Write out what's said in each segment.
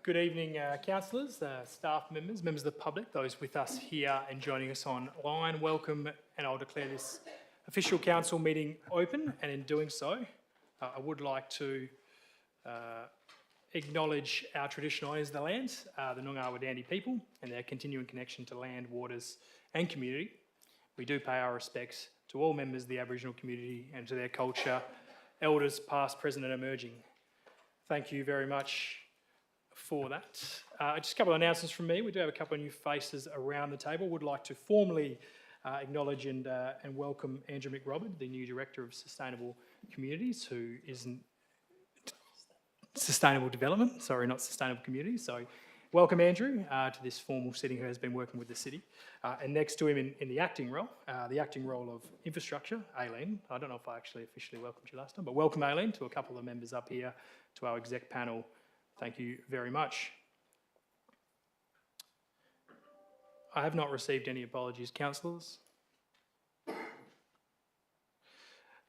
Good evening, councillors, staff members, members of the public, those with us here and joining us online. Welcome, and I'll declare this official council meeting open. And in doing so, I would like to acknowledge our traditional owners of the land, the Noongar Wadandi people, and their continuing connection to land, waters, and community. We do pay our respects to all members of the Aboriginal community and to their culture, elders past, present, and emerging. Thank you very much for that. Just a couple of announcements from me. We do have a couple of new faces around the table. Would like to formally acknowledge and welcome Andrew McRobert, the new Director of Sustainable Communities, who is Sustainable Development, sorry, not Sustainable Communities. So welcome, Andrew, to this formal sitting who has been working with the city. And next to him in the acting role of Infrastructure, Aileen. I don't know if I actually officially welcomed you last time, but welcome, Aileen, to a couple of members up here, to our exec panel. Thank you very much. I have not received any apologies, councillors.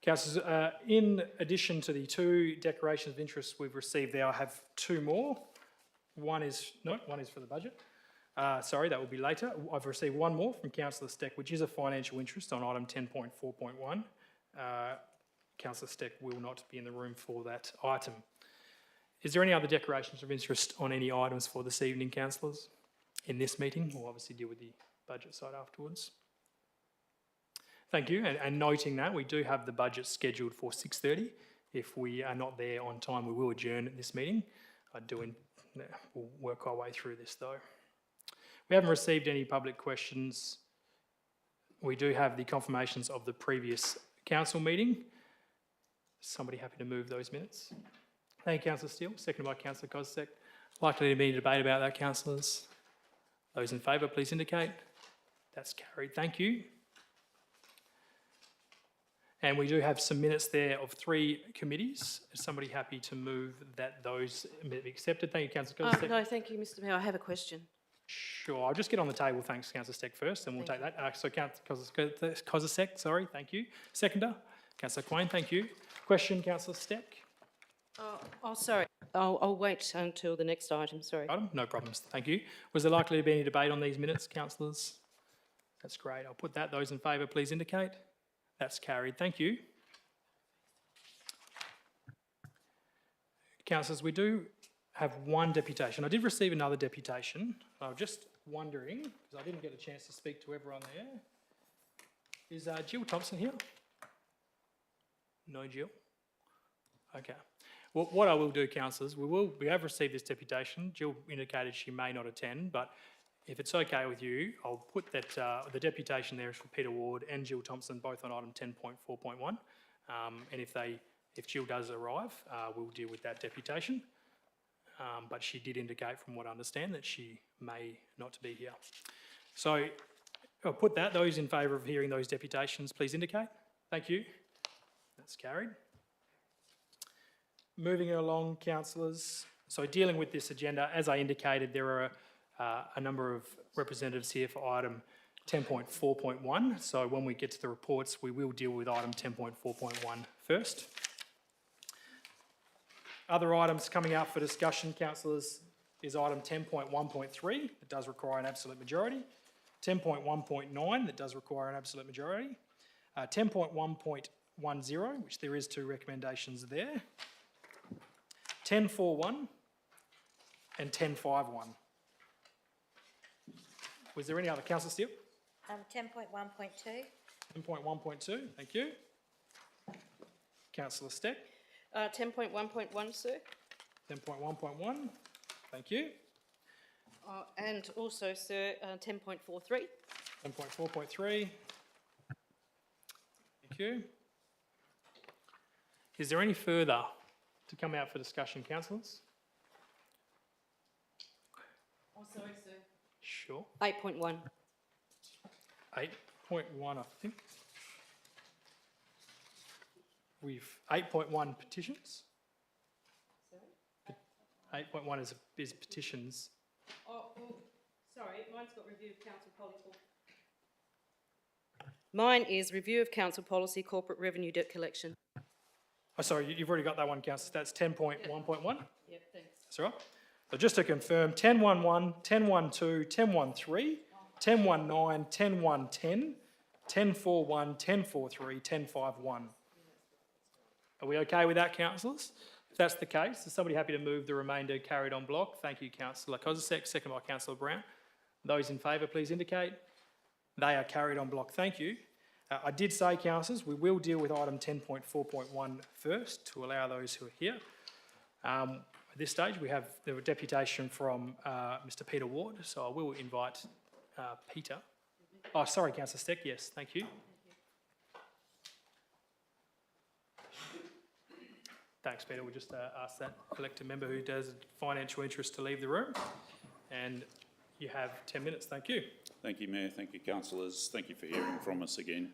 Councillors, in addition to the two declarations of interest we've received there, I have two more. One is for the budget. Sorry, that will be later. I've received one more from Councillor Steck, which is a financial interest on item 10.4.1. Councillor Steck will not be in the room for that item. Is there any other declarations of interest on any items for this evening, councillors, in this meeting? We'll obviously deal with the budget side afterwards. Thank you, and noting that we do have the budget scheduled for 6:30. If we are not there on time, we will adjourn this meeting. We'll work our way through this though. We haven't received any public questions. We do have the confirmations of the previous council meeting. Somebody happy to move those minutes? Thank you, Councillor Steele. Seconded by Councillor Kozsek. Likely to be a debate about that, councillors? Those in favour, please indicate. That's carried. Thank you. And we do have some minutes there of three committees. Is somebody happy to move that those be accepted? Thank you, Councillor Kozsek. No, thank you, Mr Mayor. I have a question. Sure. I'll just get on the table. Thanks, Councillor Steck first, and we'll take that. So, Councillor Kozsek, sorry. Thank you. Seconder, Councillor Quain. Thank you. Question, Councillor Steck. Sorry. I'll wait until the next item, sorry. Item? No problems. Thank you. Was there likely to be any debate on these minutes, councillors? That's great. I'll put that. Those in favour, please indicate. That's carried. Thank you. Councillors, we do have one deputation. I did receive another deputation. I'm just wondering, because I didn't get a chance to speak to everyone there. Is Jill Thompson here? No, Jill? Okay. Well, what I will do, councillors, we have received this deputation. Jill indicated she may not attend, but if it's okay with you, I'll put that the deputation there is for Peter Ward and Jill Thompson, both on item 10.4.1. And if Jill does arrive, we'll deal with that deputation. But she did indicate, from what I understand, that she may not be here. So I'll put that. Those in favour of hearing those deputations, please indicate. Thank you. That's carried. Moving along, councillors. So dealing with this agenda, as I indicated, there are a number of representatives here for item 10.4.1. So when we get to the reports, we will deal with item 10.4.1 first. Other items coming out for discussion, councillors, is item 10.1.3. It does require an absolute majority. 10.1.9, that does require an absolute majority. 10.1.10, which there is two recommendations there. 10.4.1 and 10.5.1. Was there any other? Councillor Steele? 10.1.2. 10.1.2, thank you. Councillor Steck? 10.1.1, sir. 10.1.1, thank you. And also, sir, 10.43. 10.4.3, thank you. Is there any further to come out for discussion, councillors? Oh, sorry, sir. Sure. 8.1. 8.1, I think. We've 8.1 petitions. Sorry? 8.1 is petitions. Oh, well, sorry, mine's got review of council policy. Mine is review of council policy, corporate revenue debt collection. Oh, sorry, you've already got that one, councillor. That's 10.1.1. Yep, thanks. That's all right. So just to confirm, 10.11, 10.12, 10.13, 10.19, 10.110, 10.41, 10.43, 10.51. Are we okay with that, councillors? If that's the case, is somebody happy to move the remainder carried on block? Thank you, Councillor Kozisek, second by Councillor Brown. Those in favour, please indicate. They are carried on block. Thank you. I did say, councillors, we will deal with item 10.4.1 first to allow those who are here. At this stage, we have the deputation from Mr Peter Ward, so I will invite Peter. Oh, sorry, Councillor Steck, yes, thank you. Thanks, Peter. We'll just ask that elected member who does a financial interest to leave the room. And you have 10 minutes. Thank you. Thank you, Mayor. Thank you, councillors. Thank you for hearing from us again.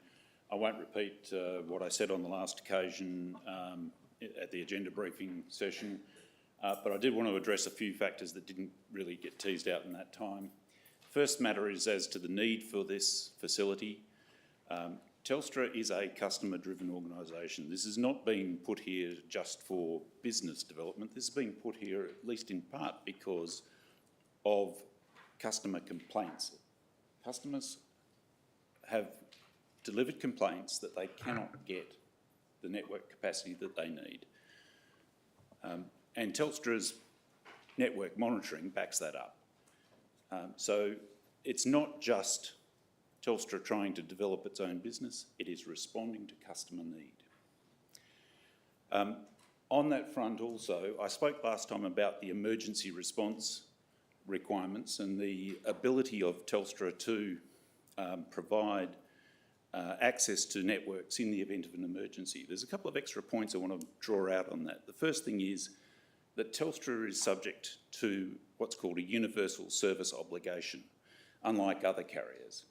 I won't repeat what I said on the last occasion at the agenda briefing session, but I did want to address a few factors that didn't really get teased out in that time. First matter is as to the need for this facility. Telstra is a customer-driven organisation. This is not being put here just for business development. This is being put here, at least in part, because of customer complaints. Customers have delivered complaints that they cannot get the network capacity that they need. And Telstra's network monitoring backs that up. So it's not just Telstra trying to develop its own business, it is responding to customer need. On that front also, I spoke last time about the emergency response requirements and the ability of Telstra to provide access to networks in the event of an emergency. There's a couple of extra points I want to draw out on that. The first thing is that Telstra is subject to what's called a universal service obligation, unlike other carriers.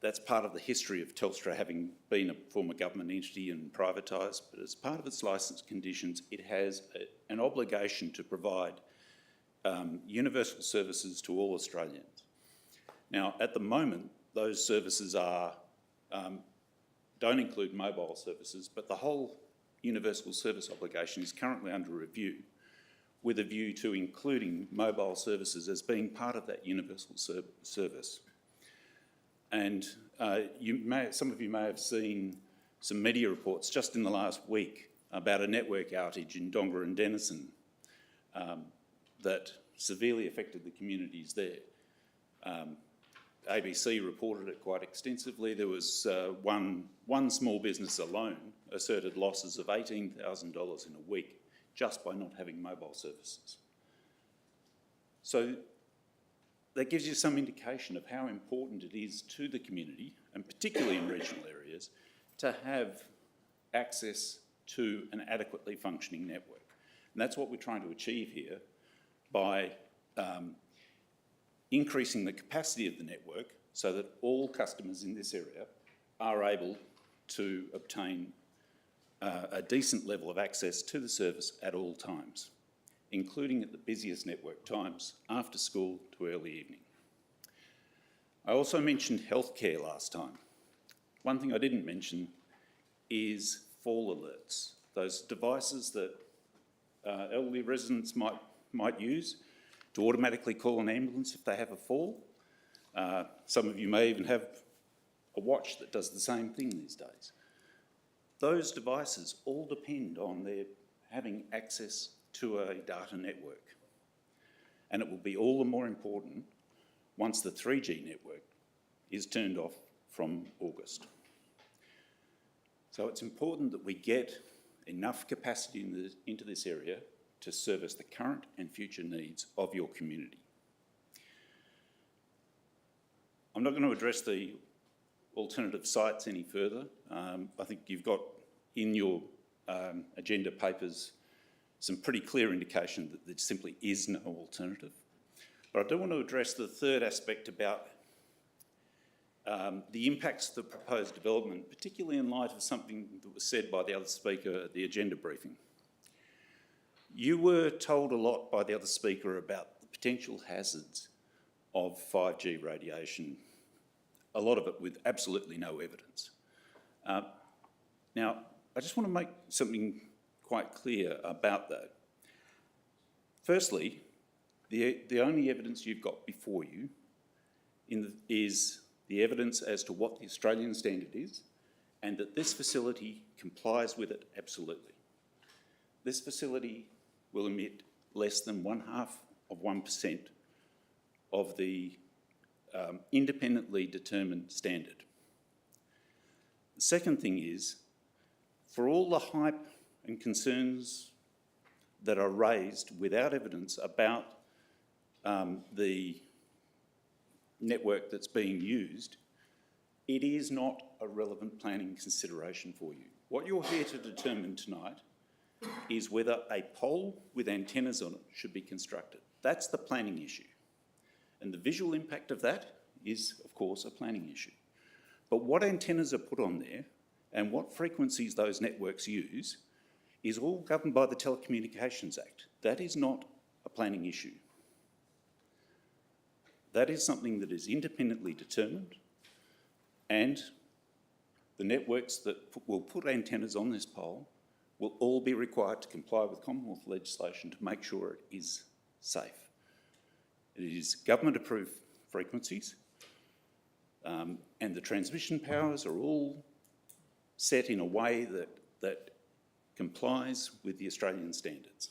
That's part of the history of Telstra having been a former government entity and privatised, but as part of its licence conditions, it has an obligation to provide universal services to all Australians. Now, at the moment, those services don't include mobile services, but the whole universal service obligation is currently under review with a view to including mobile services as being part of that universal service. And some of you may have seen some media reports just in the last week about a network outage in Dongara and Denison that severely affected the communities there. ABC reported it quite extensively. There was one small business alone asserted losses of $18,000 in a week just by not having mobile services. So that gives you some indication of how important it is to the community, and particularly in regional areas, to have access to an adequately functioning network. And that's what we're trying to achieve here by increasing the capacity of the network so that all customers in this area are able to obtain a decent level of access to the service at all times, including at the busiest network times, after school to early evening. I also mentioned healthcare last time. One thing I didn't mention is fall alerts, those devices that elderly residents might use to automatically call an ambulance if they have a fall. Some of you may even have a watch that does the same thing these days. Those devices all depend on their having access to a data network. And it will be all the more important once the 3G network is turned off from August. So it's important that we get enough capacity into this area to service the current and future needs of your community. I'm not going to address the alternative sites any further. I think you've got in your agenda papers some pretty clear indication that there simply is no alternative. But I do want to address the third aspect about the impacts of the proposed development, particularly in light of something that was said by the other speaker at the agenda briefing. You were told a lot by the other speaker about the potential hazards of 5G radiation, a lot of it with absolutely no evidence. Now, I just want to make something quite clear about that. Firstly, The only evidence you've got before you is the evidence as to what the Australian standard is and that this facility complies with it absolutely. This facility will emit less than 0.5% of the independently determined standard. The second thing is, for all the hype and concerns that are raised without evidence about the network that's being used, it is not a relevant planning consideration for you. What you're here to determine tonight is whether a pole with antennas on it should be constructed. That's the planning issue. And the visual impact of that is, of course, a planning issue. But what antennas are put on there and what frequencies those networks use is all governed by the Telecommunications Act. That is not a planning issue. That is something that is independently determined, and the networks that will put antennas on this pole will all be required to comply with Commonwealth legislation to make sure it is safe. It is government-approved frequencies, and the transmission powers are all set in a way that complies with the Australian standards.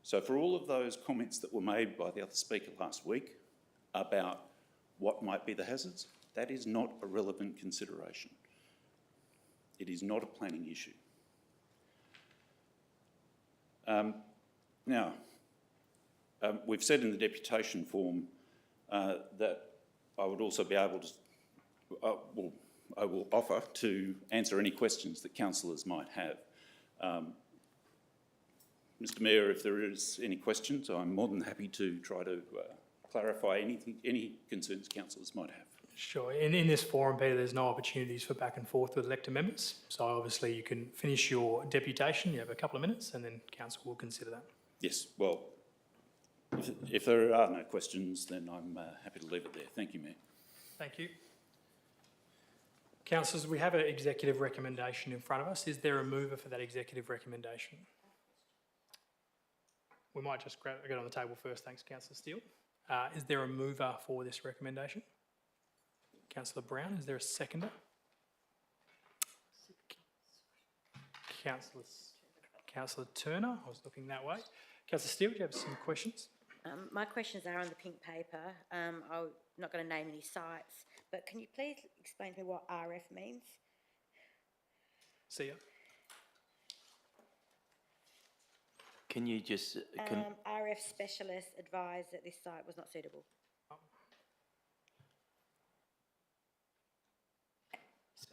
So for all of those comments that were made by the other speaker last week about what might be the hazards, that is not a relevant consideration. It is not a planning issue. We've said in the deputation form that I would also be able to, I will offer to answer any questions that councillors might have. Mr Mayor, if there is any questions, I'm more than happy to try to clarify any concerns councillors might have. Sure. In this forum, Peter, there's no opportunities for back and forth with elected members. So obviously you can finish your deputation. You have a couple of minutes and then council will consider that. Yes, well, if there are no questions, then I'm happy to leave it there. Thank you, Mayor. Thank you. Councillors, we have an executive recommendation in front of us. Is there a mover for that executive recommendation? We might just get it on the table first. Thanks, Councillor Steele. Is there a mover for this recommendation? Councillor Brown, is there a seconder? Councillor Turner, I was looking that way. Councillor Steele, do you have some questions? My questions are on the pink paper. I'm not going to name any sites, but can you please explain to me what RF means? See ya. Can you just... RF specialists advised that this site was not suitable.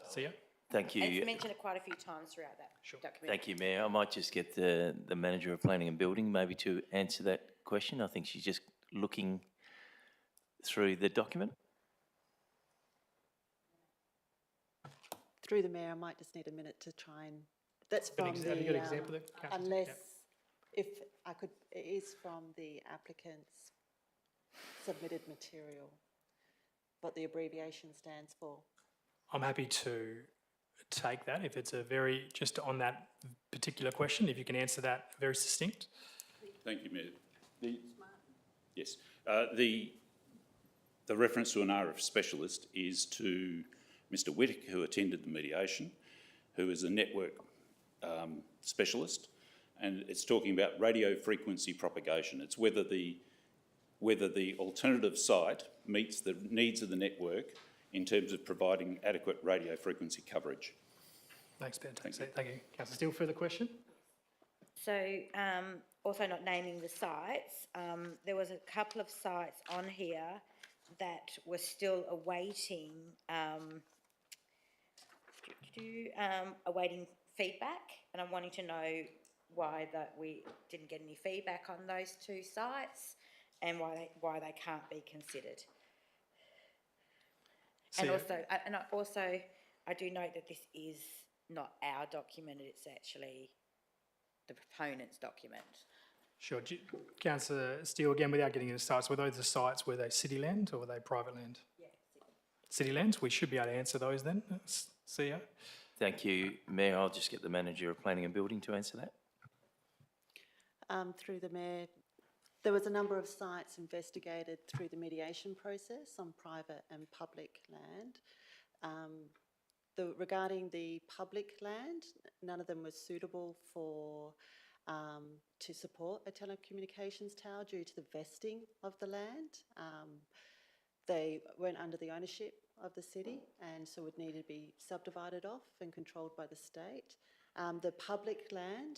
See ya. Thank you. It's mentioned it quite a few times throughout that document. Thank you, Mayor. I might just get the Manager of Planning and Building maybe to answer that question. I think she's just looking through the document. Through the Mayor, I might just need a minute to try and... That's from the... Have you got an example there, Councillor? unless, Yep. if I could, it is from the applicant's submitted material, what the abbreviation stands for. I'm happy to take that if it's a very, just on that particular question, if you can answer that very succinct. Thank you, Mayor. Yes, the reference to an RF specialist is to Mr Whittick, who attended the mediation, who is a network specialist, and it's talking about radio frequency propagation. It's whether the alternative site meets the needs of the network in terms of providing adequate radio frequency coverage. Thanks, Ben. Thank you. Councillor Steele, further question? So, also not naming the sites, there was a couple of sites on here that were still awaiting awaiting feedback, and I'm wanting to know why that we didn't get any feedback on those two sites and why they can't be considered. And also, I do note that this is not our document; it's actually the proponent's document. Sure. Councillor Steele, again, without getting into sites, were those the sites, were they city land or were they private land? Yeah, City lands? We should be able to answer those then, CEO. Thank you, Mayor. I'll just get the Manager of Planning and Building to answer that. Through the Mayor, There was a number of sites investigated through the mediation process on private and public land. Regarding the public land, none of them was suitable for to support a telecommunications tower due to the vesting of the land. They weren't under the ownership of the city and so would need to be subdivided off and controlled by the state. The public land,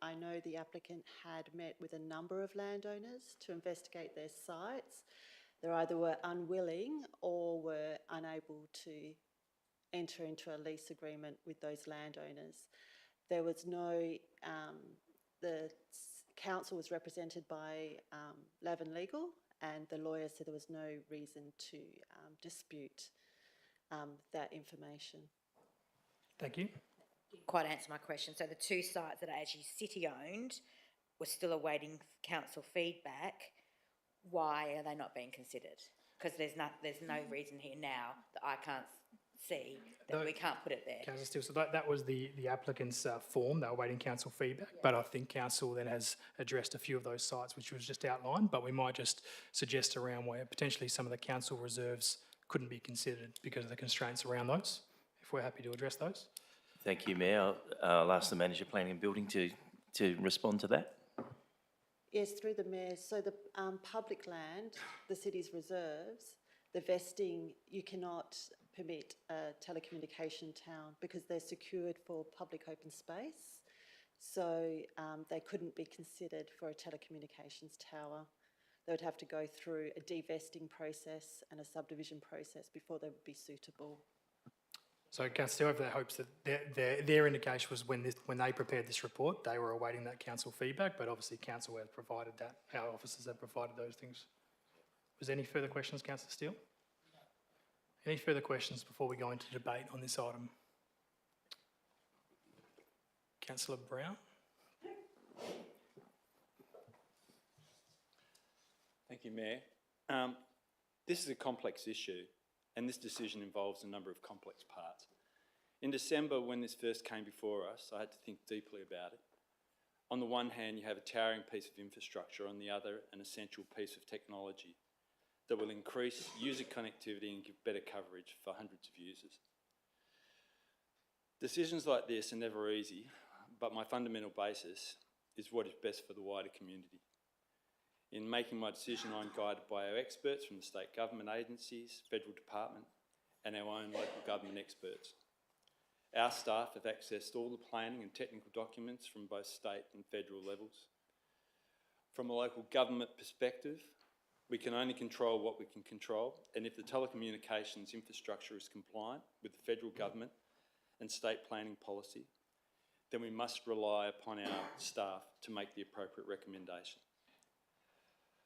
I know the applicant had met with a number of landowners to investigate their sites. They either were unwilling or were unable to enter into a lease agreement with those landowners. There was no, the council was represented by Lavin Legal, and the lawyer said there was no reason to dispute that information. Thank you. Didn't quite answer my question. So the two sites that are actually city-owned were still awaiting council feedback. Why are they not being considered? Because there's no reason here now that I can't see that we can't put it there. Councillor Steele, so that was the applicant's form, they were waiting council feedback, but I think council then has addressed a few of those sites which was just outlined, but we might just suggest around where potentially some of the council reserves couldn't be considered because of the constraints around those, if we're happy to address those. Thank you, Mayor. I'll ask the Manager Planning and Building to respond to that. Yes, through the Mayor. So the public land, the city's reserves, the vesting, you cannot permit a telecommunication town because they're secured for public open space. So they couldn't be considered for a telecommunications tower. They would have to go through a divesting process and a subdivision process before they would be suitable. So Councillor Steele, that hopes that their indication was when they prepared this report, they were awaiting that council feedback, but obviously council has provided that, our officers have provided those things. Was there any further questions, Councillor Steele? Any further questions before we go into debate on this item? Councillor Brown? Thank you, Mayor. This is a complex issue, and this decision involves a number of complex parts. In December, when this first came before us, I had to think deeply about it. On the one hand, you have a towering piece of infrastructure, on the other, an essential piece of technology that will increase user connectivity and give better coverage for hundreds of users. Decisions like this are never easy, but my fundamental basis is what is best for the wider community. In making my decision, I'm guided by our experts from the state government agencies, federal department, and our own local government experts. Our staff have accessed all the planning and technical documents from both state and federal levels. From a local government perspective, we can only control what we can control, and if the telecommunications infrastructure is compliant with the federal government and state planning policy, then we must rely upon our staff to make the appropriate recommendation.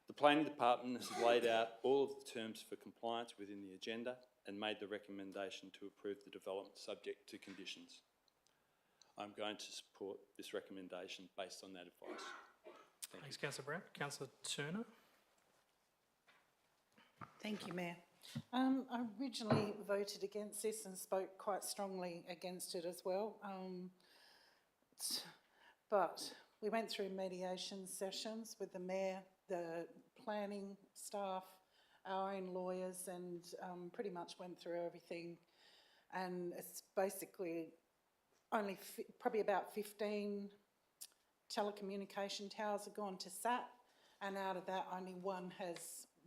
The Planning Department has laid out all of the terms for compliance within the agenda and made the recommendation to approve the development subject to conditions. I'm going to support this recommendation based on that advice. Thanks, Councillor Brown. Councillor Turner? Thank you, Mayor. I originally voted against this and spoke quite strongly against it as well. But we went through mediation sessions with the Mayor, the planning staff, our own lawyers, and pretty much went through everything. And it's basically only probably about 15 telecommunication towers have gone to SAT, and out of that only one has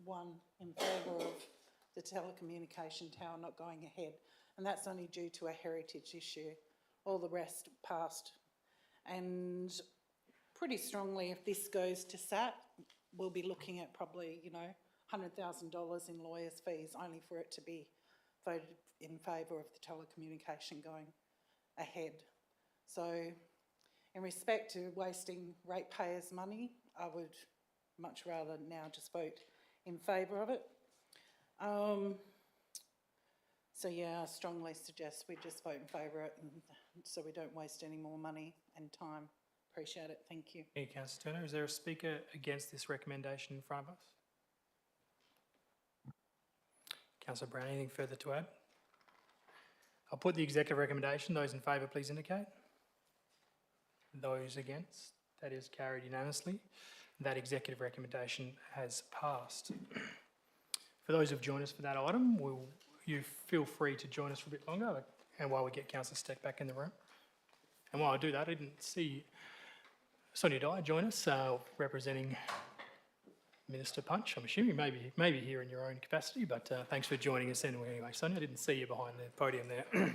won in favour of the telecommunication tower not going ahead, and that's only due to a heritage issue. All the rest passed, and pretty strongly, if this goes to SAT, we'll be looking at probably, you know, $100,000 in lawyers' fees only for it to be voted in favour of the telecommunication going ahead. So in respect to wasting ratepayers' money, I would much rather now just vote in favour of it. So yeah, I strongly suggest we just vote in favour of it, and so we don't waste any more money and time. Appreciate it, thank you. Thank you, Councillor Turner. Is there a speaker against this recommendation in front of us? Councillor Brown, anything further to add? I'll put the executive recommendation. Those in favour, please indicate. Those against? That is carried unanimously. That executive recommendation has passed. For those who've joined us for that item, you feel free to join us for a bit longer, and while we get Councillor Steck back in the room. And while I do that, I didn't see Sonia Dyer join us, representing Minister Punch. I'm assuming maybe here in your own capacity, but thanks for joining us anyway, Sonia. I didn't see you behind the podium there.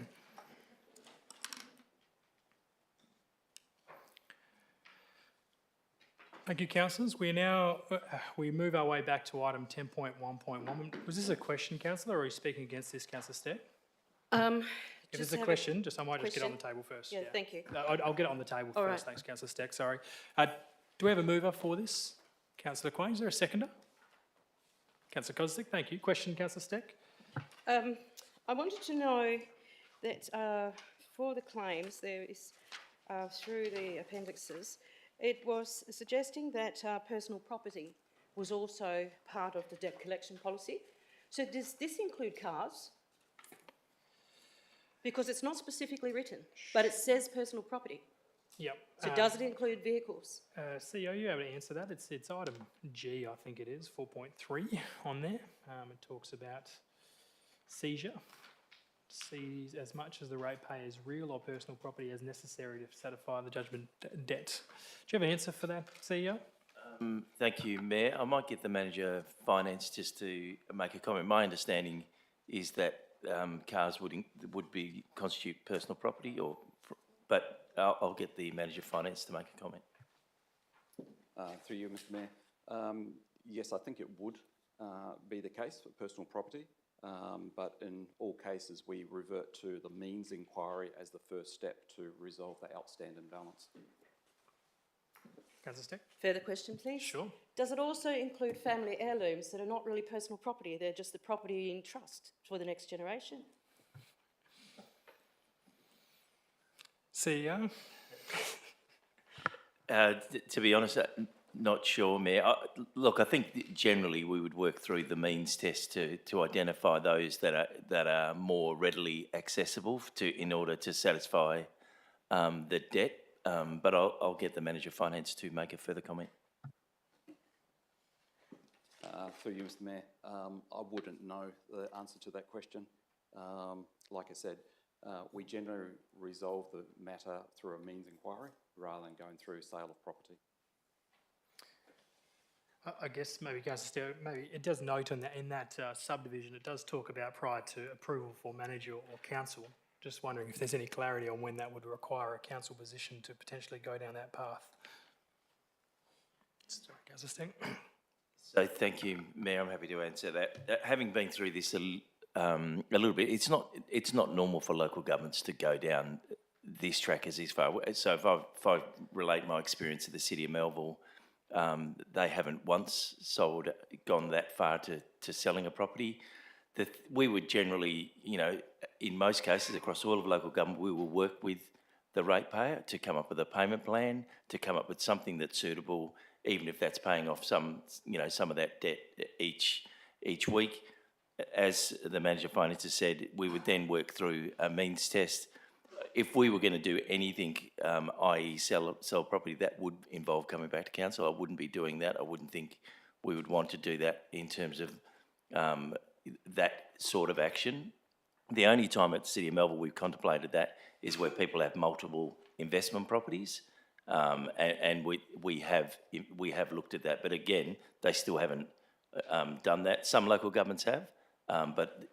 Thank you, councillors. We move our way back to item 10.1.1. Was this a question, councillor, or are you speaking against this, Councillor Steck? If it's a question, I might just get on the table first. Yeah, thank you. No, I'll get it on the table All first. right. Thanks, Councillor Steck. Sorry. Do we have a mover for this? Councillor Quain, is there a seconder? Councillor Kosdick, thank you. Question, Councillor Steck? I wanted to know that for the claims, there is, through the appendixes, it was suggesting that personal property was also part of the debt collection policy. So does this include cars? Because it's not specifically written, but it says personal property. Yep. So does it include vehicles? CEO, you able to answer that? It's item G, I think it is, 4.3 on there. It talks about seizure. Seize as much as the ratepayer's real or personal property as necessary to satisfy the judgment debt. Do you have an answer for that, CEO? Thank you, Mayor. I might get the Manager of Finance just to make a comment. My understanding is that cars would constitute personal property, but I'll get the Manager of Finance to make a comment. Through you, Mr. Mayor. Yes, I think it would be the case for personal property, but in all cases we revert to the means inquiry as the first step to resolve the outstanding balance. Councillor Steck? Further question, please? Sure. Does it also include family heirlooms that are not really personal property? They're just the property in trust for the next generation? CEO? To be honest, not sure, Mayor. Look, I think generally we would work through the means test to identify those that are more readily accessible in order to satisfy the debt. But I'll get the Manager of Finance to make a further comment. Through you, Mr. Mayor. I wouldn't know the answer to that question. Like I said, we generally resolve the matter through a means inquiry rather than going through sale of property. I guess maybe, Councillor Steck, maybe it does note in that subdivision, it does talk about prior to approval for manager or council. Just wondering if there's any clarity on when that would require a council position to potentially go down that path. Sorry, Councillor Steck. So thank you, Mayor. I'm happy to answer that. Having been through this a little bit, it's not normal for local governments to go down this track as this far. So if I relate my experience at the City of Melville, they haven't once gone that far to selling a property. We would generally, in most cases across all of local government, we will work with the ratepayer to come up with a payment plan, to come up with something that's suitable, even if that's paying off some of that debt each week. As the Manager of Finance has said, we would then work through a means test. If we were going to do anything, i.e. sell property, that would involve coming back to council. I wouldn't be doing that. I wouldn't think we would want to do that in terms of that sort of action. The only time at the City of Melville we've contemplated that is where people have multiple investment properties, and we have looked at that. But again, they still haven't done that. Some local governments have, but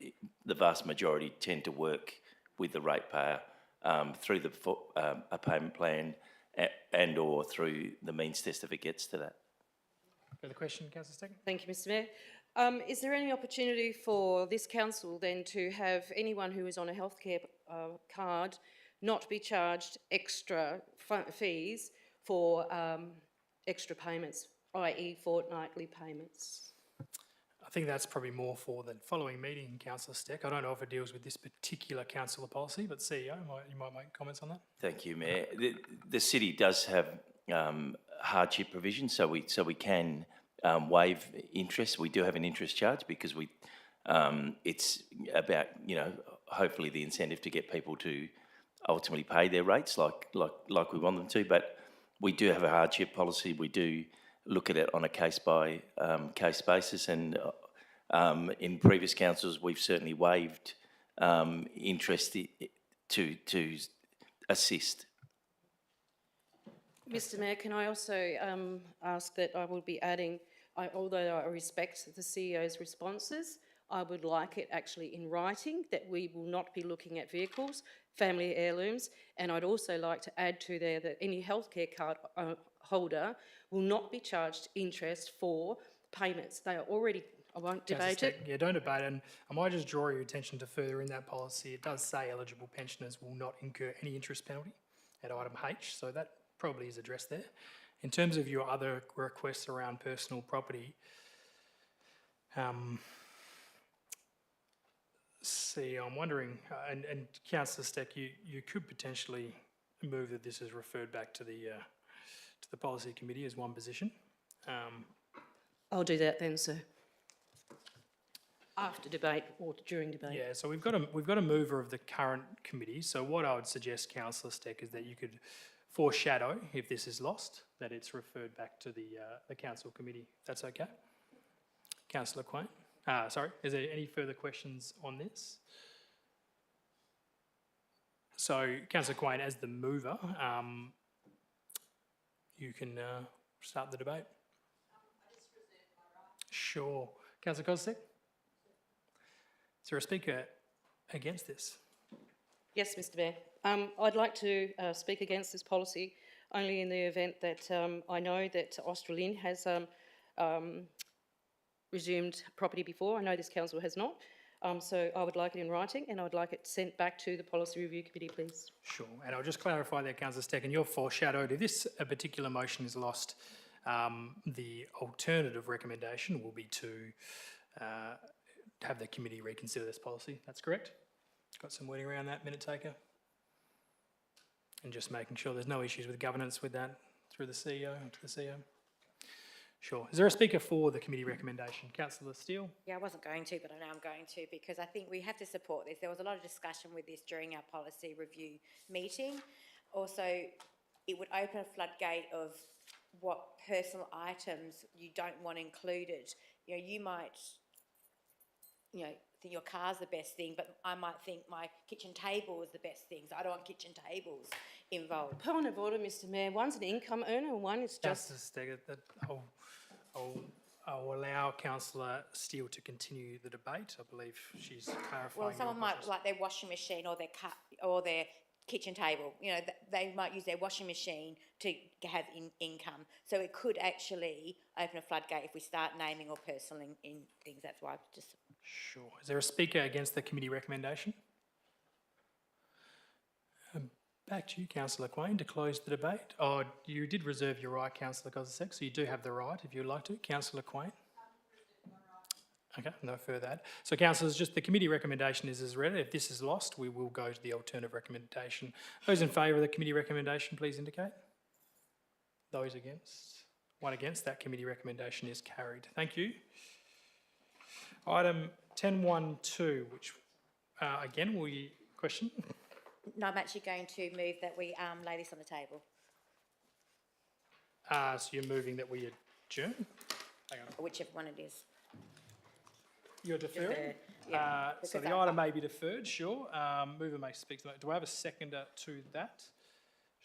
the vast majority tend to work with the ratepayer through a payment plan and or through the means test if it gets to that. Further question, Councillor Steck? Thank you, Mr. Mayor. Is there any opportunity for this council then to have anyone who is on a healthcare card not be charged extra fees for extra payments, i.e. fortnightly payments? I think that's probably more for the following meeting, Councillor Steck. I don't know if it deals with this particular councillor policy, but CEO, you might make comments on that. Thank you, Mayor. The city does have hardship provisions, so we can waive interest. We do have an interest charge because it's about hopefully the incentive to get people to ultimately pay their rates like we want them to. But we do have a hardship policy. We do look at it on a case basis, and in previous councils, we've certainly waived interest to assist. Mr Mayor, can I also ask that I will be adding, although I respect the CEO's responses, I would like it actually in writing that we will not be looking at vehicles, family heirlooms, and I'd also like to add to there that any healthcare card holder will not be charged interest for payments. They are already, I won't Councillor debate it. Steck, yeah, don't debate, and I might just draw your attention to further in that policy. It does say eligible pensioners will not incur any interest penalty at item H, so that probably is addressed there. In terms of your other requests around personal property, see, I'm wondering, and Councillor Steck, you could potentially move that this is referred back to the policy committee as one position. I'll do that then, sir. After debate or during debate. Yeah, so we've got a mover of the current committee. So what I would suggest, Councillor Steck, is that you could foreshadow, if this is lost, that it's referred back to the council committee. If that's okay. Councillor Quain. Sorry, is there any further questions on this? So, Councillor Quain, as the mover, you can start the debate. Sure. Councillor Kostek? Is there a speaker against this? Yes, Mr Mayor. I'd like to speak against this policy only in the event that I know that Australind has resumed property before. I know this council has not. So I would like it in writing and I would like it sent back to the Policy Review Committee, please. Sure, and I'll just clarify there, Councillor Steck, and you're foreshadowed. If this particular motion is lost, the alternative recommendation will be to have the committee reconsider this policy. That's correct? Got some wording around that, minute taker? And just making sure there's no issues with governance with that through the CEO, to the CEO. Sure. Is there a speaker for the committee recommendation? Councillor Steele? Yeah, I wasn't going to, but I know I'm going to, because I think we have to support this. There was a lot of discussion with this during our policy review meeting. Also, it would open a floodgate of what personal items you don't want included. You know, you might, think your car's the best thing, but I might think my kitchen table is the best thing, so I don't want kitchen tables involved. Point of order, Mr Mayor. One's an income earner and one is just... Councillor Steck, I'll allow Councillor Steele to continue the debate. I believe she's clarifying. Well, someone your might questions. like their washing machine or their kitchen table. They might use their washing machine to have income. So it could actually open a floodgate if we start naming or personaling in things. That's why I've just... Sure. Is there a speaker against the committee recommendation? Back to you, Councillor Quain, to close the debate. Oh, you did reserve your right, Councillor Kozisek, so you do have the right if you'd like to. Councillor Quain? Okay, no further add. So, councillors, just the committee recommendation is as read. If this is lost, we will go to the alternative recommendation. Those in favour of the committee recommendation, please indicate. Those against? One against. That committee recommendation is carried. Thank you. Item 10.1.2, which, again, will you question? No, I'm actually going to move that we lay this on the table. So you're moving that we adjourn? Hang on. Or whichever one it is. You're deferring? Defer, yeah, So because the item may be deferred, sure. Mover may speak to that. Do I have a seconder to that?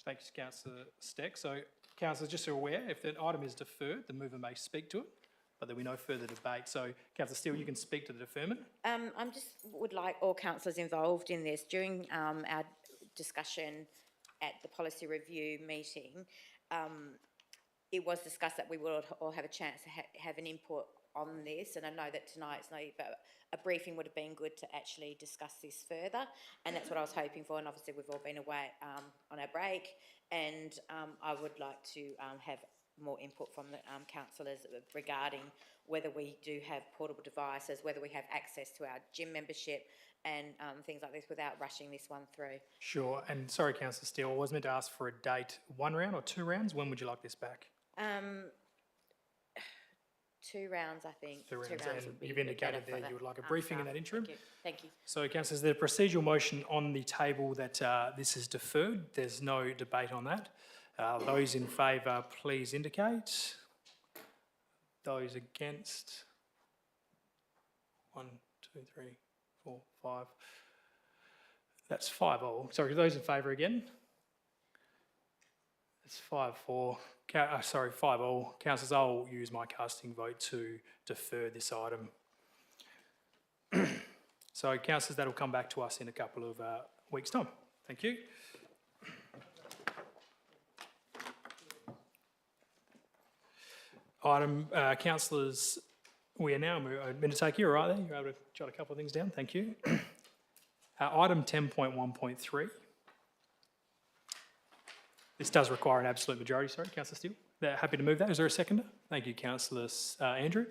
Thank you, Councillor Steck. So, councillors, just so you're aware, if the item is deferred, the mover may speak to it, but there'll be no further debate. So, Councillor Steele, you can speak to the deferment. I'm just would like all councillors involved in this during our discussion at the policy review meeting. It was discussed that we would all have a chance to have an input on this, and I know that tonight's not, but a briefing would have been good to actually discuss this further, and that's what I was hoping for. And obviously, we've all been away on our break, and I would like to have more input from the councillors regarding whether we do have portable devices, whether we have access to our gym membership and things like this without rushing this one through. Sure. And sorry, Councillor Steele, I was meant to ask for a date, 1 round or 2 rounds. When would you like this back? 2 rounds, I think. 2 rounds. rounds And would be you've better indicated for there the, you would like a briefing in staff. that interim. Thank you. So, councillors, the procedural motion on the table that this is deferred. There's no debate on that. Those in favour, please indicate. Those against? 1, 2, 3, 4, 5. That's 5 all. Sorry, those in favour again? It's 5-4. 5 all. Councillors, I'll use my casting vote to defer this item. So, councillors, that'll come back to us in a couple of weeks' time. Thank you. Councillors, we are now I'm going to take you, all right there? You're able to jot a couple of things down? Thank you. Item 10.1.3. This does require an absolute majority. Sorry, Councillor Steele. Happy to move that. Is there a seconder? Thank you, Councillor Andrew.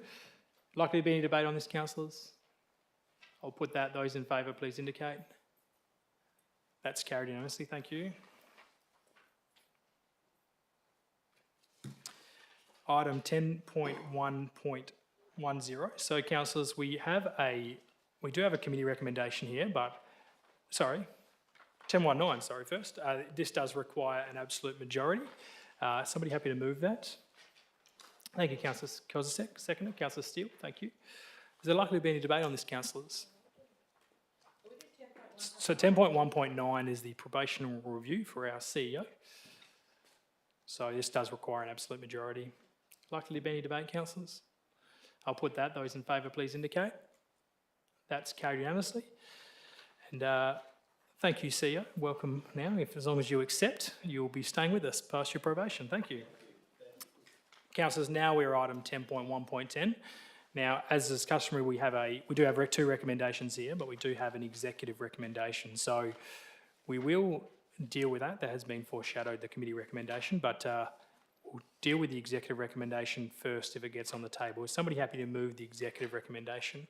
Likely to be any debate on this, councillors? I'll put that. Those in favour, please indicate. That's carried unanimously. Thank you. Item 10.1.10. So, councillors, we do have a committee recommendation here, but sorry, 10.19. Sorry, first. This does require an absolute majority. Somebody happy to move that? Thank you, Councillor Kozisek. Seconder, Councillor Steele. Thank you. Is there likely to be any debate on this, councillors? So 10.1.9 is the probational review for our CEO. So this does require an absolute majority. Likely to be any debate, councillors? I'll put that. Those in favour, please indicate. That's carried unanimously. And thank you, CEO. Welcome now. As long as you accept, you'll be staying with us past your probation. Thank you. Councillors, now we're item 10.1.10. Now, as is customary, we do have 2 recommendations here, but we do have an executive recommendation. So we will deal with that. That has been foreshadowed, the committee recommendation, but we'll deal with the executive recommendation first if it gets on the table. Is somebody happy to move the executive recommendation?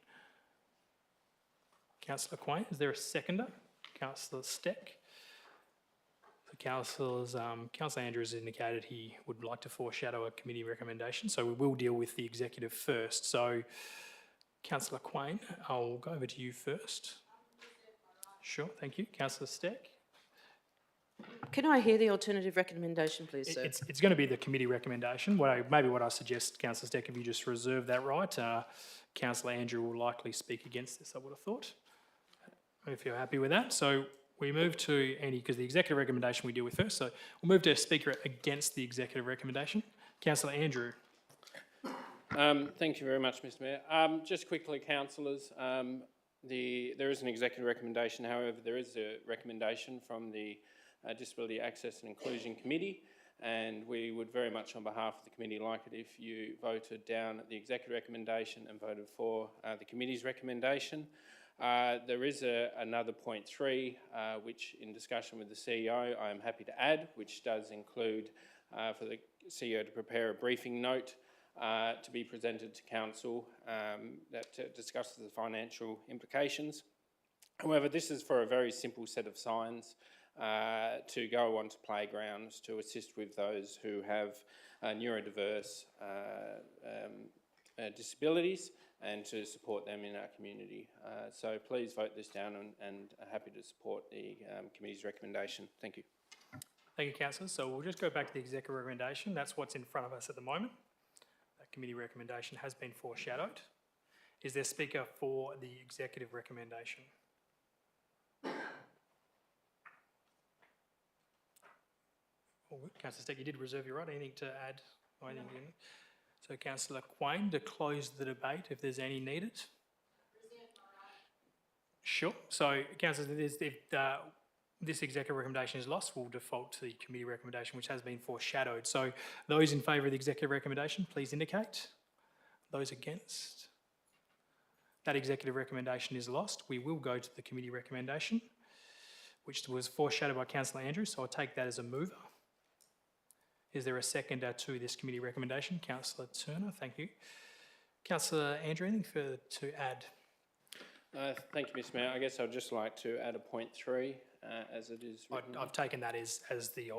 Councillor Quain, is there a seconder? Councillor Steck. Councillor Andrews indicated he would like to foreshadow a committee recommendation, so we will deal with the executive first. So, Councillor Quain, I'll go over to you first. Sure, thank you. Councillor Steck. Can I hear the alternative recommendation, please, sir? It's going to be the committee recommendation. Maybe what I suggest, Councillor Steck, if you just reserve that right, Councillor Andrew will likely speak against this, I would have thought, if you're happy with that. So we move to because the executive recommendation we deal with first, so we'll move to a speaker against the executive recommendation. Councillor Andrew. Thank you very much, Mr Mayor. Just quickly, councillors, there is an executive recommendation. However, there is a recommendation from the Disability Access and Inclusion Committee, and we would very much on behalf of the committee like it if you voted down the executive recommendation and voted for the committee's recommendation. There is another point 3, which in discussion with the CEO I am happy to add, which does include for the CEO to prepare a briefing note to be presented to council that discusses the financial implications. However, this is for a very simple set of signs to go onto playgrounds to assist with those who have neurodiverse disabilities and to support them in our community. So please vote this down and happy to support the committee's recommendation. Thank you. Thank you, councillors. So we'll just go back to the executive recommendation. That's what's in front of us at the moment. That committee recommendation has been foreshadowed. Is there a speaker for the executive recommendation? Councillor Steck, you did reserve your right. Anything to add? Or anything? So, Councillor Quain, to close the debate, if there's any needed. Sure. So, councillors, if this executive recommendation is lost, we'll default to the committee recommendation, which has been foreshadowed. So, those in favour of the executive recommendation, please indicate. Those against? That executive recommendation is lost. We will go to the committee recommendation, which was foreshadowed by Councillor Andrews, so I'll take that as a mover. Is there a seconder to this committee recommendation? Councillor Turner, thank you. Councillor Andrew, anything further to add? Thank you, Mr Mayor. I guess I'd just like to add a point 3 as it is written. I've taken that as the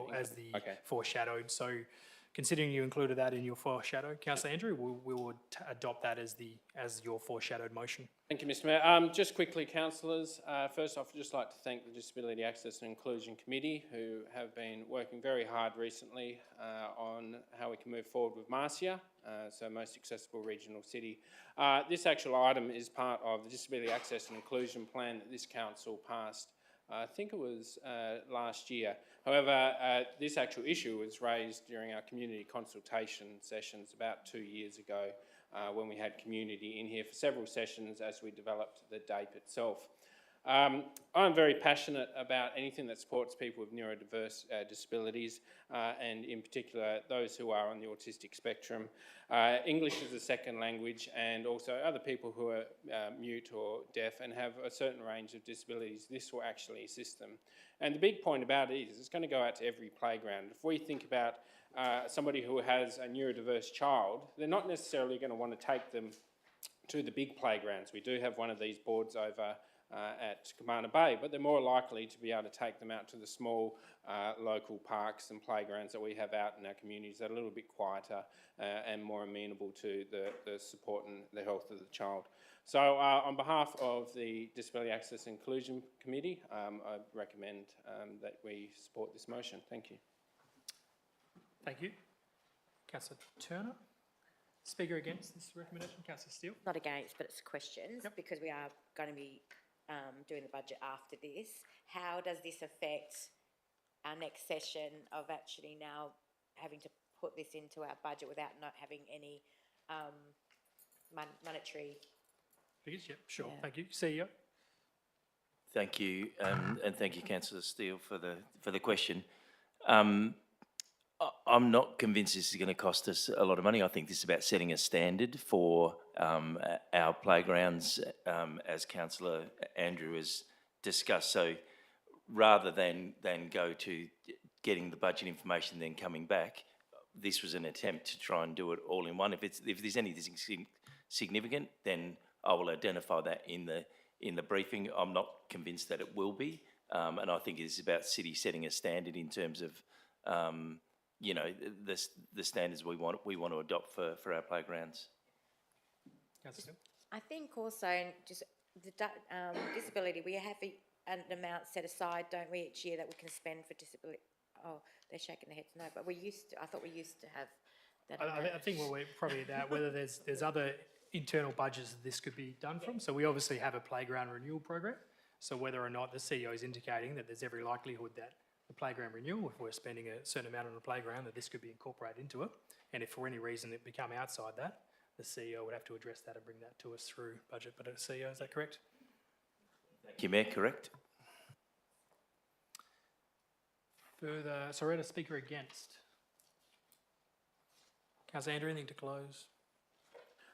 Okay. foreshadowed. So, considering you included that in your foreshadow, Councillor Andrew, we will adopt that as your foreshadowed motion. Thank you, Mr Mayor. Just quickly, councillors, first off, I'd just like to thank the Disability Access and Inclusion Committee, who have been working very hard recently on how we can move forward with Marcia, so most accessible regional city. This actual item is part of the Disability Access and Inclusion Plan that this council passed, I think it was last year. However, this actual issue was raised during our community consultation sessions about 2 years ago, when we had community in here for several sessions as we developed the DAPE itself. I'm very passionate about anything that supports people with neurodiverse disabilities, and in particular those who are on the autistic spectrum. English is a second language, and also other people who are mute or deaf and have a certain range of disabilities. This will actually assist them. And the big point about it is it's going to go out to every playground. If we think about somebody who has a neurodiverse child, they're not necessarily going to want to take them to the big playgrounds. We do have one of these boards over at Commander Bay, but they're more likely to be able to take them out to the small local parks and playgrounds that we have out in our communities that are a little bit quieter and more amenable to the support and the health of the child. So on behalf of the Disability Access and Inclusion Committee, I recommend that we support this motion. Thank you. Thank you. Councillor Turner. Speaker against this recommendation, Councillor Steele. Not against, but it's questions, Yep. because we are going to be doing the budget after this. How does this affect our next session of actually now having to put this into our budget without not having any monetary? Figures, yep, sure. Yeah. Thank you. CEO. Thank you, and thank you, Councillor Steele, for the question. I'm not convinced this is going to cost us a lot of money. I think this is about setting a standard for our playgrounds, as Councillor Andrew has discussed. So rather than go to getting the budget information and then coming back, this was an attempt to try and do it all in one. If there's anything significant, then I will identify that in the briefing. I'm not convinced that it will be, and I think it is about City setting a standard in terms of you know, the standards we want to adopt for our playgrounds. Councillor Steele. I think also just the disability, we have an amount set aside, don't we, each year that we can spend for disability? Oh, they're shaking their heads no, but I thought we used to have that amount. I think we're probably at whether there's other internal budgets that this could be done from. So we obviously have a playground renewal program. So whether or not the CEO is indicating that there's every likelihood that the playground renewal, if we're spending a certain amount on a playground, that this could be incorporated into it. And if for any reason it become outside that, the CEO would have to address that and bring that to us through budget. But CEO, is that correct? Thank you, Mayor. Correct. Further, Soretta, speaker against. Councillor Andrew, anything to close?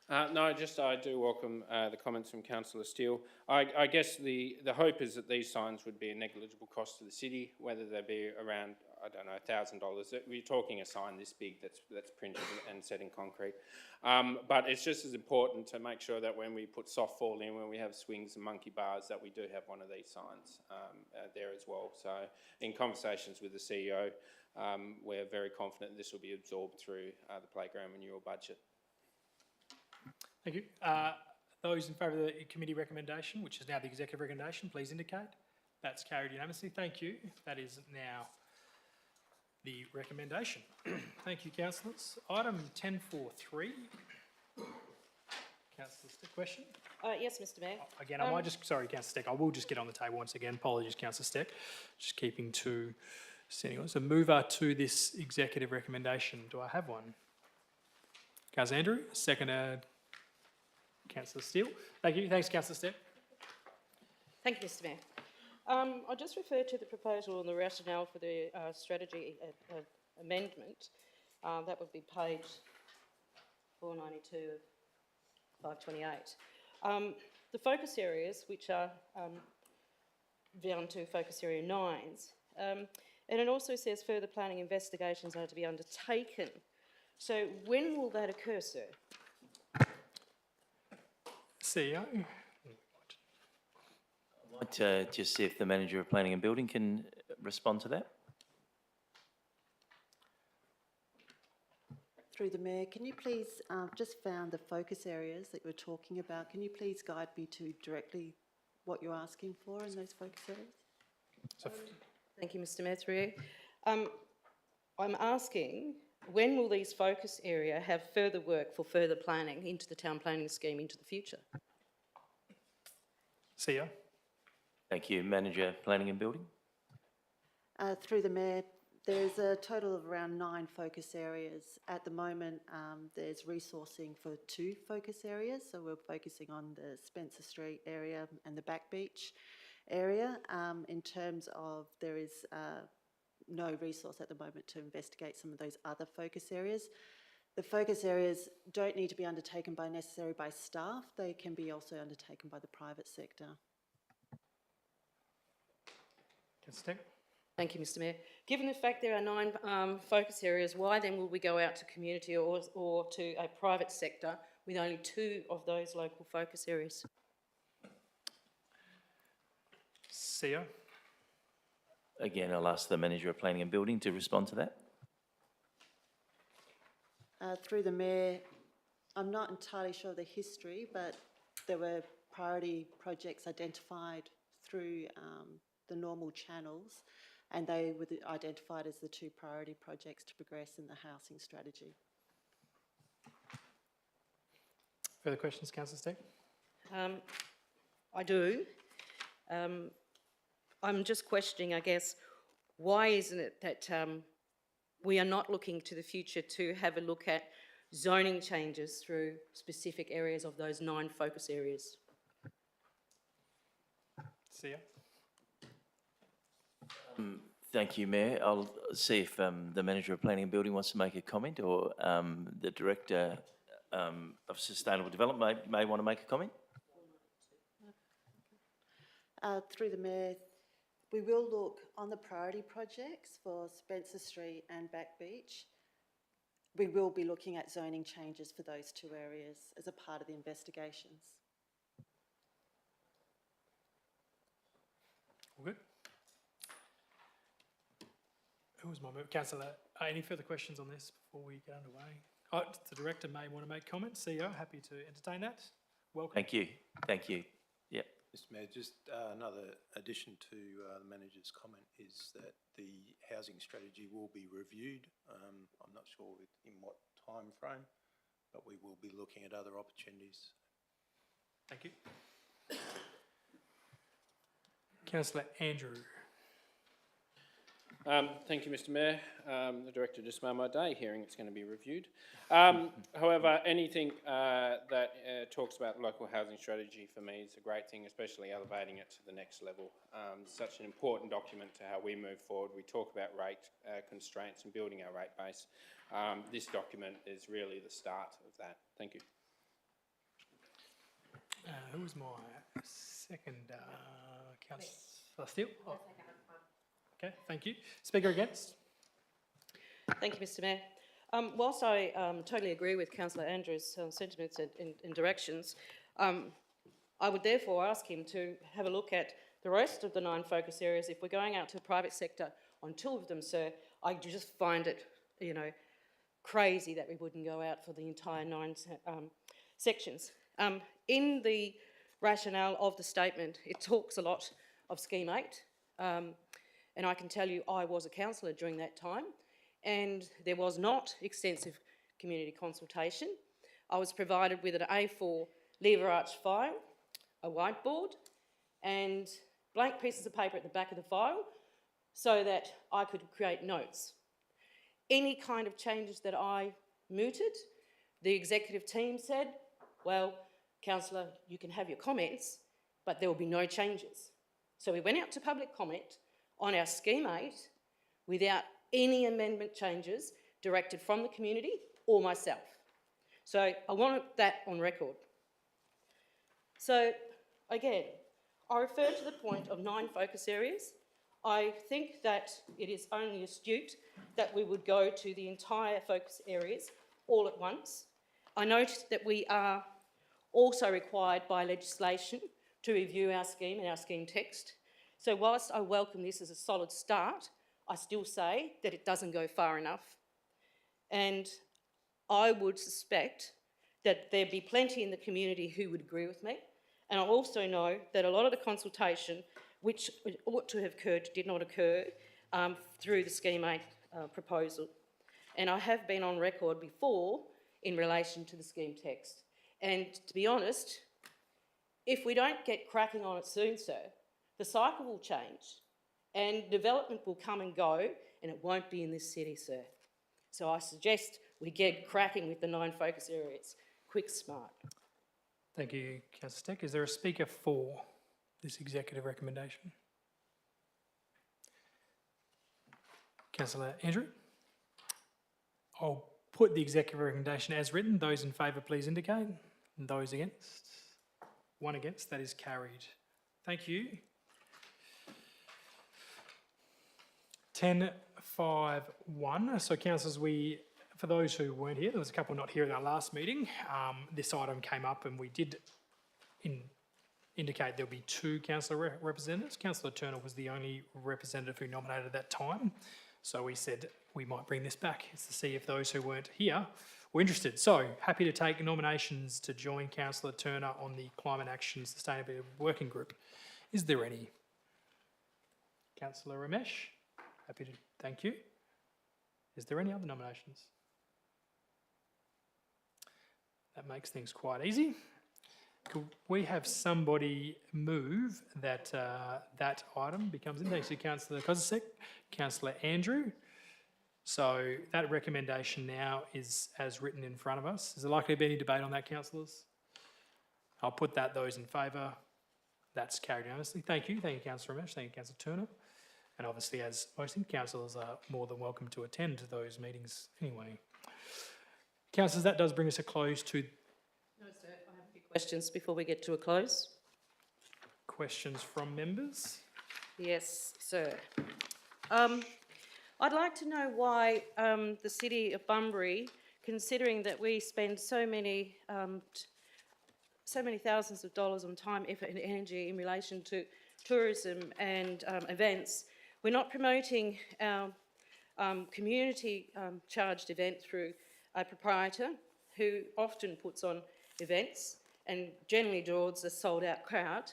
No, I do welcome the comments from Councillor Steele. I guess the hope is that these signs would be a negligible cost to the city, whether they be around, I don't know, $1,000. We're talking a sign this big that's printed and set in concrete. But it's just as important to make sure that when we put softball in, when we have swings and monkey bars, that we do have one of these signs there as well. So in conversations with the CEO, we're very confident this will be absorbed through the playground renewal budget. Thank you. Those in favour of the committee recommendation, which is now the executive recommendation, please indicate. That's carried unanimously. Thank you. That is now the recommendation. Thank you, councillors. Item 10.4.3. Councillor Stick, question? Yes, Mr Mayor. Again, I might just, sorry, Councillor Stick, I will just get on the table once again. Apologies, Councillor Stick. Just keeping to sitting on. So mover to this executive recommendation. Do I have one? Councillor Andrew, seconder. Councillor Steele. Thank you. Thanks, Councillor Steele. Thank you, Mr Mayor. I'll just refer to the proposal and the rationale for the strategy amendment. That would be page 492 of 528. The focus areas, which are down to focus area 9s, and it also says further planning investigations are to be undertaken. So when will that occur, sir? CEO. I'd like to just see if the Manager of Planning and Building can respond to that. Through the Mayor, can you please, just found the focus areas that you were talking about, can you please guide me to directly what you're asking for in those focus areas? So Thank you, Mr Mayor, through you. I'm asking, when will these focus area have further work for further planning into the town planning scheme into the future? CEO. Thank you. Manager, Planning and Building. Through the Mayor, there's a total of around 9 focus areas. At the moment, there's resourcing for 2 focus areas, so we're focusing on the Spencer Street area and the Back Beach area. In terms of, there is no resource at the moment to investigate some of those other focus areas. The focus areas don't need to be undertaken necessarily by staff, they can be also undertaken by the private sector. Councillor Steck. Thank you, Mr Mayor. Given the fact there are 9 focus areas, why then will we go out to community or to a private sector with only 2 of those local focus areas? CEO. Again, I'll ask the Manager of Planning and Building to respond to that. Through the Mayor, I'm not entirely sure of the history, but there were priority projects identified through the normal channels, and they were identified as the 2 priority projects to progress in the housing strategy. Further questions, Councillor Steck? I do. I'm just questioning, I guess, why isn't it that we are not looking to the future to have a look at zoning changes through specific areas of those 9 focus areas? CEO. Thank you, Mayor. I'll see if the Manager of Planning and Building wants to make a comment, or the Director of Sustainable Development may want to make a comment. Through the Mayor, we will look on the priority projects for Spencer Street and Back Beach. We will be looking at zoning changes for those 2 areas as a part of the investigations. All good? Who was my move? Councillor, any further questions on this before we get underway? Oh, the Director may want to make comments. CEO, happy to entertain that. Welcome. Thank you. Thank you. Yep. Mr Mayor, just another addition to the Manager's comment is that the housing strategy will be reviewed. I'm not sure in what time frame, but we will be looking at other opportunities. Thank you. Councillor Andrew. Thank you, Mr Mayor. The Director just made my day hearing it's going to be reviewed. However, anything that talks about local housing strategy for me is a great thing, especially elevating it to the next level. Such an important document to how we move forward. We talk about rate constraints and building our rate base. This document is really the start of that. Thank you. Who was my second? Councillor Steele? Oh. Okay, thank you. Speaker against? Thank you, Mr Mayor. Whilst I totally agree with Councillor Andrews' sentiments and directions, I would therefore ask him to have a look at the rest of the 9 focus areas. If we're going out to the private sector on 2 of them, sir, I just find it, crazy that we wouldn't go out for the entire 9 sections. In the rationale of the statement, it talks a lot of Scheme 8. And I can tell you I was a councillor during that time, and there was not extensive community consultation. I was provided with an A4 lever arch file, a whiteboard, and blank pieces of paper at the back of the file so that I could create notes. Any kind of changes that I mooted, the executive team said, well, councillor, you can have your comments, but there will be no changes. So we went out to public comment on our Scheme 8 without any amendment changes directed from the community or myself. So I want that on record. So again, I refer to the point of 9 focus areas. I think that it is only astute that we would go to the entire focus areas all at once. I note that we are also required by legislation to review our scheme and our scheme text. So whilst I welcome this as a solid start, I still say that it doesn't go far enough. And I would suspect that there'd be plenty in the community who would agree with me. And I also know that a lot of the consultation, which ought to have occurred, did not occur through the Scheme 8 proposal. And I have been on record before in relation to the scheme text. And to be honest, if we don't get cracking on it soon, sir, the cycle will change and development will come and go, and it won't be in this city, sir. So I suggest we get cracking with the 9 focus areas. Quick, smart. Thank you, Councillor Steck. Is there a speaker for this executive recommendation? Councillor Andrew? I'll put the executive recommendation as written. Those in favour, please indicate. And those against? 1 against. That is carried. Thank you. 10.5.1. So, councillors, for those who weren't here, there was a couple not here at our last meeting. This item came up and we did indicate there'll be 2 councillor representatives. Councillor Turner was the only representative who nominated at that time. So we said we might bring this back to see if those who weren't here were interested. So happy to take nominations to join Councillor Turner on the Climate Action Sustainability Working Group. Is there any? Councillor Ramesh? Happy to, thank you. Is there any other nominations? That makes things quite easy. Could we have somebody move that that item becomes in? Thanks to Councillor Kozisek, Councillor Andrew. So that recommendation now is as written in front of us. Is there likely to be any debate on that, councillors? I'll put those in favour. That's carried unanimously. Thank you. Thank you, Councillor Ramesh. Thank you, Councillor Turner. And obviously, as most councillors are more than welcome to attend those meetings anyway. Councillors, that does bring us a close to No, sir, I have a few questions before we get to a close. questions from members. Yes, sir. I'd like to know why the City of Bunbury, considering that we spend so many thousands of dollars on time, effort and energy in relation to tourism and events, we're not promoting our community charged event through a proprietor who often puts on events and generally draws a sold-out crowd.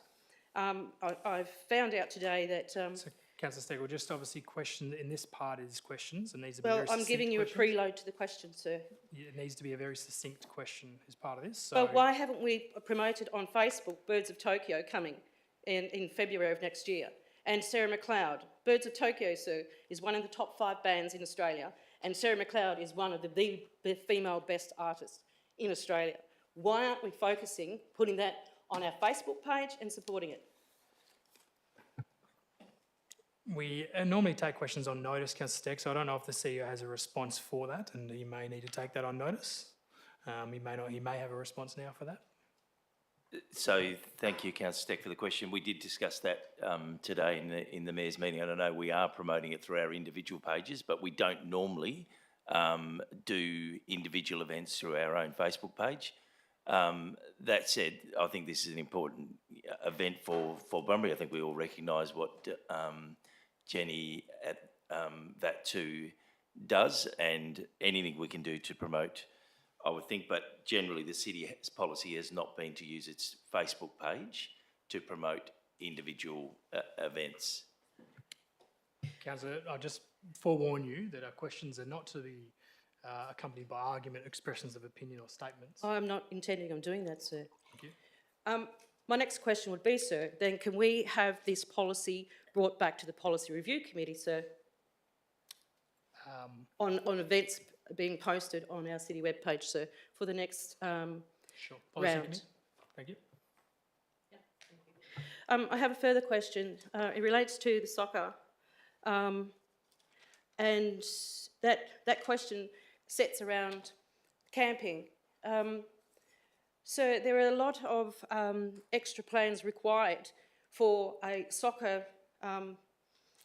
I've found out today that... So, Councillor Steggall, just obviously question in this part is questions and these are well, very I'm giving you a preload to the question, sir. It needs to be a very succinct question as part of this. So But why haven't we promoted on Facebook Birds of Tokyo coming in February of next year? And Sarah McLeod. Birds of Tokyo, sir, is one of the top 5 bands in Australia, and Sarah McLeod is one of the female best artists in Australia. Why aren't we focusing, putting that on our Facebook page and supporting it? we normally take questions on notice, Councillor Steck, so I don't know if the CEO has a response for that, and he may need to take that on notice. He may not. He may have a response now for that. So thank you, Councillor Steck, for the question. We did discuss that today in the Mayor's meeting. I don't know, we are promoting it through our individual pages, but we don't normally do individual events through our own Facebook page. That said, I think this is an important event for Bunbury. I think we all recognise what Jenny at VAT2 does, and anything we can do to promote, I would think, but generally the city's policy has not been to use its Facebook page to promote individual events. Councillor, I'll just forewarn you that our questions are not to be accompanied by argument, expressions of opinion or statements. I'm not intending on doing that, sir. Thank you. My next question would be, sir, then can we have this policy brought back to the Policy Review Committee, sir, on events being posted on our city webpage, sir, for the next Sure. Policy round? committee. Thank you. I have a further question. It relates to the soccer, and that question sets around camping. So there are a lot of extra plans required for a soccer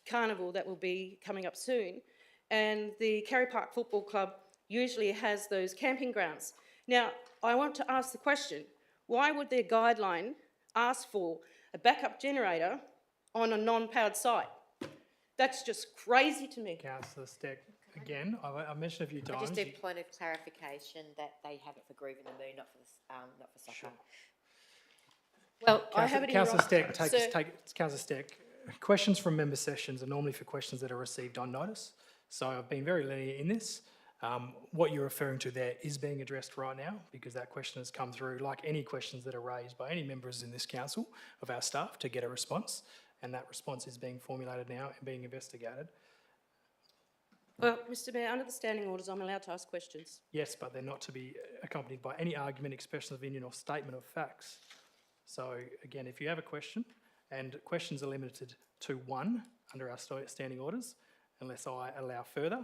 carnival that will be coming up soon, and the Kerry Park Football Club usually has those camping grounds. Now, I want to ask the question, why would their guideline ask for a backup generator on a non-powered site? That's just crazy to me. Councillor Steck, again, I've mentioned a few I times. just do point of clarification that they have it for Groove in the Moon, not for soccer. Well, I have it in Councillor writing. Steck, Councillor Steck, questions from member sessions are normally for questions that are received on notice. So I've been very lenient in this. What you're referring to there is being addressed right now because that question has come through, like any questions that are raised by any members in this council of our staff to get a response. And that response is being formulated now and being investigated. Well, Mr Mayor, under the standing orders, I'm allowed to ask questions. Yes, but they're not to be accompanied by any argument, expression of opinion or statement of facts. So again, if you have a question, and questions are limited to one under our standing orders, unless I allow further.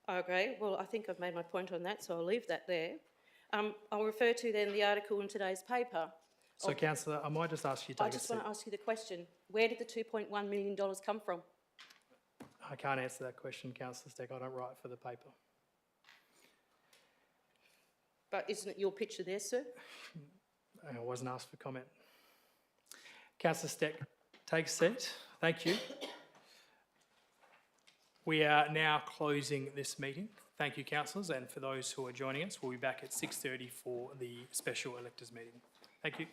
Okay, well, I think I've made my point on that, so I'll leave that there. I'll refer to then the article in today's paper. So councillor, I might just ask you to I take a just seat. want to ask you the question, where did the $2.1 million come from? I can't answer that question, councillor Steck. I don't write for the paper. But isn't it your picture there, sir? I wasn't asked for comment. Councillor Steck, take a seat. Thank you. We are now closing this meeting. Thank you, councillors, and for those who are joining us, we'll be back at 6:30 for the special electors meeting. Thank you.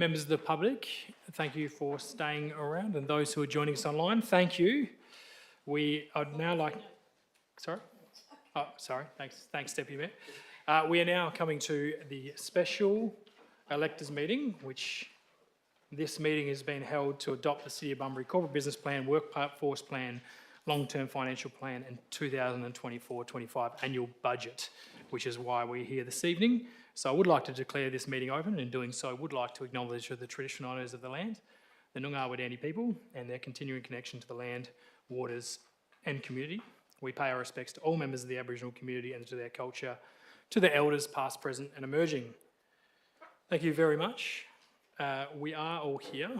Members of the public, thank you for staying around, and those who are joining us online, thank you. I'd now like, sorry? Oh, sorry, thanks Deputy Mayor. We are now coming to the special electors meeting, which this meeting has been held to adopt the City of Bunbury Corporate Business Plan, Workforce Plan, Long-Term Financial Plan and 2024-25 Annual Budget, which is why we're here this evening. So I would like to declare this meeting open, and in doing so, I would like to acknowledge the traditional owners of the land, the Noongar Wadandi people, and their continuing connection to the land, waters and community. We pay our respects to all members of the Aboriginal community and to their culture, to the elders past, present and emerging. Thank you very much. We are all here.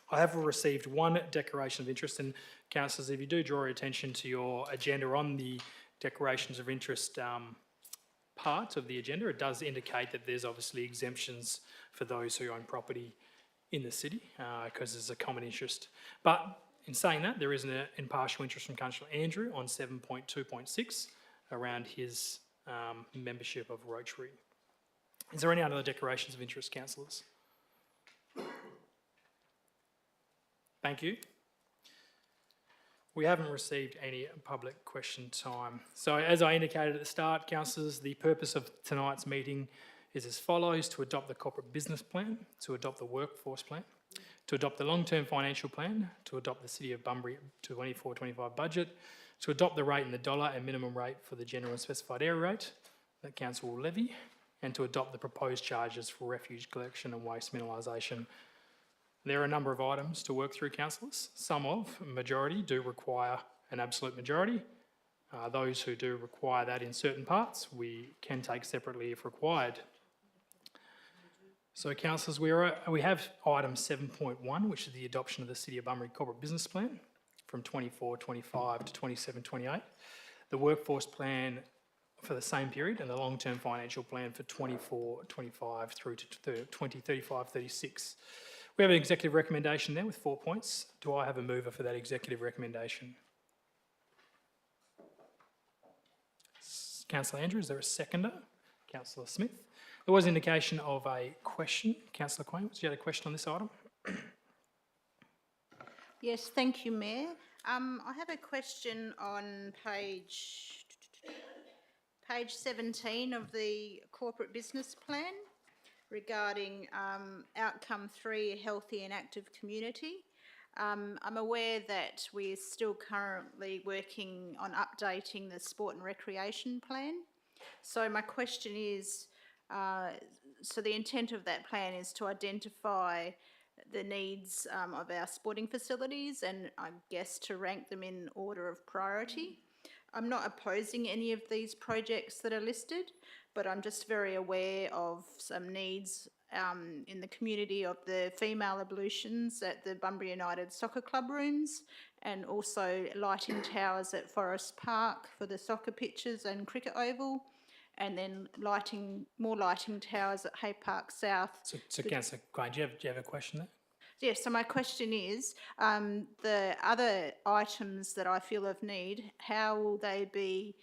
I have received one declaration of interest, and councillors, if you do draw your attention to your agenda on the declarations of interest part of the agenda, it does indicate that there's obviously exemptions for those who own property in the city because there's a common interest. But in saying that, there is an impartial interest from Councillor Andrew on 7.2.6 around his membership of Rotary. Is there any other declarations of interest, councillors? Thank you. We haven't received any public question time. So as I indicated at the start, councillors, the purpose of tonight's meeting is as follows: to adopt the corporate business plan, to adopt the workforce plan, to adopt the long-term financial plan, to adopt the City of Bunbury 24-25 budget, to adopt the rate in the dollar and minimum rate for the general and specified area rate that council will levy, and to adopt the proposed charges for refuge collection and waste mineralisation. There are a number of items to work through, councillors. Some of, majority, do require an absolute majority. Those who do require that in certain parts, we can take separately if required. So, councillors, we have item 7.1, which is the adoption of the City of Bunbury Corporate Business Plan from 24-25 to 27-28, the workforce plan for the same period, and the long-term financial plan for 24-25 through to 2035-36. We have an executive recommendation there with 4 points. Do I have a mover for that executive recommendation? Councillor Andrew, is there a seconder? Councillor Smith. There was indication of a question. Councillor Quain, you had a question on this item? Yes, thank you, Mayor. I have a question on page 17 of the corporate business plan regarding outcome 3, a healthy and active community. I'm aware that we're still currently working on updating the sport and recreation plan. So my question is, so the intent of that plan is to identify the needs of our sporting facilities and I guess to rank them in order of priority. I'm not opposing any of these projects that are listed, but I'm just very aware of some needs in the community of the female ablutions at the Bunbury United Soccer Club rooms, and also lighting towers at Forest Park for the soccer pitches and cricket oval, and then more lighting towers at Hay Park South. So Councillor Quain, do you have a question there? Yes, so my question is, the other items that I feel of need, how will they be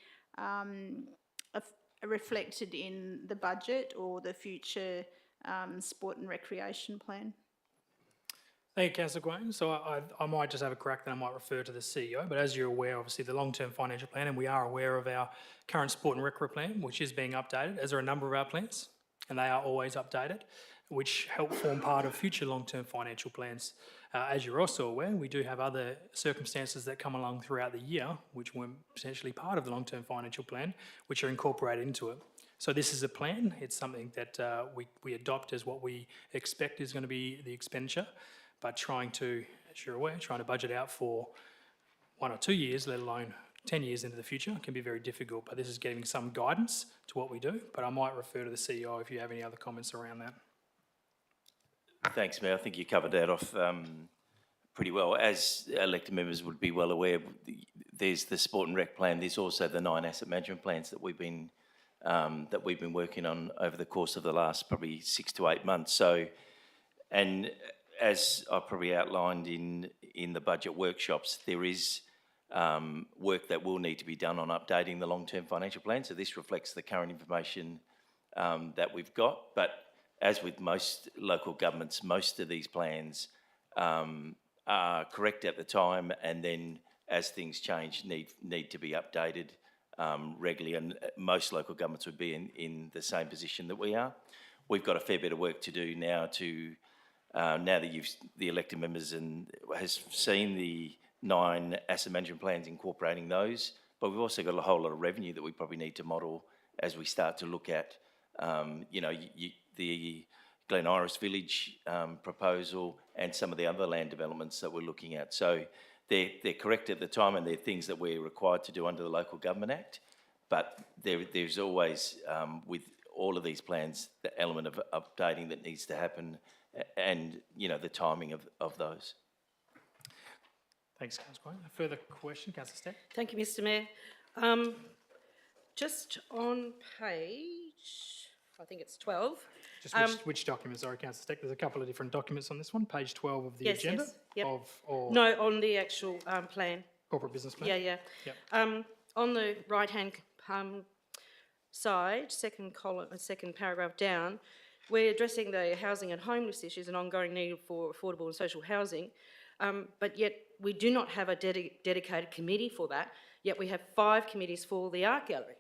reflected in the budget or the future sport and recreation plan? Thank you, Councillor Quain. So I might just have a crack, then I might refer to the CEO. But as you're aware, obviously, the long-term financial plan, and we are aware of our current sport and recre plan, which is being updated, as are a number of our plans, and they are always updated, which help form part of future long-term financial plans. As you're also aware, we do have other circumstances that come along throughout the year, which weren't potentially part of the long-term financial plan, which are incorporated into it. So this is a plan. It's something that we adopt as what we expect is going to be the expenditure, but trying to, as you're aware, trying to budget out for 1 or 2 years, let alone 10 years into the future, can be very difficult. But this is giving some guidance to what we do. But I might refer to the CEO if you have any other comments around that. Thanks, Mayor. I think you covered that off pretty well. As elected members would be well aware, there's the sport and rec plan. There's also the 9 asset management plans that we've been working on over the course of the last probably 6 to 8 months. So, and as I probably outlined in the budget workshops, there is work that will need to be done on updating the long-term financial plan. So this reflects the current information that we've got. But as with most local governments, most of these plans are correct at the time, and then as things change, need to be updated regularly. And most local governments would be in the same position that we are. We've got a fair bit of work to do now now that the elected members has seen the 9 asset management plans, incorporating those, but we've also got a whole lot of revenue that we probably need to model as we start to look at, the Glen Iris Village proposal and some of the other land developments that we're looking at. So they're correct at the time, and they're things that we're required to do under the Local Government Act, but there's always, with all of these plans, the element of updating that needs to happen, and, the timing of those. Thanks, Councillor Quine. A further question, Councillor Stack? Thank you, Mr Mayor. Just on page, I think it's 12. Just which document, sorry, Councillor Stack? There's a couple of different documents on this one. Page 12 of the Yes, agenda? yes, yep. Or No, on the actual plan. corporate business plan? Yeah. Yep. On the right-hand side, second column, second paragraph down, we're addressing the housing and homeless issues and ongoing need for affordable and social housing, but yet we do not have a dedicated committee for that, yet we have 5 committees for the art gallery.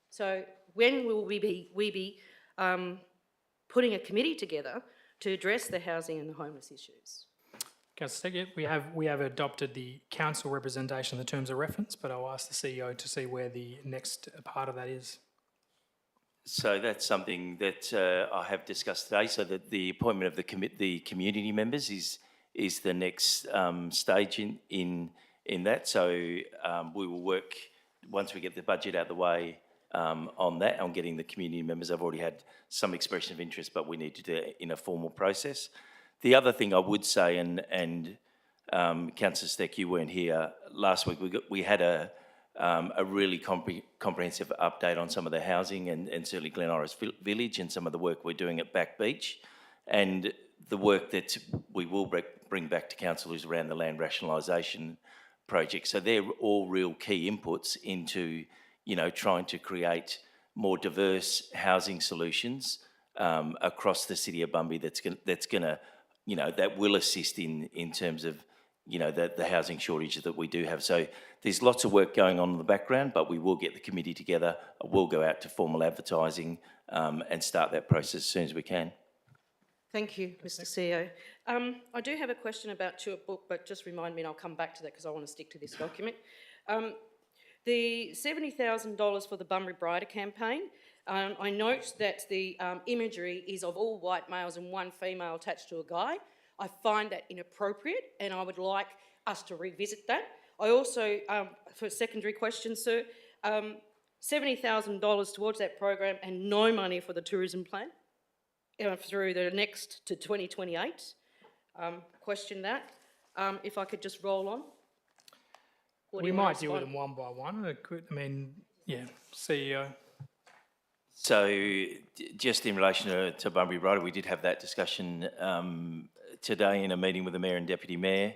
So when will we be putting a committee together to address the housing and the homeless issues? Councillor Stack, yeah, we have adopted the council representation in the terms of reference, but I'll ask the CEO to see where the next part of that is. So that's something that I have discussed today. So that the appointment of the community members is the next stage in that. So we will work, once we get the budget out of the way, on that, on getting the community members. I've already had some expression of interest, but we need to do it in a formal process. The other thing I would say, and Councillor Stack, you weren't here last week. We had a really comprehensive update on some of the housing and certainly Glen Iris Village and some of the work we're doing at Back Beach, and the work that we will bring back to council is around the land rationalisation project. So they're all real key inputs into trying to create more diverse housing solutions across the city of Bunbury that will assist in terms of the housing shortage that we do have. So there's lots of work going on in the background, but we will get the committee together. We'll go out to formal advertising and start that process as soon as we can. Thank you, Mr CEO. I do have a question about Tuart Brook, but just remind me and I'll come back to that because I want to stick to this document. The $70,000 for the Bunbury Brighter campaign, I note that the imagery is of all white males and 1 female attached to a guy. I find that inappropriate and I would like us to revisit that. I also, for a secondary question, sir, $70,000 towards that program and no money for the tourism plan through the next to 2028. Question that. If I could just roll on. We might deal with them one by one. CEO. So just in relation to Bunbury Brighter, we did have that discussion today in a meeting with the Mayor and Deputy Mayor.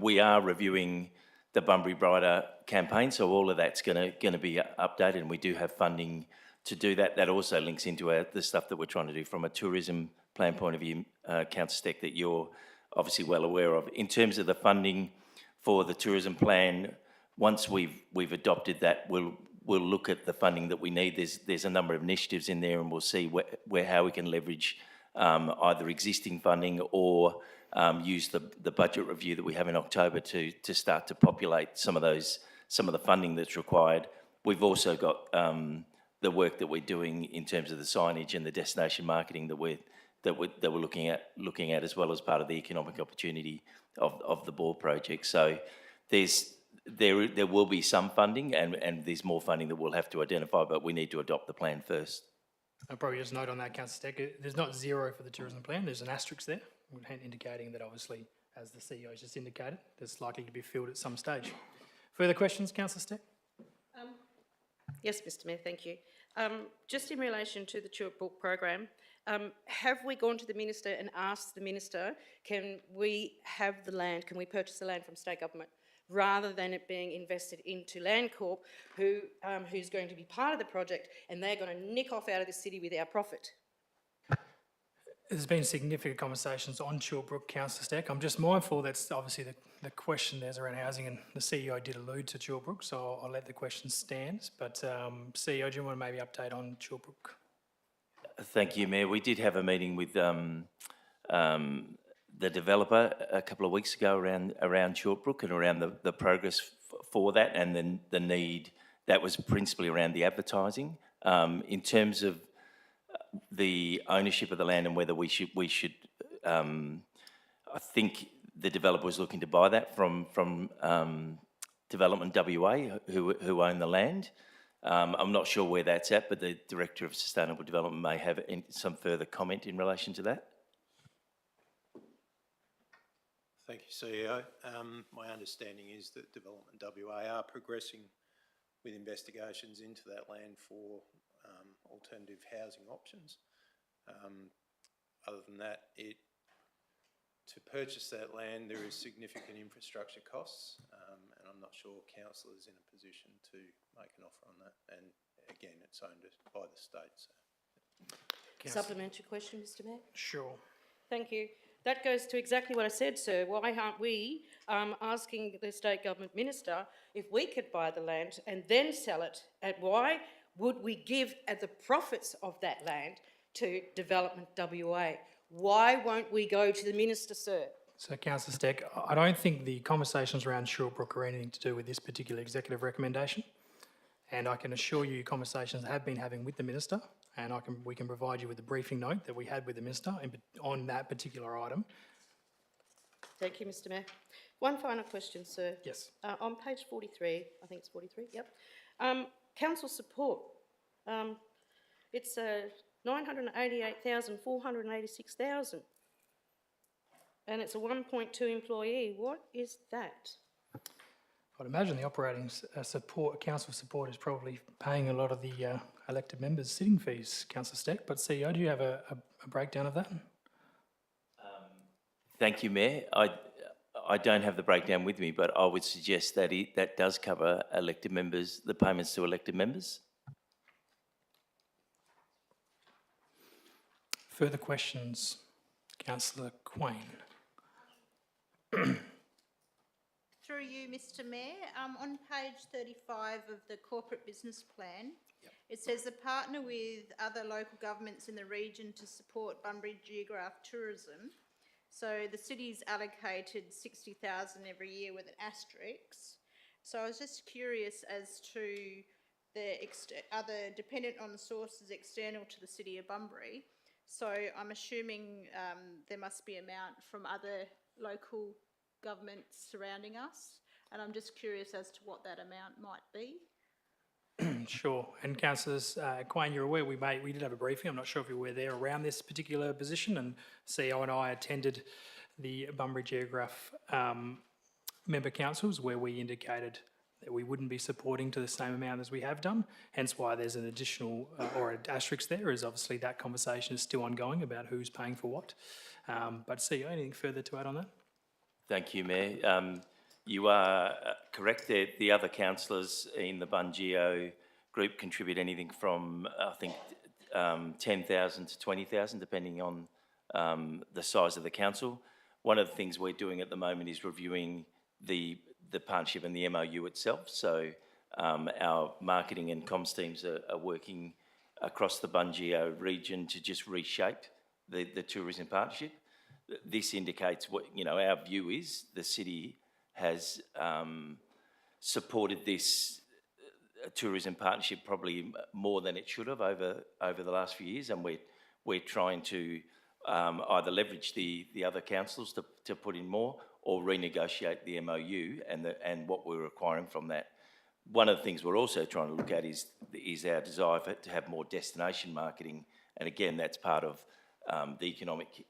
We are reviewing the Bunbury Brighter campaign, so all of that's going to be updated, and we do have funding to do that. That also links into the stuff that we're trying to do from a tourism plan point of view, Councillor Stack, that you're obviously well aware of. In terms of the funding for the tourism plan, once we've adopted that, we'll look at the funding that we need. There's a number of initiatives in there, and we'll see how we can leverage either existing funding or use the budget review that we have in October to start to populate some of the funding that's required. We've also got the work that we're doing in terms of the signage and the destination marketing that we're looking at as well as part of the economic opportunity of the board project. So there will be some funding and there's more funding that we'll have to identify, but we need to adopt the plan first. I'll probably just note on that, Councillor Stack, there's not 0 for the tourism plan, there's an asterisk there, indicating that obviously, as the CEO just indicated, there's likely to be filled at some stage. Further questions, Councillor Stack? Yes, Mr Mayor, thank you. Just in relation to the Tuart Brook program, have we gone to the Minister and asked the Minister, can we have the land, can we purchase the land from state government, rather than it being invested into Landcorp, who's going to be part of the project, and they're going to nick off out of the city with our profit? There's been significant conversations on Chilbrook, Councillor Stack. I'm just mindful that's obviously the question there's around housing, and the CEO did allude to Chilbrook, so I'll let the question stand. But CEO, do you want to maybe update on Chilbrook? Thank you, Mayor. We did have a meeting with the developer a couple of weeks ago around Chilbrook and around the progress for that, and then the need that was principally around the advertising. In terms of the ownership of the land and whether we should I think the developer was looking to buy that from Development WA, who own the land. I'm not sure where that's at, but the Director of Sustainable Development may have some further comment in relation to that. Thank you, CEO. My understanding is that Development WA are progressing with investigations into that land for alternative housing options. Other than that, to purchase that land, there is significant infrastructure costs, and I'm not sure council is in a position to make an offer on that. And again, it's owned by the state. So. Supplementary question, Mr Mayor? Sure. Thank you. That goes to exactly what I said, sir. Why aren't we asking the state government minister if we could buy the land and then sell it? And why would we give the profits of that land to Development WA? Why won't we go to the minister, sir? So, Councillor Stack, I don't think the conversations around Chilbrook are anything to do with this particular executive recommendation. And I can assure you conversations have been having with the minister, and we can provide you with the briefing note that we had with the minister on that particular item. Thank you, Mr Mayor. One final question, sir. Yes. On page 43, I think it's 43, yep. Council support. It's 988,486,000. And it's a 1.2 employee. What is that? I'd imagine the operating council support is probably paying a lot of the elected members' sitting fees, Councillor Stack. But CEO, do you have a breakdown of that? Thank you, Mayor. I don't have the breakdown with me, but I would suggest that that does cover elected members, the payments to elected members. Further questions? Councillor Quain. Through you, Mr Mayor, on page 35 of the corporate business plan, it says to partner with other local governments in the region to support Bunbury Geograph tourism. So the city's allocated 60,000 every year with an asterisk. So I was just curious as to the other dependent on sources external to the city of Bunbury. So I'm assuming there must be amount from other local governments surrounding us, and I'm just curious as to what that amount might be. Sure. And Councillors Quain, you're aware we did have a briefing. I'm not sure if you were there around this particular position, and CEO and I attended the Bunbury Geograph member councils where we indicated that we wouldn't be supporting to the same amount as we have done, hence why there's an additional or an asterisk there, is obviously that conversation is still ongoing about who's paying for what. But CEO, anything further to add on that? Thank you, Mayor. You are correct there. The other councillors in the Bungeo group contribute anything from, I think, 10,000 to 20,000, depending on the size of the council. One of the things we're doing at the moment is reviewing the partnership and the MOU itself. So our marketing and comms teams are working across the Bungeo region to just reshape the tourism partnership. This indicates what, our view is the city has supported this tourism partnership probably more than it should have over the last few years, and we're trying to either leverage the other councils to put in more or renegotiate the MOU and what we're requiring from that. One of the things we're also trying to look at is our desire to have more destination marketing, and again, that's part of the economic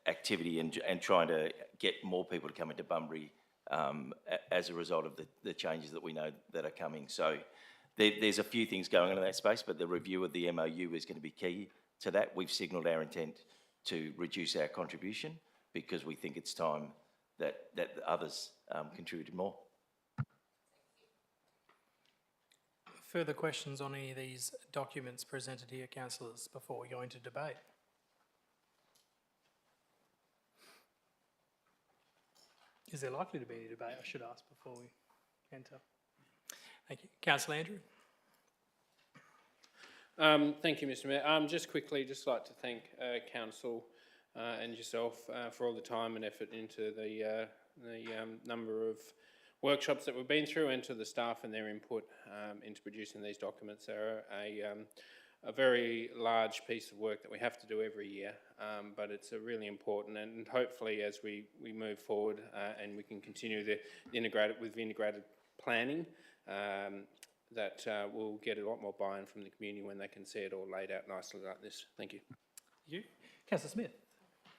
activity and trying to get more people to come into Bunbury as a result of the changes that we know that are coming. So there's a few things going on in that space, but the review of the MOU is going to be key to that. We've signalled our intent to reduce our contribution because we think it's time that others contributed more. Further questions on any of these documents presented here, councillors, before we go into debate? Is there likely to be any debate? I should ask before we enter. Thank you. Councillor Andrew. Thank you, Mr Mayor. Just quickly, just like to thank Council and yourself for all the time and effort into the number of workshops that we've been through, and to the staff and their input into producing these documents. They're a very large piece of work that we have to do every year, but it's a really important, and hopefully as we move forward and we can continue the integrated planning, that we'll get a lot more buy-in from the community when they can see it all laid out nicely like this. Thank you. You. Councillor Smith,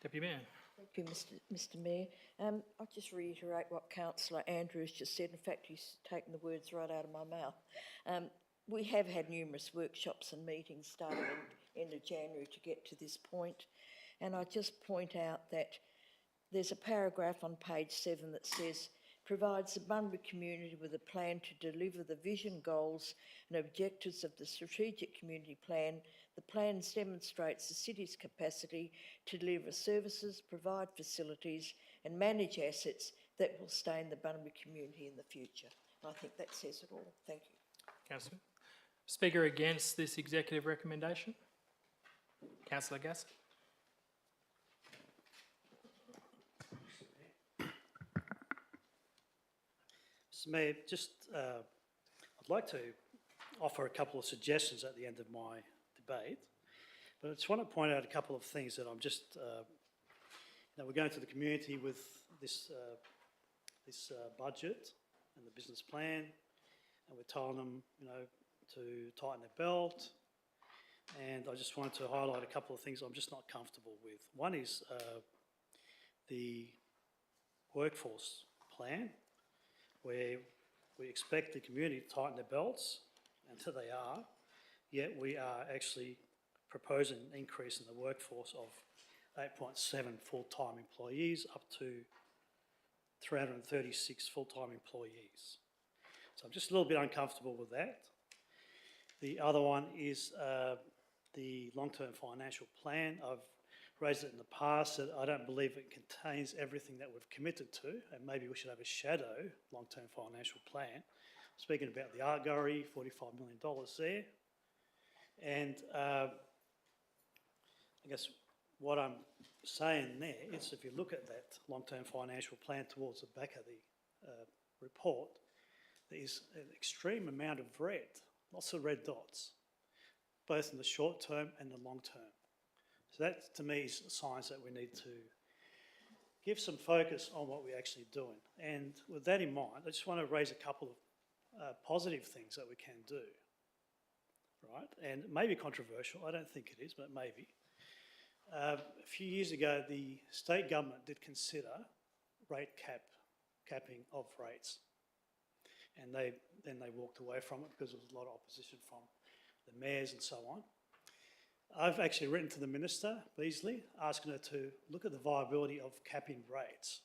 Deputy Mayor. Thank you, Mr Mayor. I'll just reiterate what Councillor Andrews just said. In fact, he's taken the words right out of my mouth. We have had numerous workshops and meetings starting in end of January to get to this point. And I just point out that there's a paragraph on page 7 that says, provides the Bunbury community with a plan to deliver the vision, goals and objectives of the strategic community plan. The plan demonstrates the city's capacity to deliver services, provide facilities and manage assets that will stay in the Bunbury community in the future. And I think that says it all. Thank you. Councillor. Speaker against this executive recommendation? Councillor Gasson. Mr Mayor, just I'd like to offer a couple of suggestions at the end of my debate, but I just want to point out a couple of things that I'm just, we're going to the community with this budget and the business plan, and we're telling them, to tighten their belt, and I just wanted to highlight a couple of things I'm just not comfortable with. One is the workforce plan, where we expect the community to tighten their belts, and so they are, yet we are actually proposing an increase in the workforce of 8.7 full-time employees up to 336 full-time employees. So I'm just a little bit uncomfortable with that. The other one is the long-term financial plan. I've raised it in the past that I don't believe it contains everything that we've committed to, and maybe we should have a shadow long-term financial plan. Speaking about the art gallery, $45 million there. And I guess what I'm saying there is, if you look at that long-term financial plan towards the back of the report, there is an extreme amount of red, lots of red dots, both in the short term and the long term. So that, to me, is signs that we need to give some focus on what we're actually doing. And with that in mind, I just want to raise a couple of positive things that we can do, right? And it may be controversial, I don't think it is, but maybe. A few years ago, the state government did consider capping of rates. And then they walked away from it because there was a lot of opposition from the mayors and so on. I've actually written to the Minister, Beasley, asking her to look at the viability of capping rates.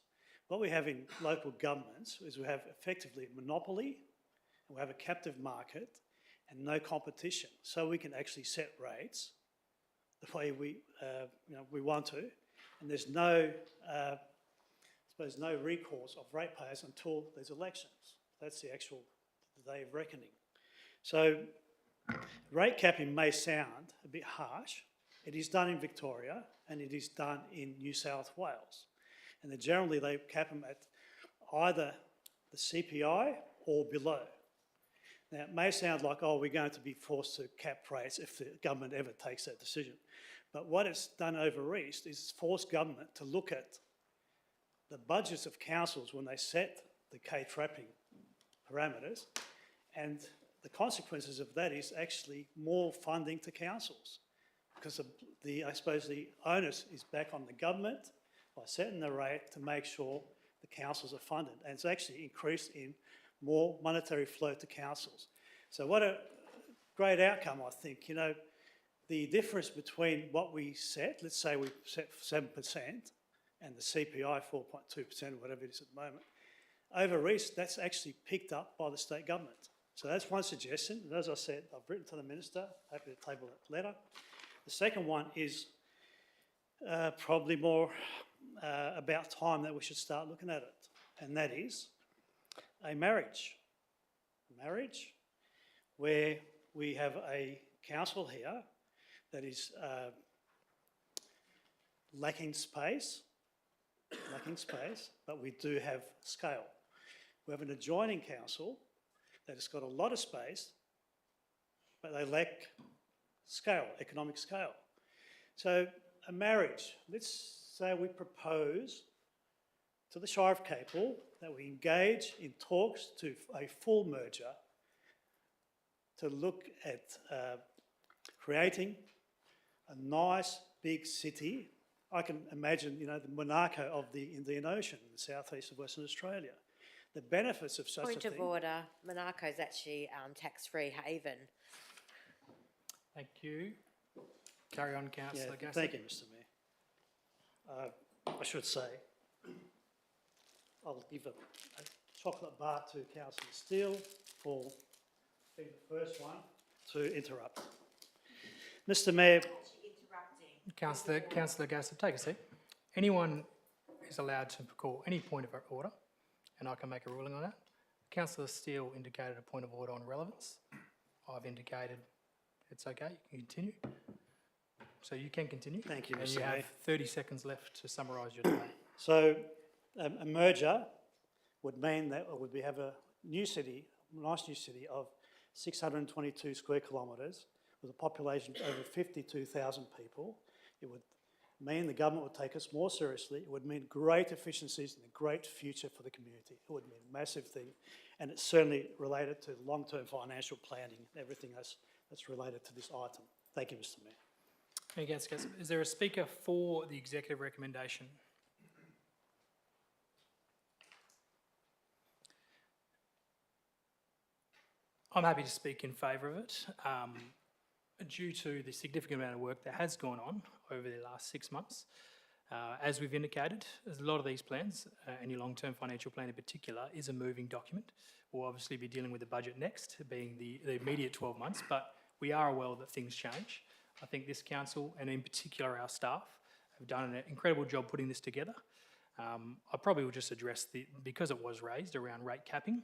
What we have in local governments is we have effectively a monopoly, and we have a captive market and no competition. So we can actually set rates the way we want to, and there's no, no recourse of ratepayers until there's elections. That's the actual day of reckoning. So rate capping may sound a bit harsh. It is done in Victoria and it is done in New South Wales. And then generally they cap them at either the CPI or below. Now it may sound like, oh, we're going to be forced to cap rates if the government ever takes that decision. But what it's done over East is force government to look at the budgets of councils when they set the K-trapping parameters, and the consequences of that is actually more funding to councils, because I suppose the onus is back on the government by setting the rate to make sure the councils are funded, and it's actually increased in more monetary flow to councils. So what a great outcome, I think. The difference between what we set, let's say we set 7% and the CPI 4.2%, whatever it is at the moment, over East, that's actually picked up by the state government. So that's one suggestion. And as I said, I've written to the Minister, happy to table that letter. The second one is probably more about time that we should start looking at it. and that is a marriage. A marriage where we have a council here that is lacking space, but we do have scale. We have an adjoining council that has got a lot of space, but they lack scale, economic scale. So a marriage, let's say we propose to the Shire of Capel that we engage in talks to a full merger to look at creating a nice big city. I can imagine, you know, the Monaco of the Indian Ocean, in the southeast of Western Australia. The benefits of such a thing. Point of order, Monaco is actually tax-free haven. Thank you. Carry on, Councillor Gasser. Thank you, Mr Mayor. I should say, I'll give a chocolate bar to Councillor Steele for being the first one to interrupt. Mr Mayor. Councillor Gasser, take a seat. Anyone is allowed to call any point of order, and I can make a ruling on that. Councillor Steele indicated a point of order on relevance. I've indicated it's okay, you can continue. So you can continue. Thank you, And Mr you Mayor. have 30 seconds left to summarise your debate. So a merger would mean that we have a new city, a nice new city of 622 square kilometres with a population of over 52,000 people. It would mean the government would take us more seriously. It would mean great efficiencies and a great future for the community. It would mean a massive thing. And it's certainly related to long-term financial planning, everything that's related to this item. Thank you, Mr Mayor. Thank you, Councillor Gasser. Is there a speaker for the executive recommendation? I'm happy to speak in favour of it. Due to the significant amount of work that has gone on over the last 6 months, as we've indicated, there's a lot of these plans, and your long-term financial plan in particular, is a moving document. We'll obviously be dealing with the budget next, being the immediate 12 months, but we are aware that things change. I think this council, and in particular our staff, have done an incredible job putting this together. I probably will just address because it was raised around rate capping.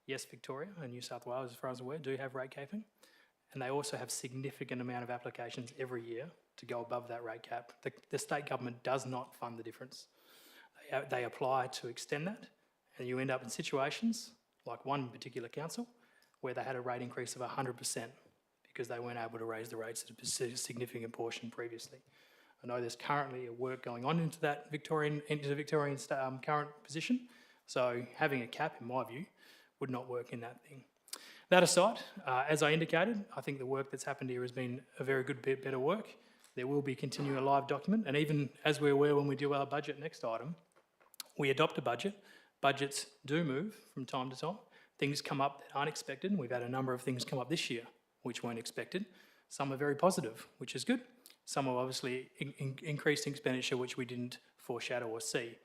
Yes, Victoria and New South Wales, as far as I'm aware, do have rate capping. And they also have significant amount of applications every year to go above that rate cap. The state government does not fund the difference. They apply to extend that, and you end up in situations, like one particular council, where they had a rate increase of 100% because they weren't able to raise the rates at a significant portion previously. I know there's currently a work going on into the Victorian current position, so having a cap, in my view, would not work in that thing. That aside, as I indicated, I think the work that's happened here has been a very good bit better work. There will be continuing a live document, and even as we're aware when we do our budget next item, we adopt a budget. Budgets do move from time to time. Things come up that aren't expected, and we've had a number of things come up this year which weren't expected. Some are very positive, which is good. Some are obviously increased expenditure which we didn't foreshadow or see.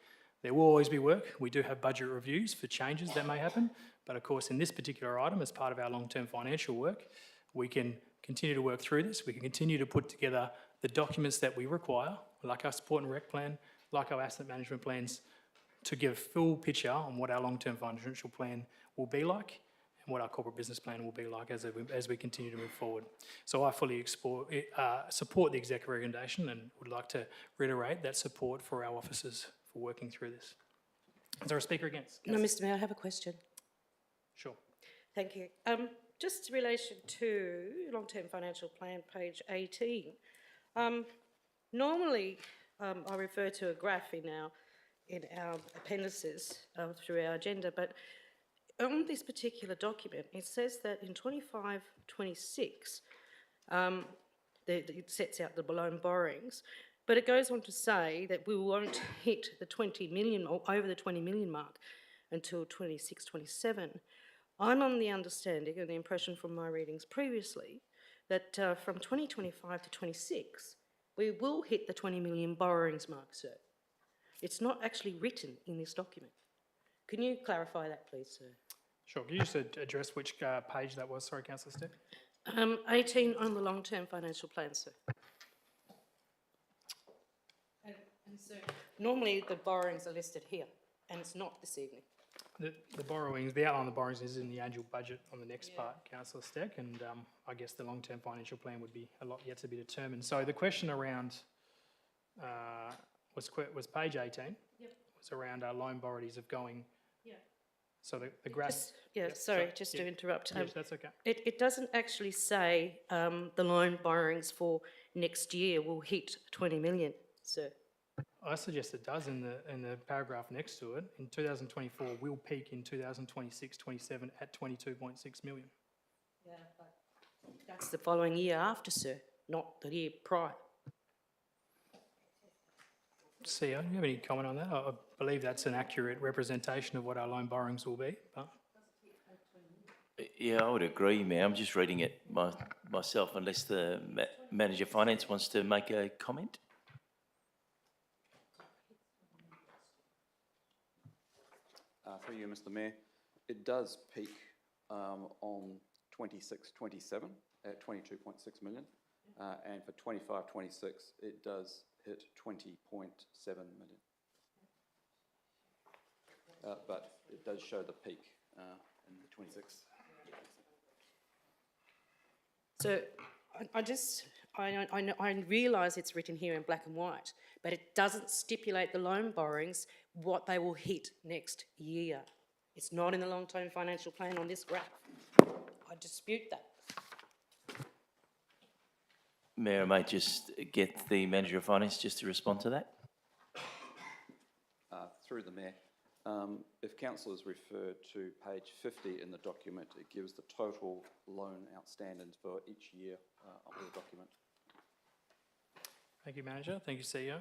There will always be work. We do have budget reviews for changes that may happen, but of course in this particular item, as part of our long-term financial work, we can continue to work through this. We can continue to put together the documents that we require, like our support and rec plan, like our asset management plans, to give a full picture on what our long-term financial plan will be like and what our corporate business plan will be like as we continue to move forward. So I fully support the executive recommendation and would like to reiterate that support for our officers for working through this. Is there a speaker against? No, Mr Mayor, I have a question. Sure. Thank you. Just in relation to long-term financial plan, page 18. Normally, I refer to a graph in our appendices through our agenda, but on this particular document, it says that in 25-26, it sets out the loan borrowings, but it goes on to say that we won't hit the 20 million or over the 20 million mark until 26-27. I'm on the understanding and the impression from my readings previously that from 2025 to 26, we will hit the 20 million borrowings mark, sir. It's not actually written in this document. Can you clarify that, please, sir? Sure. Can you just address which page that was? Sorry, Councillor Stepp. 18 on the long-term financial plan, sir. And sir, normally the borrowings are listed here. and it's not this evening. The borrowings, the outline of the borrowings is in the annual budget on the next part, Councillor Steck, and I guess the long-term financial plan would be a lot yet to be determined. So the question around was page 18. Yep. Was around our loan borrowings of going. Yeah. So the graph. Sorry, just to interrupt. Yes, that's okay. It doesn't actually say the loan borrowings for next year will hit 20 million, sir. I suggest it does in the paragraph next to it. In 2024, we'll peak in 2026-27 at 22.6 million. Yeah, but that's the following year after, sir, not the year prior. CEO, do you have any comment on that? I believe that's an accurate representation of what our loan borrowings will be. But Yeah, I would agree, Mayor. I'm just reading it myself, unless the Manager of Finance wants to make a comment. Through you, Mr. Mayor, it does peak on 26-27 at 22.6 million, and for 25-26 it does hit 20.7 million. But it does show the peak in the 26. So I realise it's written here in black and white, but it doesn't stipulate the loan borrowings, what they will hit next year. It's not in the long-term financial plan on this graph. I dispute that. Mayor, I may just get the Manager of Finance just to respond to that. Through the Mayor, if councillors refer to page 50 in the document, it gives the total loan outstandings for each year of the document. thank you, Manager. Thank you, CEO.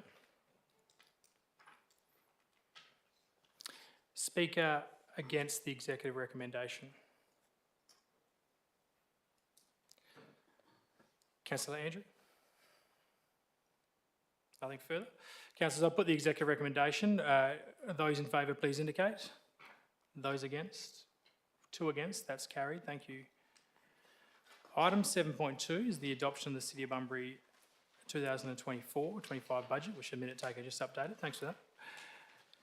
Speaker against the executive recommendation. Councillor Andrew? Nothing further? Councillors, I'll put the executive recommendation. Those in favour, please indicate. Those against? 2 against, that's carried. Thank you. Item 7.2 is the adoption of the City of Bunbury 2024-25 budget, which the minute taker just updated. Thanks for that.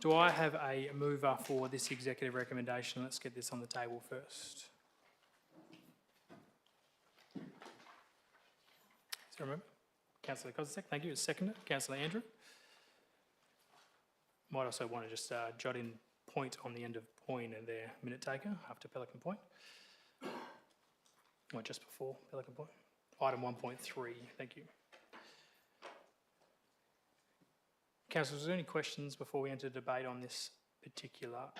Do I have a mover for this executive recommendation? Let's get this on the table first. Is there a mover? Councillor Kozisek, thank you. Seconded. Councillor Andrew. Might also want to just jot in point on the end of point and their minute taker after Pelican Point. Or just before Pelican Point. Item 1.3, thank you. Councillors, are there any questions before we enter debate on this particular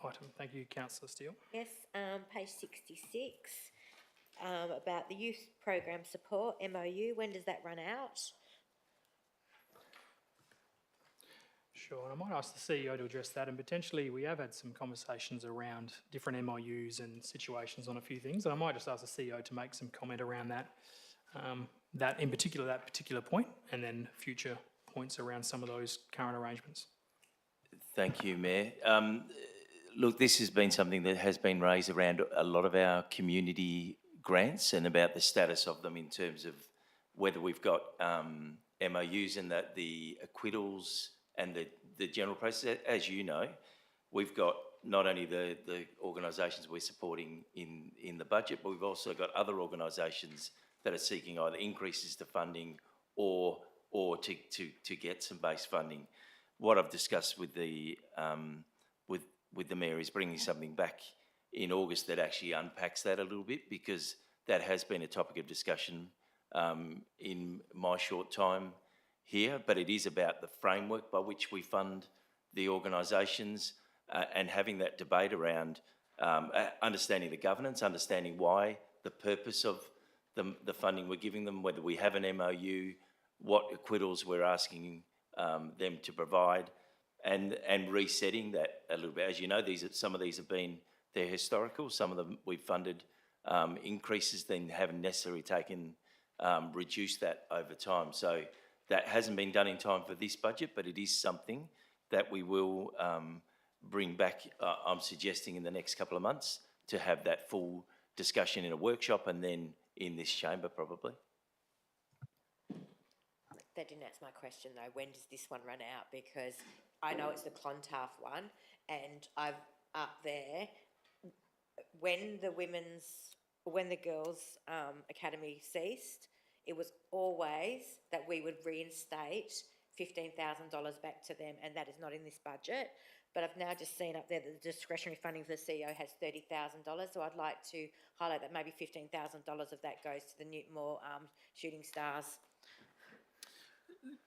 item? Thank you, Councillor Steele. Yes, page 66, about the youth program support, MOU, when does that run out? Sure, and I might ask the CEO to address that, and potentially we have had some conversations around different MOUs and situations on a few things, and I might just ask the CEO to make some comment around that, that particular point, and then future points around some of those current arrangements. Thank you, Mayor. Look, this has been something that has been raised around a lot of our community grants and about the status of them in terms of whether we've got MOUs and that the acquittals and the general process. As you know, we've got not only the organisations we're supporting in the budget, but we've also got other organisations that are seeking either increases to funding or to get some base funding. What I've discussed with the Mayor is bringing something back in August that actually unpacks that a little bit, because that has been a topic of discussion in my short time here, but it is about the framework by which we fund the organisations and having that debate around understanding the governance, understanding why, the purpose of the funding we're giving them, whether we have an MOU, what acquittals we're asking them to provide, and resetting that a little bit. As you know, some of these have been, they're historical, some of them we've funded increases, then haven't necessarily reduced that over time. So that hasn't been done in time for this budget, but it is something that we will bring back, I'm suggesting in the next couple of months, to have that full discussion in a workshop and then in this chamber probably. That didn't answer my question though. When does this one run out? Because I know it's the Clontarf one, and I've up there, when the girls' academy ceased, it was always that we would reinstate $15,000 back to them, and that is not in this budget. But I've now just seen up there that the discretionary funding for the CEO has $30,000, so I'd like to highlight that maybe $15,000 of that goes to the Newtonmore Shooting Stars.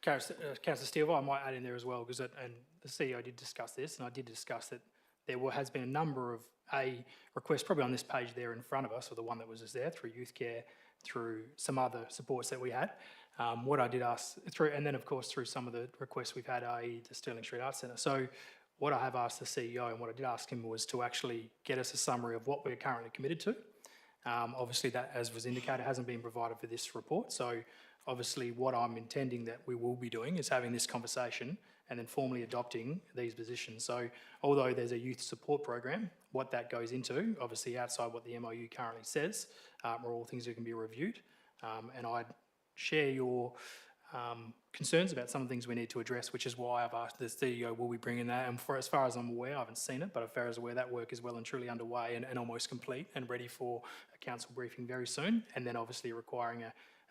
Councillor Steele, I might add in there as well, because and the CEO did discuss this, and I did discuss that there has been a number of requests, probably on this page there in front of us, or the one that was just there, through Youth Care, through some other supports that we had. What I did ask through, and then of course through some of the requests we've had, i.e. the Stirling Street Arts Centre. So what I have asked the CEO, and what I did ask him, was to actually get us a summary of what we're currently committed to. Obviously that, as was indicated, hasn't been provided for this report. So obviously what I'm intending that we will be doing is having this conversation and then formally adopting these positions. So although there's a youth support program, what that goes into, obviously outside what the MOU currently says, are all things that can be reviewed. And I'd share your concerns about some of the things we need to address, which is why I've asked the CEO, will we bring in that? And as far as I'm aware, I haven't seen it, but as far as I'm aware, that work is well and truly underway and almost complete and ready for a council briefing very soon. And then obviously requiring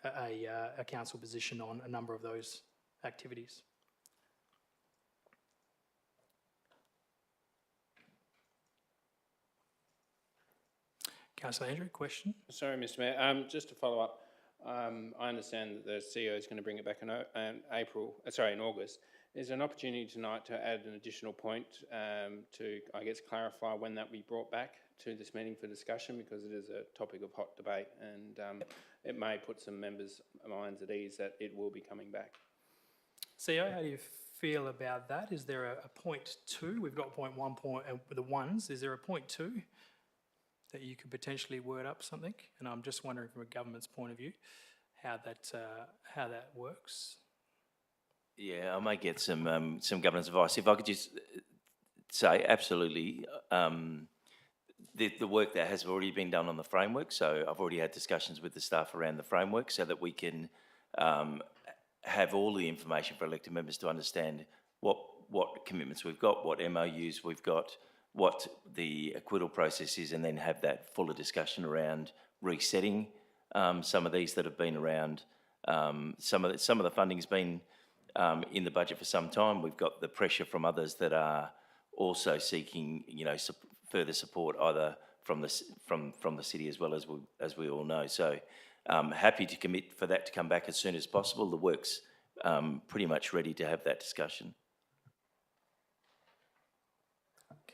a council position on a number of those activities. Councillor Andrew, question? Sorry, Mr Mayor, just to follow up, I understand that the CEO is going to bring it back in in August. Is there an opportunity tonight to add an additional point to, I guess, clarify when that will be brought back to this meeting for discussion, because it is a topic of hot debate, and it may put some members' minds at ease that it will be coming back. CEO, how do you feel about that? Is there a point 2? We've got point 1, the ones. Is there a point 2 that you could potentially word up something? And I'm just wondering from a government's point of view how that works. Yeah, I may get some governance advice. If I could just say, absolutely, the work that has already been done on the framework, so I've already had discussions with the staff around the framework so that we can have all the information for elected members to understand what commitments we've got, what MOUs we've got, what the acquittal process is, and then have that fuller discussion around resetting some of these that have been around. Some of the funding's been in the budget for some time. We've got the pressure from others that are also seeking, further support either from the city as well as we all know. So happy to commit for that to come back as soon as possible. The work's pretty much ready to have that discussion.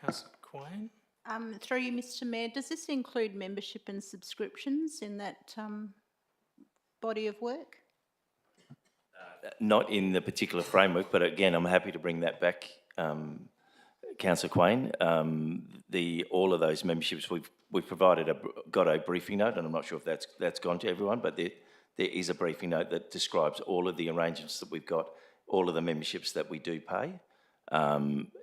Councillor Quain? Through you, Mr Mayor, does this include membership and subscriptions in that body of work? Not in the particular framework, but again, I'm happy to bring that back, Councillor Quain. All of those memberships, we've provided got a briefing note, and I'm not sure if that's gone to everyone, but there is a briefing note that describes all of the arrangements that we've got, all of the memberships that we do pay.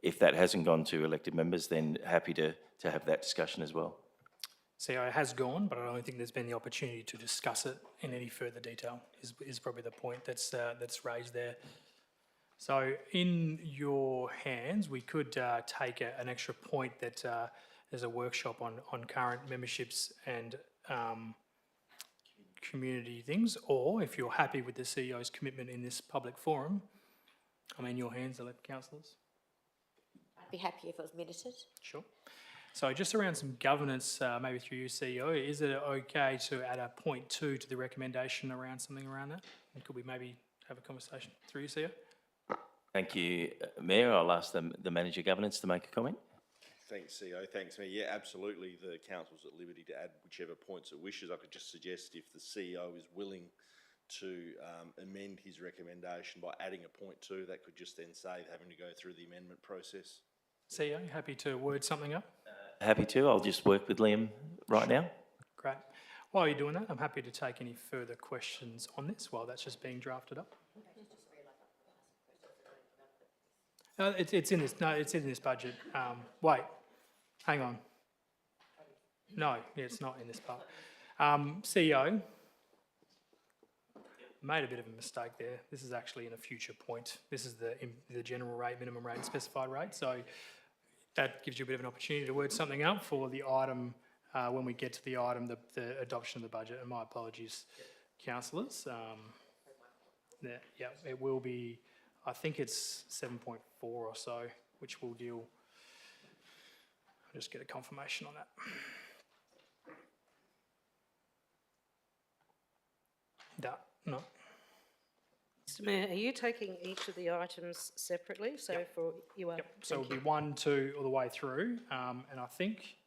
If that hasn't gone to elected members, then happy to have that discussion as well. CEO has gone, but I don't think there's been the opportunity to discuss it in any further detail, is probably the point that's raised there. So in your hands, we could take an extra point that there's a workshop on current memberships and community things, or if you're happy with the CEO's commitment in this public forum, I'm in your hands, elected councillors. I'd be happy if it was minuted. Sure. So just around some governance, maybe through you, CEO, is it okay to add a point 2 to the recommendation around something around that? And could we maybe have a conversation through you, CEO? Thank you, Mayor. I'll ask the Manager of Governance to make a comment. Thanks, CEO. Thanks, Mayor. Yeah, absolutely. The council's at liberty to add whichever points it wishes. I could just suggest if the CEO is willing to amend his recommendation by adding a point 2, that could just then save having to go through the amendment process. CEO, happy to word something up? Happy to. I'll just work with Liam right now. Great. While you're doing that, I'm happy to take any further questions on this while that's just being drafted up. It's in this. No, it's in this budget. Wait, hang on. No, yeah, it's not in this part. CEO, made a bit of a mistake there. This is actually in a future point. This is the general rate, minimum rate and specified rate. So that gives you a bit of an opportunity to word something up for the item when we get to the item, the adoption of the budget. And my apologies, councillors. Yeah, it will be, I think it's 7.4 or so, which will deal. I'll just get a confirmation on that. No. Mr Mayor, are you taking each of the items separately? So for you are. Yep. So it'll be 1, 2, all the way through, and I think.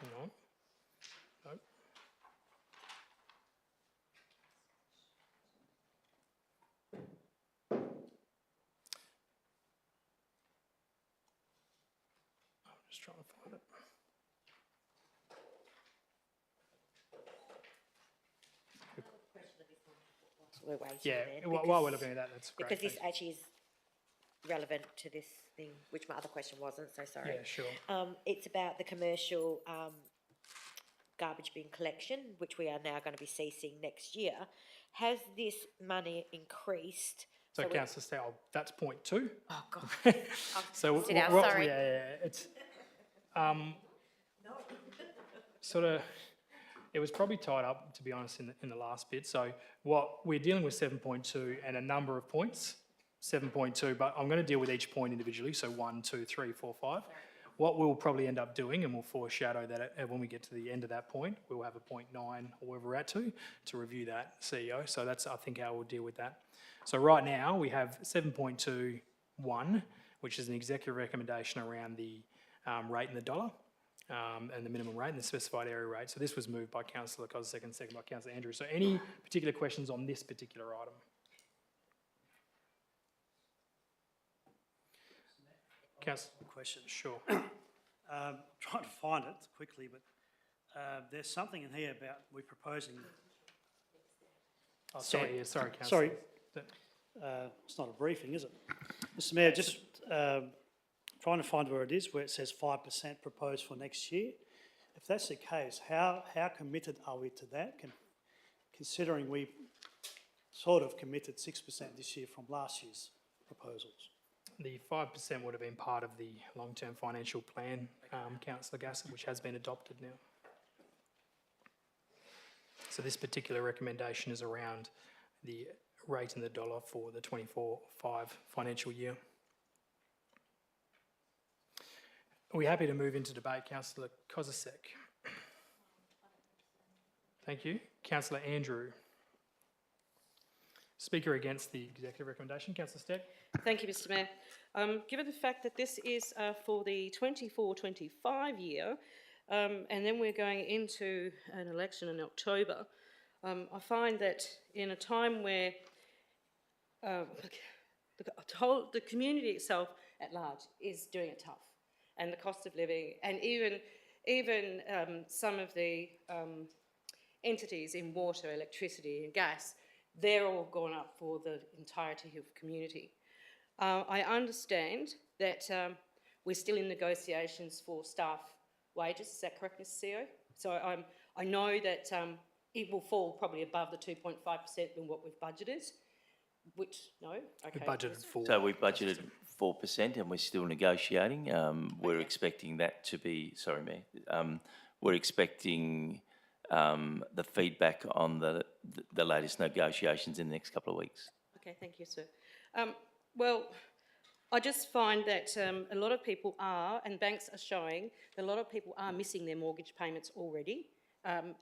No. Nope. I'm just trying to find it. We're waiting Yeah, then, while we're looking at that, that's great. because this thanks. actually is relevant to this thing, which my other question wasn't, so sorry. Yeah, sure. It's about the commercial garbage bin collection, which we are now going to be ceasing next year. Has this money increased? So, we- Councillor Stow, that's point 2. Oh, God. So Sit down, what- sorry. Yeah, it's sort of. It was probably tied up, to be honest, in the last bit. So what we're dealing with 7.2 and a number of points, 7.2, but I'm going to deal with each point individually. So 1, 2, 3, 4, 5. What we'll probably end up doing, and we'll foreshadow that when we get to the end of that point, we'll have a 0.9 or wherever we're at to review that, CEO. So that's, I think, how we'll deal with that. So right now we have 7.21, which is an executive recommendation around the rate in the dollar. And the minimum rate and the specified area rate. So this was moved by Councillor Kozisek and second by Councillor Andrews. So any particular questions on this particular item? Councillor, Question. sure. Trying to find it quickly, but there's something in here about we're proposing. Oh, sorry, yeah, sorry, Councillor. Sorry, it's not a briefing, is it? Mr Mayor, just trying to find where it is, where it says 5% proposed for next year. If that's the case, how committed are we to that, considering we sort of committed 6% this year from last year's proposals? The 5% would have been part of the long-term financial plan, Councillor Gassett, which has been adopted now. So this particular recommendation is around the rate in the dollar for the 24-5 financial year. Are we happy to move into debate, Councillor Kozisek? Thank you. Councillor Andrew. Speaker against the executive recommendation, Councillor Steck. Thank you, Mr Mayor. Given the fact that this is for the 24-25 year, and then we're going into an election in October, I find that in a time where the community itself at large is doing it tough, and the cost of living, and even some of the entities in water, electricity and gas, they're all gone up for the entirety of the community. I understand that we're still in negotiations for staff wages. Is that correct, Mr CEO? So I know that it will fall probably above the 2.5% than what we've budgeted, which, no? Okay. We budgeted 4. So we budgeted 4% and we're still negotiating. We're expecting that to be, sorry, Mayor, we're expecting the feedback on the latest negotiations in the next couple of weeks. Okay, thank you, sir. Well, I just find that a lot of people are, and banks are showing, that a lot of people are missing their mortgage payments already.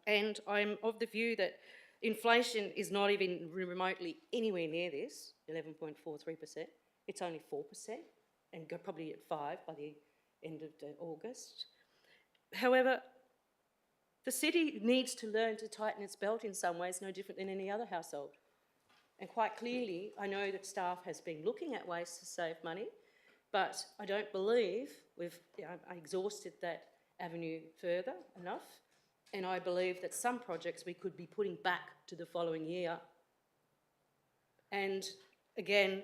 And I'm of the view that inflation is not even remotely anywhere near this, 11.43%. It's only 4% and go probably at 5% by the end of August. However, the city needs to learn to tighten its belt in some ways, no different than any other household. And quite clearly, I know that staff has been looking at ways to save money, but I don't believe we've exhausted that avenue further enough. And I believe that some projects we could be putting back to the following year. And again,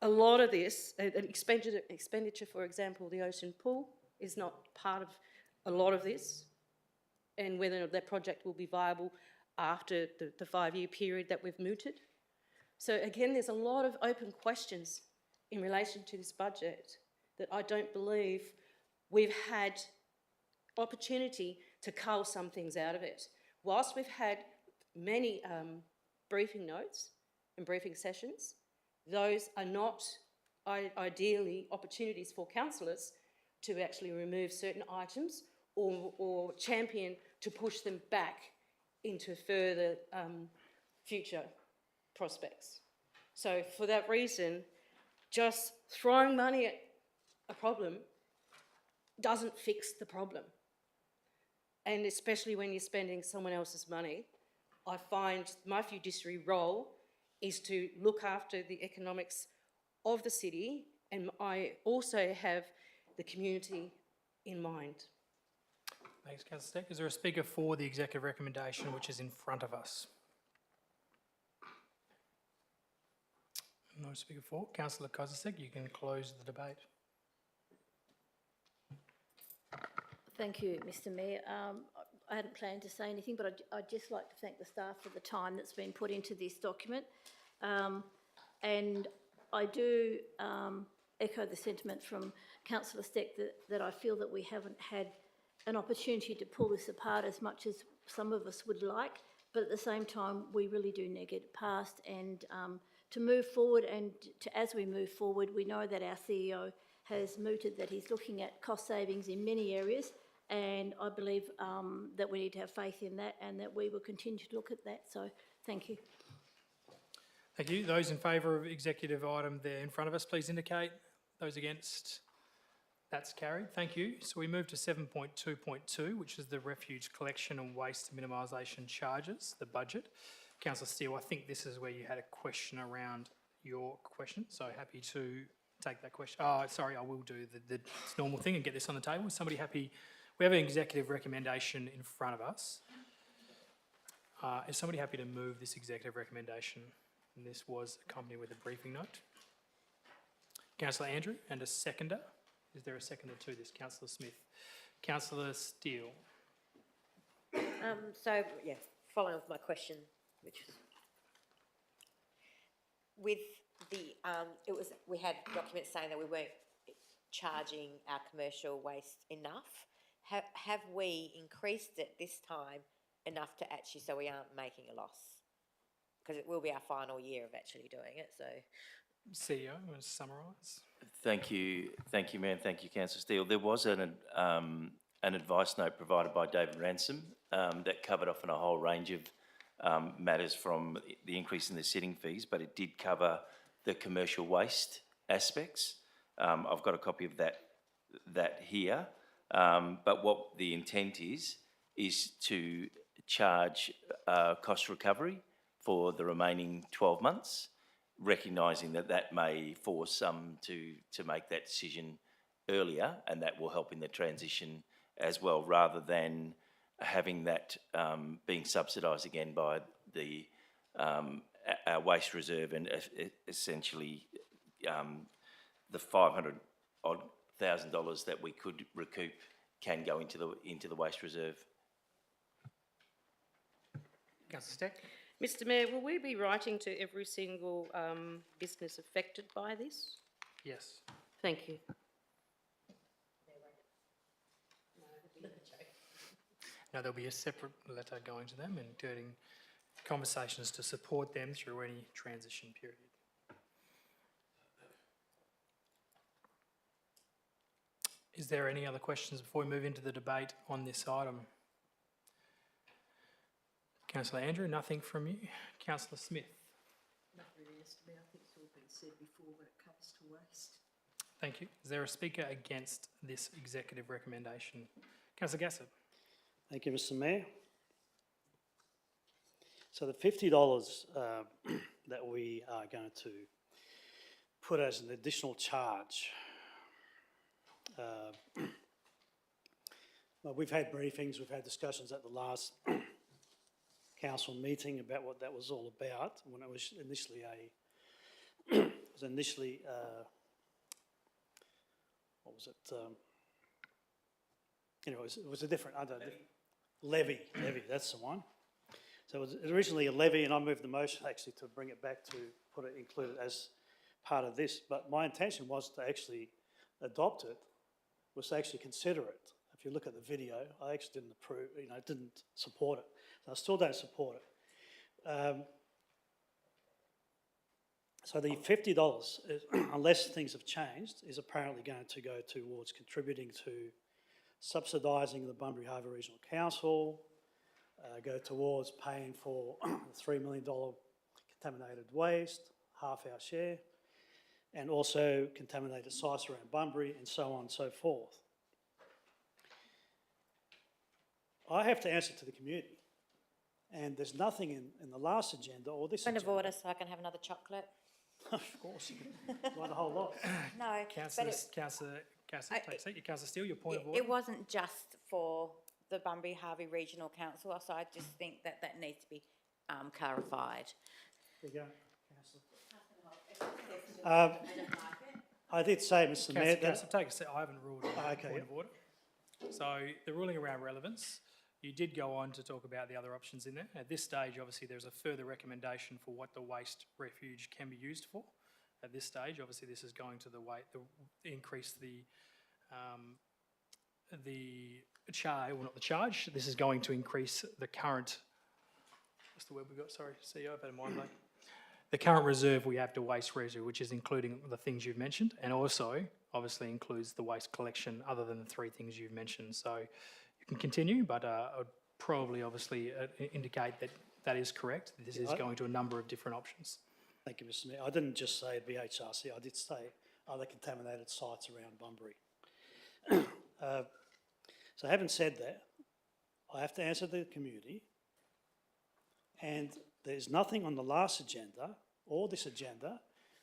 a lot of this, expenditure, for example, the ocean pool is not part of a lot of this. and whether that project will be viable after the 5-year period that we've mooted. So again, there's a lot of open questions in relation to this budget that I don't believe we've had opportunity to cull some things out of it. Whilst we've had many briefing notes and briefing sessions, those are not ideally opportunities for councillors to actually remove certain items or champion to push them back into further future prospects. So for that reason, just throwing money at a problem doesn't fix the problem. And especially when you're spending someone else's money, I find my fiduciary role is to look after the economics of the city, and I also have the community in mind. Thanks, Councillor Steck. Is there a speaker for the executive recommendation which is in front of us? No speaker for. Councillor Kozisek, you can close the debate. Thank you, Mr Mayor. I hadn't planned to say anything, but I'd just like to thank the staff for the time that's been put into this document. And I do echo the sentiment from Councillor Steck that I feel that we haven't had an opportunity to pull this apart as much as some of us would like, but at the same time, we really do need to get it past and to move forward. And as we move forward, we know that our CEO has mooted that he's looking at cost savings in many areas, and I believe that we need to have faith in that and that we will continue to look at that. So thank you. Thank you. Those in favour of executive item there in front of us, please indicate. Those against? That's carried. Thank you. So we move to 7.2.2, which is the refuge collection and waste minimisation charges, the budget. Councillor Steele, I think this is where you had a question around your question, so happy to take that question. Oh, sorry, I will do the normal thing and get this on the table. Is somebody happy? We have an executive recommendation in front of us. Is somebody happy to move this executive recommendation? And this was accompanied with a briefing note. Councillor Andrew, and a seconder. Is there a seconder to this? Councillor Smith. Councillor Steele. So, yeah, following with my question, which was with the, we had documents saying that we weren't charging our commercial waste enough. Have we increased it this time enough to actually, so we aren't making a loss? Because it will be our final year of actually doing it, so. CEO, you want to summarise? Thank you, Mayor, and thank you, Councillor Steele. There was an advice note provided by David Ransom that covered off on a whole range of matters from the increase in the sitting fees, but it did cover the commercial waste aspects. I've got a copy of that here, but what the intent is to charge cost recovery for the remaining 12 months, recognising that may force some to make that decision earlier, and that will help in the transition as well, rather than having that being subsidised again by the our waste reserve, and essentially the $500,000 that we could recoup can go into the waste reserve. Councillor Steck. Mr Mayor, will we be writing to every single business affected by this? Yes. Thank you. No, there'll be a separate letter going to them, including conversations to support them through any transition period. Is there any other questions before we move into the debate on this item? Councillor Andrew, nothing from you. Councillor Smith. Nothing really, Mr Mayor. I think it's all been said before when it comes to waste. Thank you. Is there a speaker against this executive recommendation? Councillor Gassett. Thank you, Mr Mayor. So the $50 that we are going to put as an additional charge, well, we've had briefings, we've had discussions at the last council meeting about what that was all about when it was initially what was it? Anyway, it was a different, levy, that's the one. So it was originally a levy, and I moved the motion actually to bring it back to include it as part of this. But my intention was to actually adopt it, was to actually consider it. If you look at the video, I actually didn't approve, didn't support it. So I still don't support it. So the $50, unless things have changed, is apparently going to go towards contributing to subsidising the Bunbury Harbour Regional Council, go towards paying for the $3 million contaminated waste, half our share, and also contaminated sites around Bunbury, and so on and so forth. I have to answer to the community, and there's nothing in the last agenda or this Point agenda. of order, so I can have another chocolate. Of course, not a whole lot. No, Councillor, but Councillor, take a seat. Councillor Steele, your point of it order. wasn't just for the Bunbury Harvey Regional Council, so I just think that needs to be clarified. There you go, Councillor. I did say, Mr Mayor, Councillor, take a seat. I haven't ruled on okay, point of order. So the ruling around relevance, you did go on to talk about the other options in there. At this stage, obviously, there's a further recommendation for what the waste refuge can be used for. At this stage, obviously, this is going to increase the charge, well, not the charge. This is going to increase the current. What's the word we got? Sorry, CEO, I've had a mind blank. The current reserve we have to waste residue, which is including the things you've mentioned, and also obviously includes the waste collection other than the three things you've mentioned. So you can continue, but I would probably obviously indicate that that is correct. This is going to a number of different options. Thank you, Mr Mayor. I didn't just say BHRC, I did say other contaminated sites around Bunbury. So having said that, I have to answer the community, and there's nothing on the last agenda or this agenda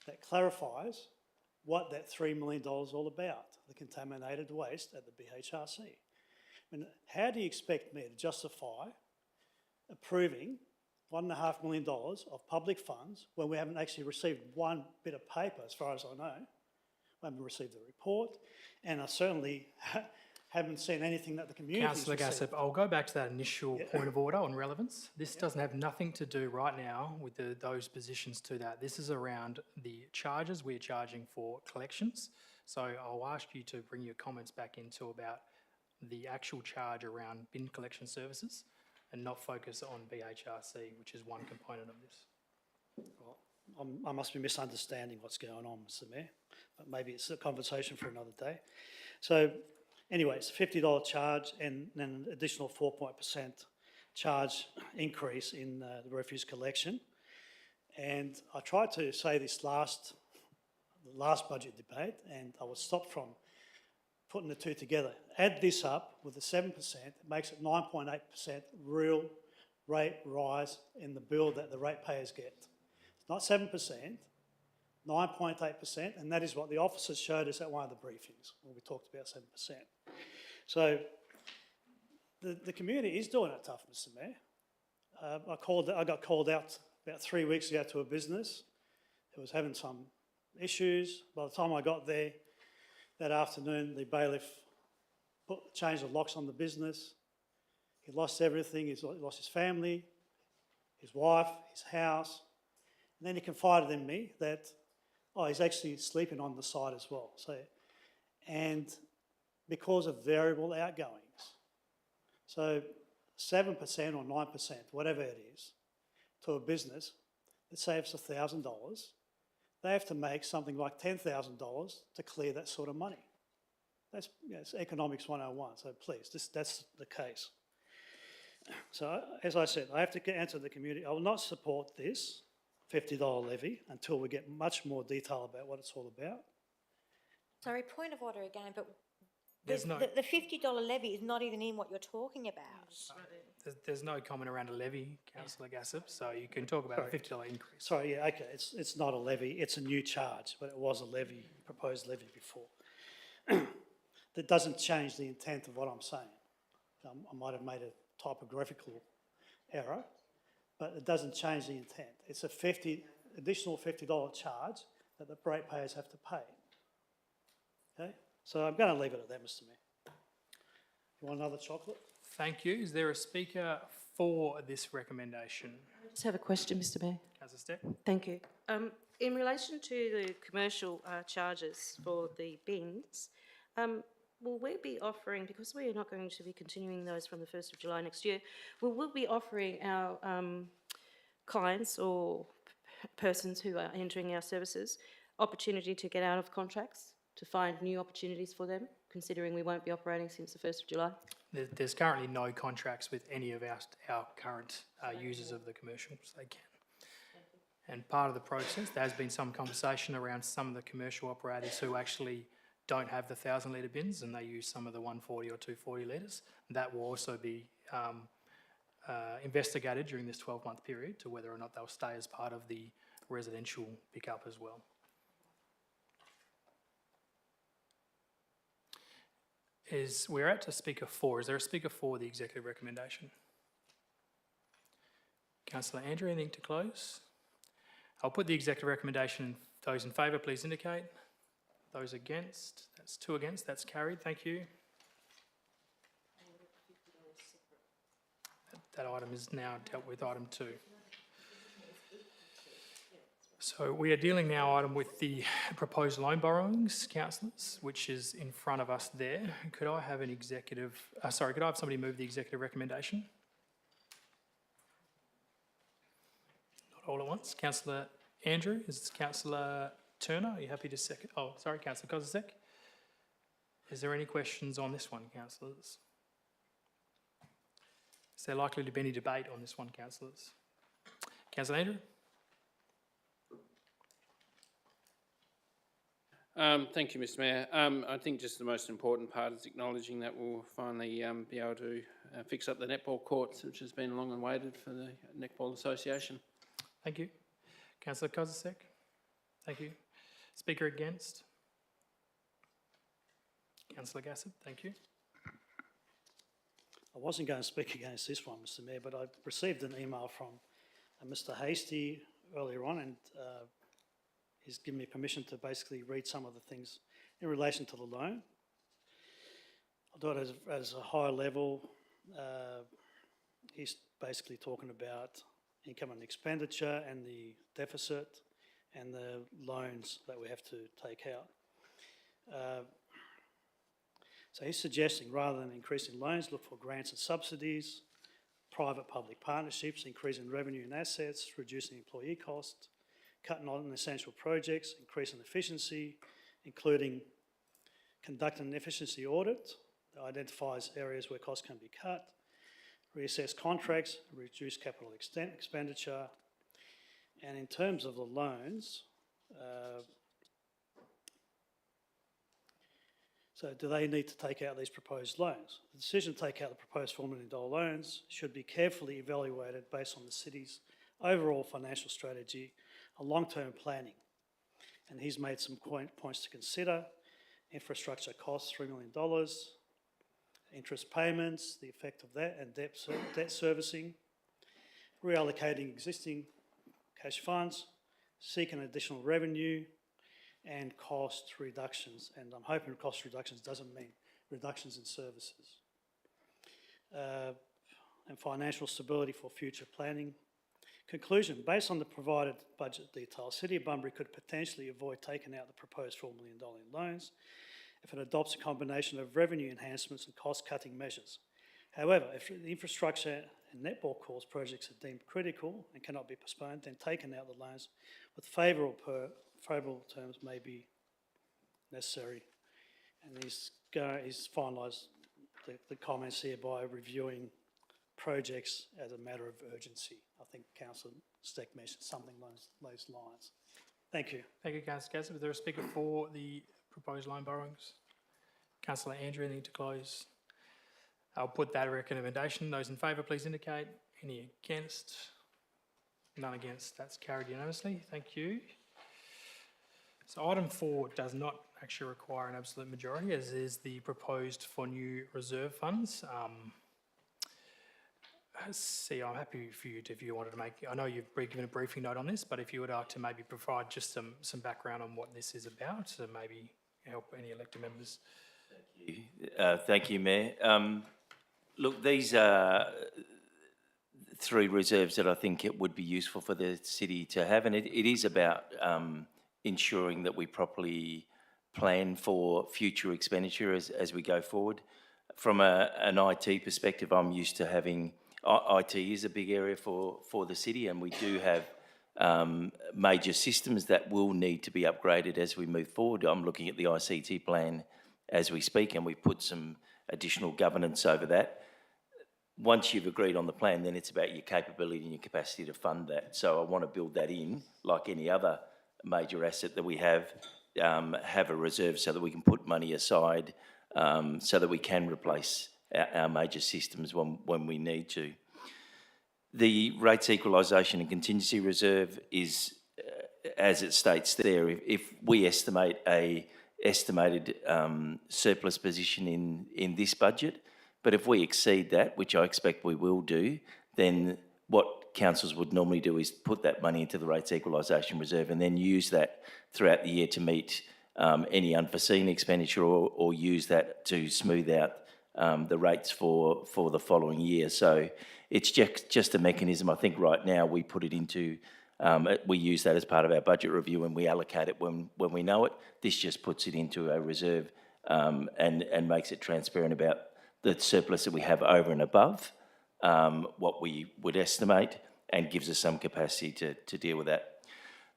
that clarifies what that $3 million is all about, the contaminated waste at the BHRC. I mean, how do you expect me to justify approving $1.5 million of public funds when we haven't actually received one bit of paper, as far as I know? We haven't received the report, and I certainly haven't seen anything that the community has Councillor received. Gassip, I'll go back to that initial point of order on relevance. This doesn't have nothing to do right now with those positions to that. This is around the charges we're charging for collections. So I'll ask you to bring your comments back into about the actual charge around bin collection services and not focus on BHRC, which is one component of this. Well, I must be misunderstanding what's going on, Mr Mayor, but maybe it's a conversation for another day. So anyway, it's a $50 charge and then an additional 4% charge increase in the refuse collection. And I tried to say this last budget debate, and I was stopped from putting the two together. Add this up with the 7%, it makes it 9.8% real rate rise in the bill that the ratepayers get. It's not 7%, 9.8%, and that is what the officers showed us at one of the briefings when we talked about 7%. So the community is doing it tough, Mr Mayor. I got called out about 3 weeks ago to a business. It was having some issues. By the time I got there that afternoon, the bailiff changed the locks on the business. He lost everything. He lost his family, his wife, his house. And then he confided in me that, he's actually sleeping on the site as well. And because of variable outgoings. So 7% or 9%, whatever it is, to a business that saves $1,000, they have to make something like $10,000 to clear that sort of money. That's it's economics 101, so please, that's the case. So as I said, I have to answer the community. I will not support this $50 levy until we get much more detail about what it's all about. Sorry, point of order again, but There's no- the $50 levy is not even in what you're talking about. There's no comment around a levy, Councillor Gassip, so you can talk about a $50 increase. Sorry, yeah, okay, it's not a levy, it's a new charge, but it was a levy, proposed levy before. That doesn't change the intent of what I'm saying. I might have made a typographical error, but it doesn't change the intent. It's a additional $50 charge that the ratepayers have to pay. Okay, so I'm going to leave it at that, Mr Mayor. You want another chocolate? Thank you. Is there a speaker for this recommendation? I just have a question, Mr Mayor. Councillor Steck? Thank you. In relation to the commercial charges for the bins, will we be offering, because we are not going to be continuing those from the 1st of July next year, will we be offering our clients or persons who are entering our services opportunity to get out of contracts, to find new opportunities for them, considering we won't be operating since the 1st of July? There's currently no contracts with any of our current users of the commercials. They can. And part of the process, there has been some conversation around some of the commercial operators who actually don't have the 1,000 litre bins and they use some of the 140 or 240 litres. That will also be investigated during this 12-month period to whether or not they'll stay as part of the residential pickup as well. We're at to speaker 4. Is there a speaker for the executive recommendation? Councillor Andrew, anything to close? I'll put the executive recommendation. Those in favour, please indicate. Those against, that's 2 against, that's carried. Thank you. That item is now dealt with, item 2. So we are dealing now item with the proposed loan borrowings, councillors, which is in front of us there. Could I have an executive, could I have somebody move the executive recommendation? Not all at once. Councillor Andrew, is Councillor Turner, are you happy to second? Oh, sorry, Councillor Kozisek. Is there any questions on this one, councillors? Is there likely to be any debate on this one, councillors? Councillor Andrew? Thank you, Mr Mayor. I think just the most important part is acknowledging that we'll finally be able to fix up the netball courts, which has been long and waited for the Netball Association. Thank you. Councillor Kozisek? Thank you. Speaker against? Councillor Gassett, thank you. I wasn't going to speak against this one, Mr Mayor, but I received an email from Mr Hasty earlier on, and he's given me permission to basically read some of the things in relation to the loan. I'll do it as a high level. He's basically talking about income and expenditure and the deficit and the loans that we have to take out. So he's suggesting rather than increasing loans, look for grants and subsidies, private-public partnerships, increasing revenue and assets, reducing employee costs, cutting on essential projects, increasing efficiency, including conducting an efficiency audit that identifies areas where costs can be cut, reassess contracts, reduce capital expenditure. And in terms of the loans, so do they need to take out these proposed loans? The decision to take out the proposed $4 million loans should be carefully evaluated based on the city's overall financial strategy and long-term planning. And he's made some points to consider: infrastructure costs, $3 million, interest payments, the effect of that, and debt servicing, reallocating existing cash funds, seeking additional revenue, and cost reductions. And I'm hoping cost reductions doesn't mean reductions in services. And financial stability for future planning. Conclusion: based on the provided budget details, City of Bunbury could potentially avoid taking out the proposed $4 million in loans if it adopts a combination of revenue enhancements and cost-cutting measures. However, if the infrastructure and netball courts projects are deemed critical and cannot be postponed, then taking out the loans with favourable terms may be necessary. And he's finalised the comments here by reviewing projects as a matter of urgency. I think Councillor Steck mentioned something along those lines. Thank you. Thank you, Councillor Gassett. Is there a speaker for the proposed loan borrowings? Councillor Andrew, anything to close? I'll put that recommendation. Those in favour, please indicate. Any against? None against. That's carried unanimously. Thank you. So item 4 does not actually require an absolute majority, as is the proposed for new reserve funds. See, I'm happy for you if you wanted to make, I know you've given a briefing note on this, but if you would like to maybe provide just some background on what this is about, to maybe help any elected members. Thank you, Mayor. Look, these are three reserves that I think it would be useful for the city to have, and it is about ensuring that we properly plan for future expenditure as we go forward. From an IT perspective, I'm used to having, IT is a big area for the city, and we do have major systems that will need to be upgraded as we move forward. I'm looking at the ICT plan as we speak, and we've put some additional governance over that. Once you've agreed on the plan, then it's about your capability and your capacity to fund that. So I want to build that in, like any other major asset that we have a reserve so that we can put money aside so that we can replace our major systems when we need to. The rates equalisation and contingency reserve is, as it states there, if we estimate a estimated surplus position in this budget, but if we exceed that, which I expect we will do, then what councils would normally do is put that money into the rates equalisation reserve and then use that throughout the year to meet any unforeseen expenditure or use that to smooth out the rates for the following year. So it's just a mechanism. I think right now we put it into, we use that as part of our budget review and we allocate it when we know it. This just puts it into a reserve and makes it transparent about the surplus that we have over and above what we would estimate and gives us some capacity to deal with that.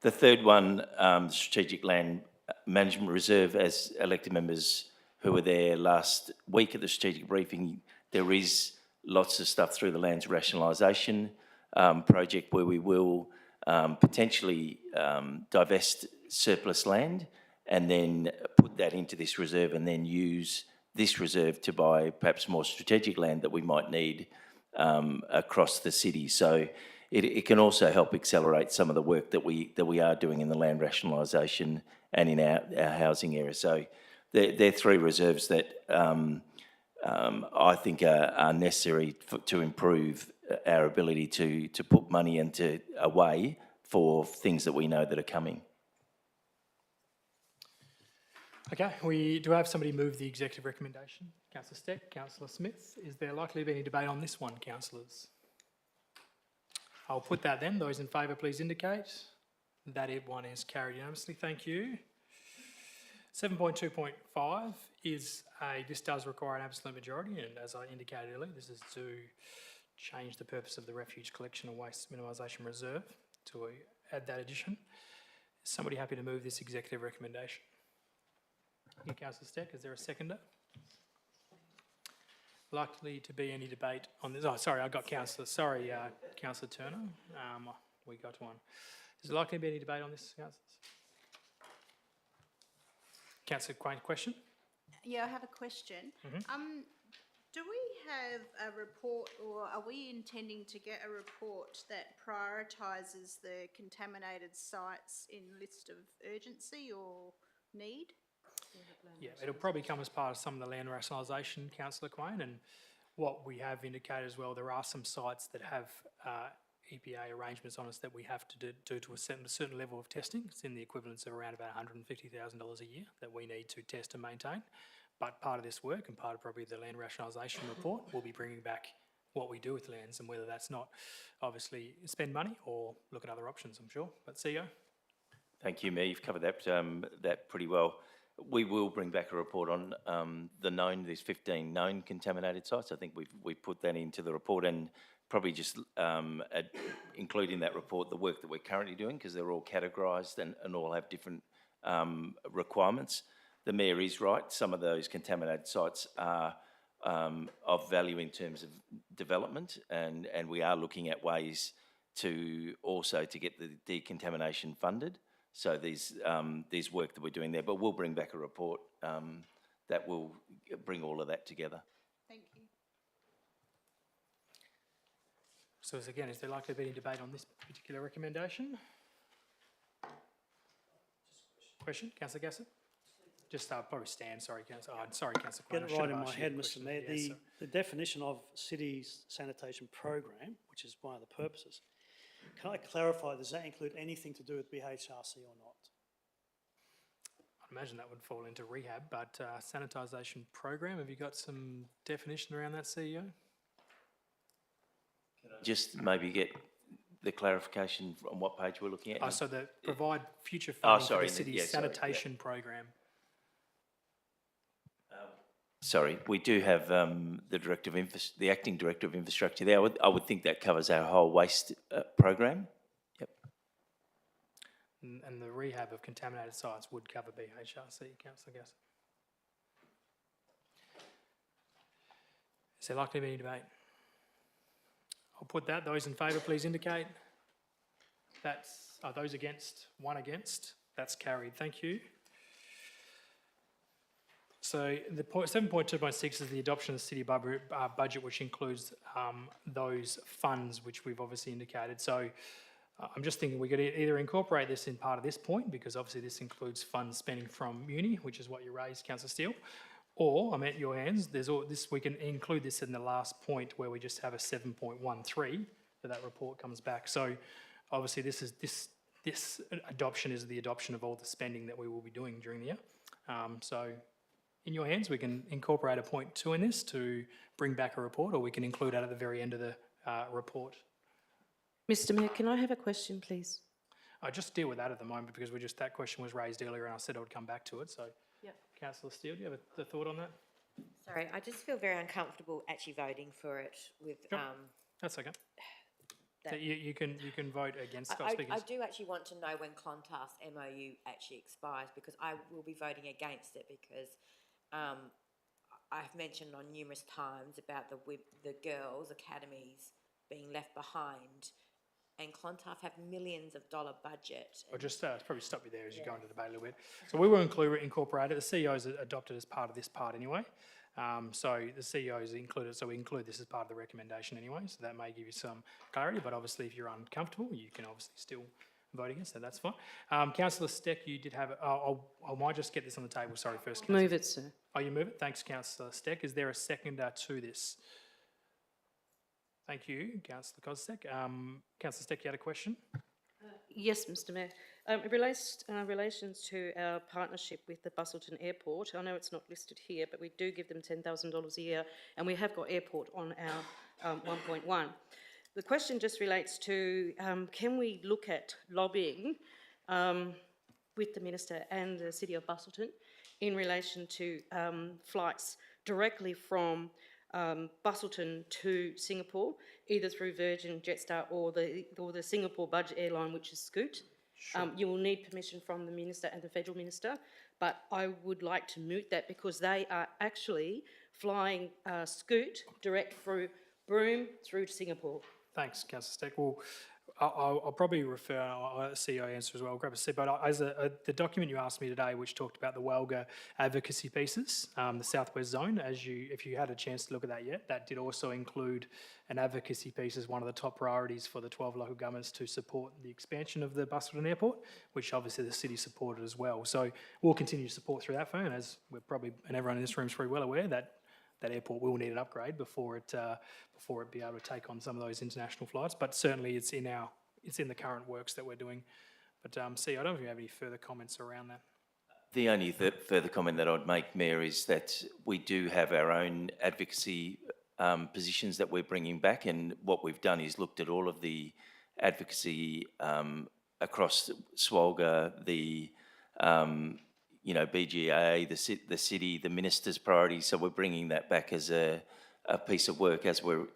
The third one, the Strategic Land Management Reserve, as elected members who were there last week at the strategic briefing, there is lots of stuff through the lands rationalisation project where we will potentially divest surplus land and then put that into this reserve and then use this reserve to buy perhaps more strategic land that we might need across the city. So it can also help accelerate some of the work that we are doing in the land rationalisation and in our housing area. So they're three reserves that I think are necessary to improve our ability to put money away for things that we know that are coming. Okay, we do have somebody move the executive recommendation. Councillor Steck, Councillor Smith. Is there likely to be any debate on this one, councillors? I'll put that then. Those in favour, please indicate. That one is carried unanimously. Thank you. 7.2.5 is this does require an absolute majority, and as I indicated earlier, this is to change the purpose of the Refuge Collection and Waste Minimisation Reserve to add that addition. Is somebody happy to move this executive recommendation? Councillor Steck, is there a seconder? Likely to be any debate on this? Oh, sorry, I got Councillor. Sorry, Councillor Turner. We got one. Is there likely to be any debate on this, councillors? Councillor Quain, question? Yeah, I have a question. Do we have a report, or are we intending to get a report that prioritises the contaminated sites in list of urgency or need? Yeah, it'll probably come as part of some of the land rationalisation, Councillor Quain, and what we have indicated as well, there are some sites that have EPA arrangements on us that we have to do to a certain level of testing. It's in the equivalence of around about $150,000 a year that we need to test and maintain. But part of this work and part of probably the land rationalisation report will be bringing back what we do with lands and whether that's not obviously spend money or look at other options, I'm sure. But CEO? Thank you, Mayor. You've covered that pretty well. We will bring back a report on there's 15 known contaminated sites. I think we've put that into the report and probably just include in that report the work that we're currently doing because they're all categorised and all have different requirements. The Mayor is right. Some of those contaminated sites are of value in terms of development and we are looking at ways to get the decontamination funded. So there's work that we're doing there, but we'll bring back a report that will bring all of that together. Thank you. So again, is there likely to be any debate on this particular recommendation? Question, Councillor Gassett? Just probably stand, sorry, Councillor. Oh, sorry, Councillor Quain. Get it right in my head, Mr Mayor. The definition of city's sanitation program, which is one of the purposes, can I clarify, does that include anything to do with BHRC or not? I'd imagine that would fall into rehab, but sanitisation program, have you got some definition around that, CEO? just maybe get the clarification on what page we're looking at? So the provide future funding for sorry, the city's yeah, sorry, yeah. sanitation program. Sorry, we do have the acting director of infrastructure there. I would think that covers our whole waste program. Yep. And the rehab of contaminated sites would cover BHRC, Councillor Gasson. Is there likely to be any debate? I'll put that. Those in favour, please indicate. Are those against? One against. That's carried. Thank you. So the 7.2.6 is the adoption of the city budget, which includes those funds which we've obviously indicated. So I'm just thinking we could either incorporate this in part of this point, because obviously this includes funds spending from uni, which is what you raised, Councillor Steele, or I'm at your hands. We can include this in the last point where we just have a 7.13 that report comes back. So obviously this adoption is the adoption of all the spending that we will be doing during the year. So in your hands, we can incorporate a point 2 in this to bring back a report, or we can include that at the very end of the report. Mr Mayor, can I have a question, please? I just deal with that at the moment because that question was raised earlier and I said I would come back to it. So, yep. Councillor Steele, do you have a thought on that? Sorry, I just feel very uncomfortable actually voting for it with, Sure. That's okay. So you can vote against Scott I do actually want to know when Clontarf's MOU actually expires, because I will be voting against it, because I've mentioned on numerous times about the girls' academies being left behind, and Clontarf have millions of dollar budget. I'll just probably stop you there as you go into the debate a little bit. So we will incorporate it. The CEO is adopted as part of this part anyway. So the CEO is included, so we include this as part of the recommendation anyway, so that may give you some clarity, but obviously if you're uncomfortable, you can obviously still vote against it, that's fine. Councillor Steck, you did have, I might just get this on the table, sorry, first. Councillor. Move it, sir. Oh, you move it? Thanks, Councillor Steck. Is there a seconder to this? Thank you, Councillor Kostek. Councillor Steck, you had a question? Yes, Mr Mayor. In relations to our partnership with the Busselton Airport, I know it's not listed here, but we do give them $10,000 a year, and we have got airport on our 1.1. The question just relates to, can we look at lobbying with the Minister and the City of Busselton in relation to flights directly from Busselton to Singapore, either through Virgin, Jetstar, or the Singapore budget airline, which is Scoot. Sure. You will need permission from the Minister and the Federal Minister, but I would like to moot that because they are actually flying Scoot direct through Broome through to Singapore. Thanks, Councillor Steck. Well, I'll probably refer, I'll CEO answer as well, grab a seat, but the document you asked me today, which talked about the Walga advocacy pieces, the Southwest Zone, if you had a chance to look at that yet, that did also include an advocacy piece as one of the top priorities for the 12 local governments to support the expansion of the Busselton Airport, which obviously the city supported as well. So we'll continue to support through that, and as we're probably, and everyone in this room is pretty well aware, that airport will need an upgrade before it be able to take on some of those international flights. But certainly it's in the current works that we're doing. But see, I don't know if you have any further comments around that. The only further comment that I'd make, Mayor, is that we do have our own advocacy positions that we're bringing back, and what we've done is looked at all of the advocacy across SWALGA, the BGA, the city, the minister's priorities. So we're bringing that back as a piece of work as we're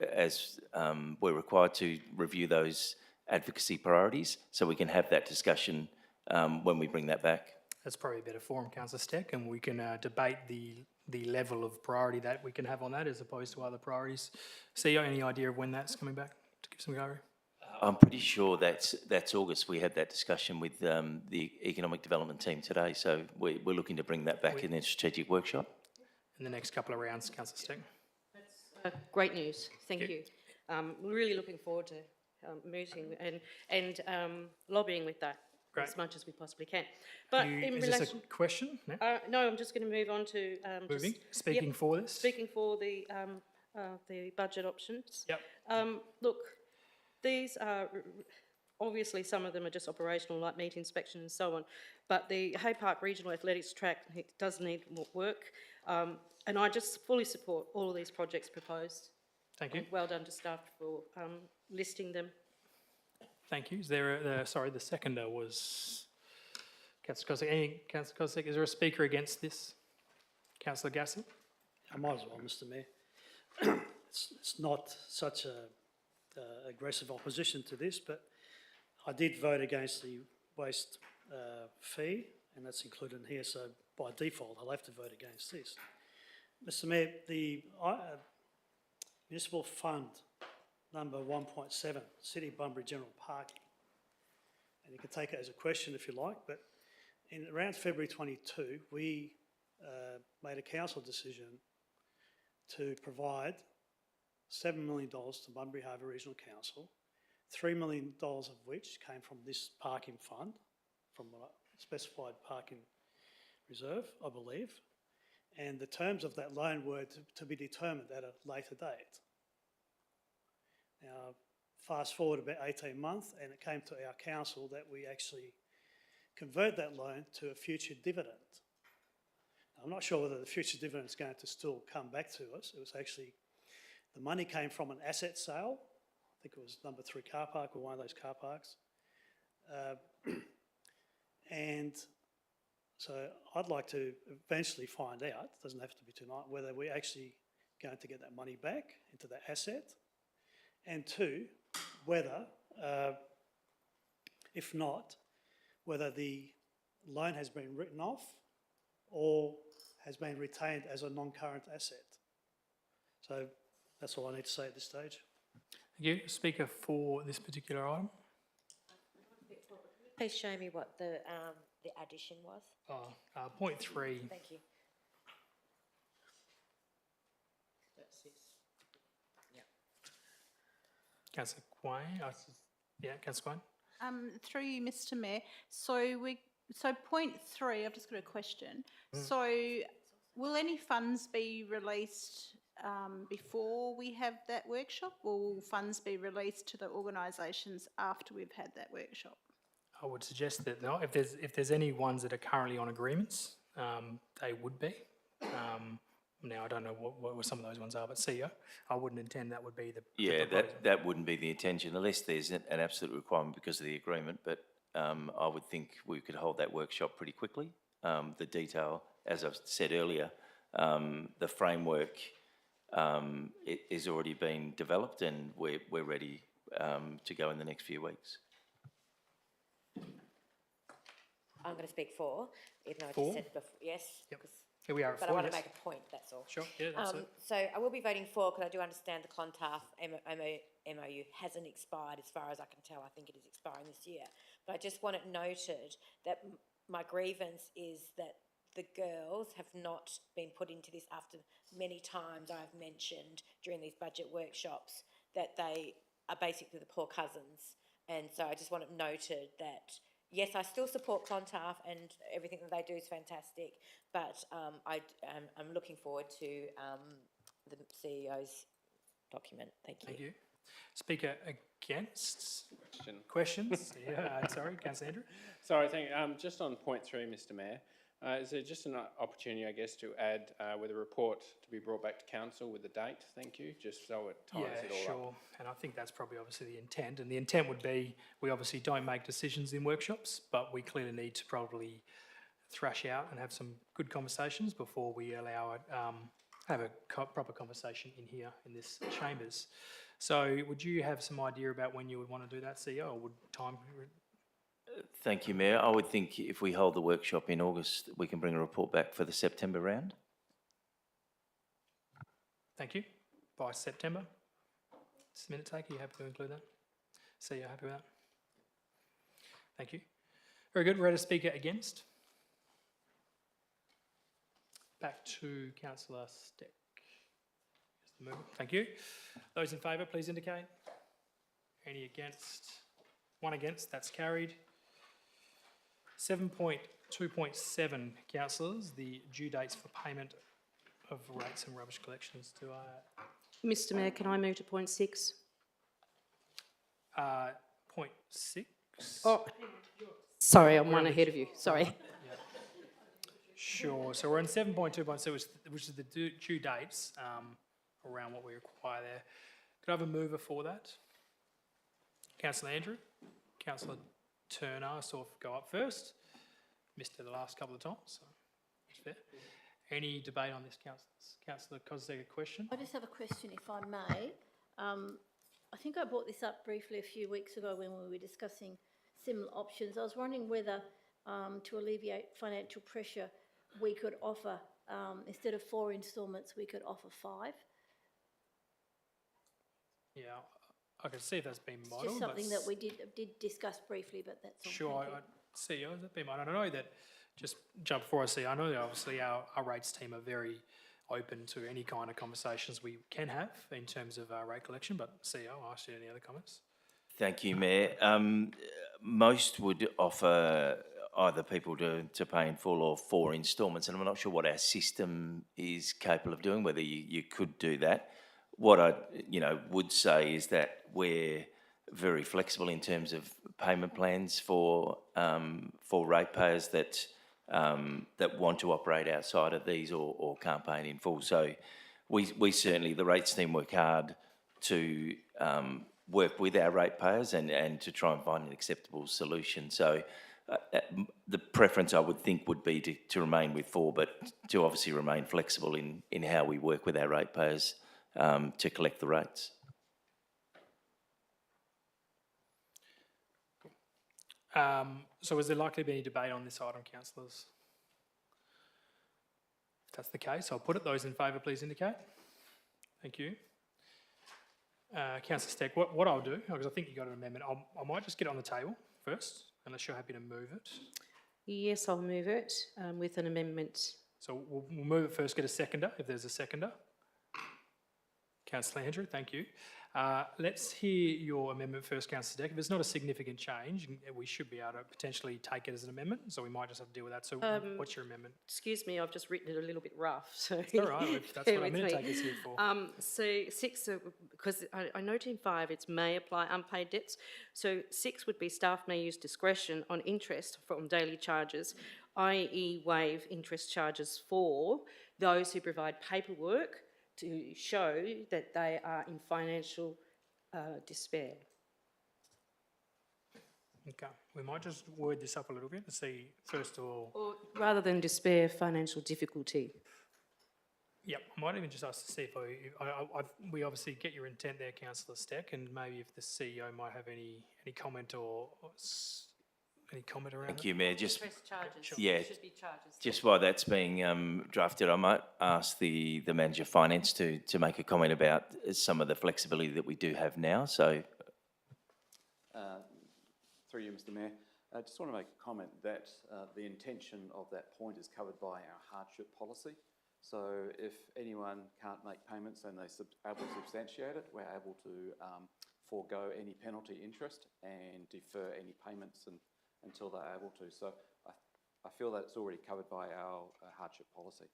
required to review those advocacy priorities, so we can have that discussion when we bring that back. That's probably a better forum, Councillor Steck, and we can debate the level of priority that we can have on that as opposed to other priorities. CEO, any idea of when that's coming back to give some go? I'm pretty sure that's August. We had that discussion with the economic development team today, so we're looking to bring that back in a strategic workship. In the next couple of rounds, Councillor Steck. That's great news. Thank you. We're really looking forward to mooting and lobbying with that. Great. As much as we possibly can. But is this a question? No? No, I'm just going to move on to Speaking for this? Speaking for the budget options. Yep. Look, these are obviously some of them are just operational, like meat inspection and so on. But the Hay Park Regional Athletics Track does need more work, and I just fully support all of these projects proposed. Thank you. Well done to staff for listing them. Thank you. Is there sorry, the seconder was Councillor Kosick. Councillor Kosick, is there a speaker against this? Councillor Gasson? I might as well, Mr Mayor. It's not such a aggressive opposition to this, but I did vote against the waste fee, and that's included in here, so by default I'll have to vote against this. Mr Mayor, the municipal fund number 1.7, City of Bunbury General Parking, and you can take it as a question if you like, but in around February 22 we made a council decision to provide $7 million to Bunbury Harbour Regional Council, $3 million of which came from this parking fund, from a specified parking reserve, I believe, and the terms of that loan were to be determined at a later date. Now, fast forward about 18 months, and it came to our council that we actually convert that loan to a future dividend. Now, I'm not sure whether the future dividend is going to still come back to us. It was actually, the money came from an asset sale. I think it was number 3 car park or one of those car parks. And so I'd like to eventually find out, it doesn't have to be tonight, whether we're actually going to get that money back into that asset, and 2, whether, if not, whether the loan has been written off or has been retained as a non-current asset. So that's all I need to say at this stage. Thank you. Speaker for this particular item? Please show me what the addition was. Point 3. Thank you. Councillor Quine? Yeah, Councillor Quine? Through you, Mr Mayor. So point 3, I've just got a question. So will any funds be released before we have that workshop, or will funds be released to the organisations after we've had that workshop? I would suggest that no. If there's any ones that are currently on agreements, they would be. Now, I don't know what some of those ones are, but CEO, I wouldn't intend that would be the Yeah, proposal. that wouldn't be the intention unless there's an absolute requirement because of the agreement, but I would think we could hold that workshop pretty quickly. The detail, as I've said earlier, the framework is already being developed and we're ready to go in the next few weeks. I'm going to speak for, even though I For? just said before, yes. Yep. 'cause- Here we are. But I want to make a point, that's all. Sure. Yeah, that's it. So I will be voting for, because I do understand the Clontarf MOU hasn't expired as far as I can tell. I think it is expiring this year. But I just want it noted that my grievance is that the girls have not been put into this after many times I've mentioned during these budget workshops that they are basically the poor cousins. And so I just want it noted that, yes, I still support Clontarf and everything that they do is fantastic, but I'm looking forward to the CEO's document. Thank you. Thank you. Speaker against? Question. Questions? Yeah, sorry, Councillor Andrew. Sorry, thank you. Just on point 3, Mr Mayor, is there just an opportunity, I guess, to add with a report to be brought back to council with the date? Thank you, just so it ties it all sure. up. And I think that's probably obviously the intent. And the intent would be, we obviously don't make decisions in workshops, but we clearly need to probably thrash out and have some good conversations before we allow it, have a proper conversation in here, in this chambers. So would you have some idea about when you would want to do that, CEO, or would time... Thank you, Mayor. I would think if we hold the workshop in August, we can bring a report back for the September round. Thank you. By September. Just a minute take. Are you happy to include that? So you're happy with that? Thank you. Very good. We're at a speaker against. Back to Councillor Steck. Thank you. Those in favour, please indicate. Any against? One against. That's carried. 7.2.7, councillors, the due dates for payment of rates and rubbish collections. Do I... Mr Mayor, can I move to point 6? Point 6? Oh, sorry, I'm one ahead of you. Sorry. Sure. So we're on 7.2.2, which is the due dates. around what we require there. Could I have a mover for that? Councillor Andrew, Councillor Turner, I saw go up first. Missed it the last couple of times, so it's fair. Any debate on this, councillors? Councillor Kozega, question? I just have a question, if I may. I think I brought this up briefly a few weeks ago when we were discussing similar options. I was wondering whether, to alleviate financial pressure, we could offer, instead of 4 instalments, we could offer 5. Yeah, I can see if that's been It's modelled. just something that we did discuss briefly, but that's all. Sure, Thank you. CEO, has that been modelled? I know that, just jump before I see, I know that obviously our rates team are very open to any kind of conversations we can have in terms of our rate collection, but CEO, I'll ask you any other comments? Thank you, Mayor. Most would offer either people to pay in full or 4 instalments, and I'm not sure what our system is capable of doing, whether you could do that. What I would say is that we're very flexible in terms of payment plans for ratepayers that want to operate outside of these or can't pay it in full. So we certainly, the rates team, work hard to work with our ratepayers and to try and find an acceptable solution. So the preference, I would think, would be to remain with 4, but to obviously remain flexible in how we work with our ratepayers to collect the rates. So is there likely to be any debate on this item, councillors? If that's the case, I'll put it. Those in favour, please indicate. Thank you. Councillor Steck, what I'll do, because I think you got an amendment, I might just get it on the table first, unless you're happy to move it. Yes, I'll move it with an amendment. So we'll move it first, get a seconder, if there's a seconder. Councillor Andrew, thank you. Let's hear your amendment first, Councillor Steck. If it's not a significant change, we should be able to potentially take it as an amendment, so we might just have to deal with that. So what's your amendment? Excuse me, I've just written it a little bit rough. So It's all right, that's what I'm going to take us here for. So 6, because I note in 5 it's may apply unpaid debts. So 6 would be staff may use discretion on interest from daily charges, i.e. waive interest charges for those who provide paperwork to show that they are in financial despair. Okay, we might just word this up a little bit to see, first of all... Or rather than despair, financial difficulty. Yep, I might even just ask the CFO. We obviously get your intent there, Councillor Steck, and maybe if the CEO might have any comment or any comment around Thank that. you, Mayor. Just Charges. yeah, There should be charges. just while that's being drafted, I might ask the Manager of Finance to make a comment about some of the flexibility that we do have now. So, Through you, Mr. Mayor, I just want to make a comment that the intention of that point is covered by our hardship policy. So if anyone can't make payments and they're able to substantiate it, we're able to forego any penalty interest and defer any payments until they're able to. So I feel that it's already covered by our hardship policy.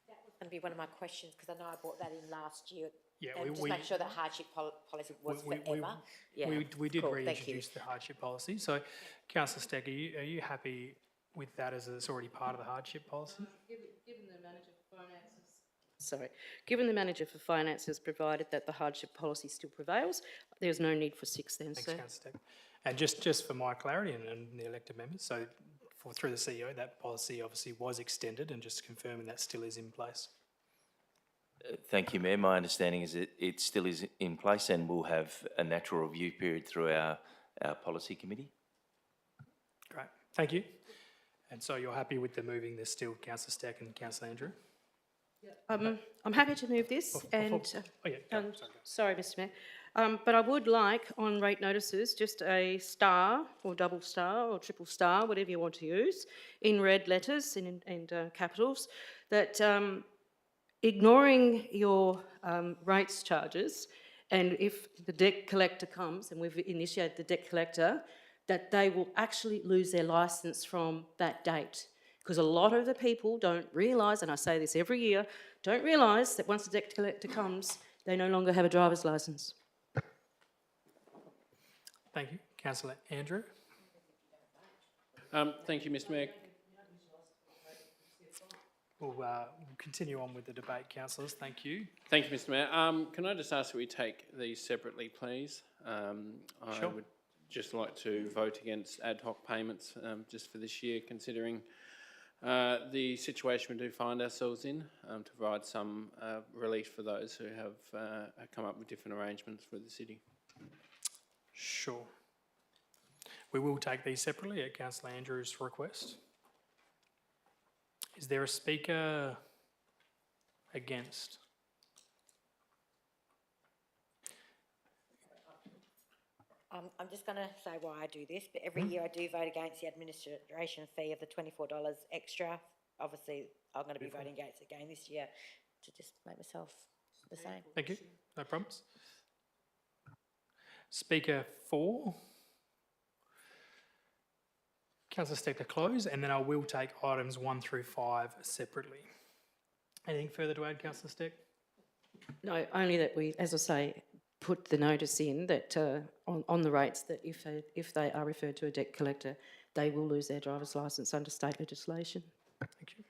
That was going to be one of my questions, because I know I brought that in last year. Yeah, and just make sure that hardship policy was forever. We did Cool, thank you. reintroduce the hardship policy. So, Councillor Steck, are you happy with that as it's already part of the hardship policy? Given the Manager for Finances... Given the Manager for Finances provided that the hardship policy still prevails, there's no need for 6 then, Thanks, sir. Councillor Steck. And just for my clarity and the elected members, so through the CEO, that policy obviously was extended, and just confirming that still is in place. thank you, Mayor. My understanding is that it still is in place, and we'll have a natural review period through our policy committee. Great, thank you. And so you're happy with the moving this still, Councillor Steck and Councillor Andrew? I'm happy to move this, sorry, Mr Mayor, but I would like on rate notices just a star or double star or triple star, whatever you want to use, in red letters and capitals, that ignoring your rates charges, and if the debt collector comes, and we've initiated the debt collector, that they will actually lose their licence from that date. Because a lot of the people don't realise, and I say this every year, don't realise that once the debt collector comes, they no longer have a driver's licence. Thank you. Councillor Andrew? Thank you, Mr Mayor. we'll continue on with the debate, councillors. Thank you. Thank you, Mr Mayor. Can I just ask that we take these separately, please? I Sure. would just like to vote against ad hoc payments just for this year, considering the situation we do find ourselves in, to provide some relief for those who have come up with different arrangements for the city. Sure. We will take these separately at Councillor Andrews' request. Is there a speaker against? I'm just going to say why I do this, but every year I do vote against the administration fee of the $24 extra. Obviously, I'm going to be voting against it again this year to just make myself the same. Thank you. No problems. Speaker 4. Councillor Steck to close, and then I will take items 1 through 5 separately. Anything further to add, Councillor Steck? No, only that we, as I say, put the notice in that on the rates that if they are referred to a debt collector, they will lose their driver's licence under state legislation. Thank you.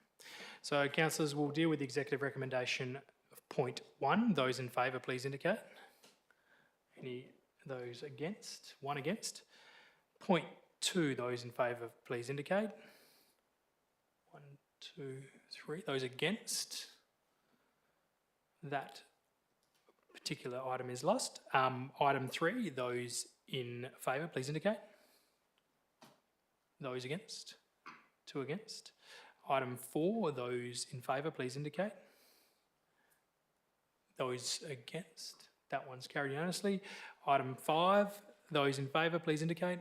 So, councillors, will deal with the executive recommendation of point 1. Those in favour, please indicate. Any those against? 1 against. Point 2, those in favour, please indicate. 1, 2, 3. Those against? That particular item is lost. Item 3, those in favour, please indicate. Those against? 2 against. Item 4, those in favour, please indicate. Those against? That one's carried unanimously. Item 5, those in favour, please indicate.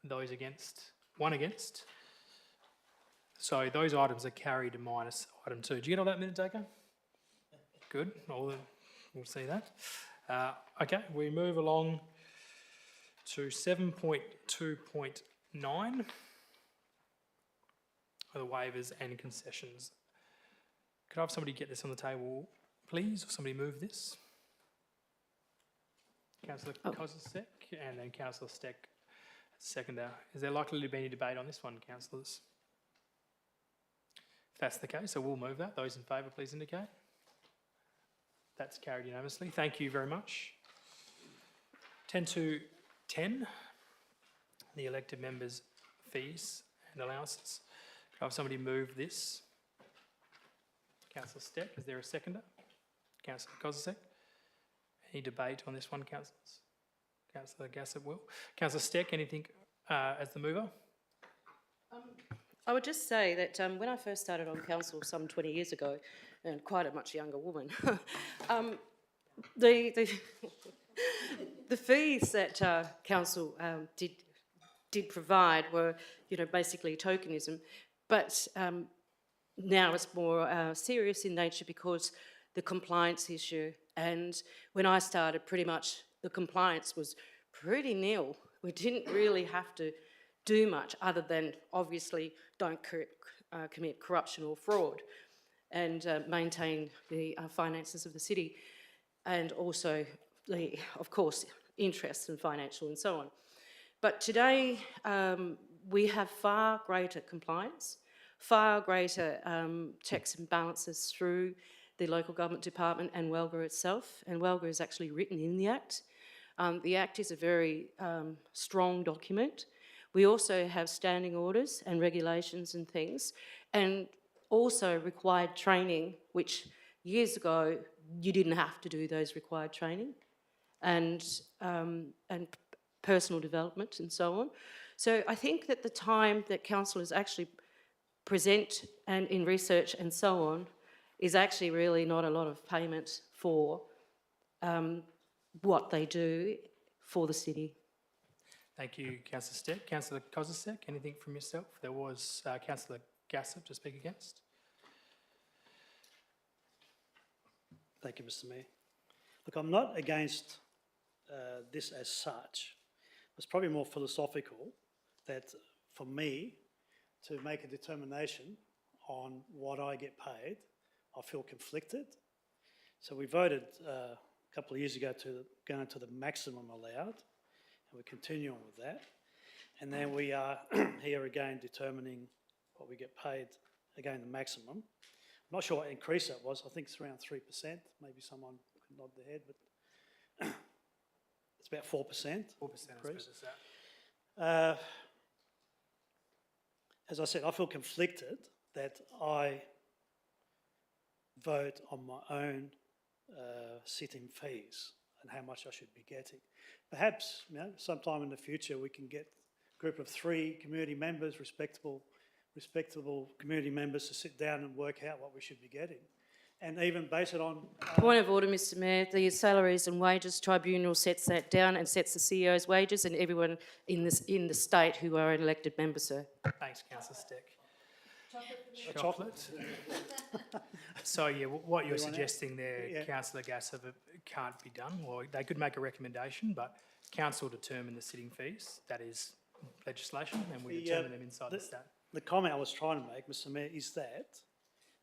Those against? 1 against. So those items are carried minus item 2. Did you get all that, minute taker? Good. We'll see that. Okay, we move along to 7.2.9. The waivers and concessions. Could I have somebody get this on the table, please? Or somebody move this? Councillor Kozisek and then Councillor Steck, seconder. Is there likely to be any debate on this one, councillors? If that's the case, I will move that. Those in favour, please indicate. That's carried unanimously. Thank you very much. 10 to 10, the elected members' fees and allowances. Could I have somebody move this? Councillor Steck, is there a seconder? Councillor Kozisek. Any debate on this one, councillors? Councillor Gassett will. Councillor Steck, anything as the mover? I would just say that when I first started on council some 20 years ago, and quite a much younger woman, the fees that council did provide were, basically tokenism, but now it's more serious in nature because the compliance issue. And when I started, pretty much the compliance was pretty nil. We didn't really have to do much other than obviously don't commit corruption or fraud and maintain the finances of the city, and also of course, interests and financial and so on. But today we have far greater compliance, far greater checks and balances through the local government department and WELGA itself, and WELGA is actually written in the Act. The Act is a very strong document. We also have standing orders and regulations and things, and also required training, which years ago you didn't have to do those required training, and personal development and so on. So I think that the time that councillors actually present and in research and so on is actually really not a lot of payment for what they do for the city. Thank you, Councillor Steck. Councillor Kozisek, anything from yourself? There was Councillor Gassett to speak against. Thank you, Mr. Mayor. Look, I'm not against this as such. It's probably more philosophical that for me to make a determination on what I get paid, I feel conflicted. So we voted a couple of years ago to go into the maximum allowed, and we're continuing with that. And then we are here again determining what we get paid again, the maximum. I'm not sure what increase that was. I think it's around 3%. Maybe someone could nod their head, but it's about 4%. 4% increase. as that. As I said, I feel conflicted that I vote on my own sit-in fees and how much I should be getting. Perhaps, sometime in the future we can get a group of 3 community members, respectable community members, to sit down and work out what we should be getting, and even base it on. Point of order, Mr Mayor. The Salaries and Wages Tribunal sets that down and sets the CEO's wages and everyone in the state who are an elected member, sir. Thanks, Councillor Steck. Chocolate. So, yeah, what you're suggesting there, Councillor Gassab, can't be done. Well, they could make a recommendation, but council determine the sitting fees. That is legislation, and we determine them inside the stat. The comment I was trying to make, Mr Mayor, is that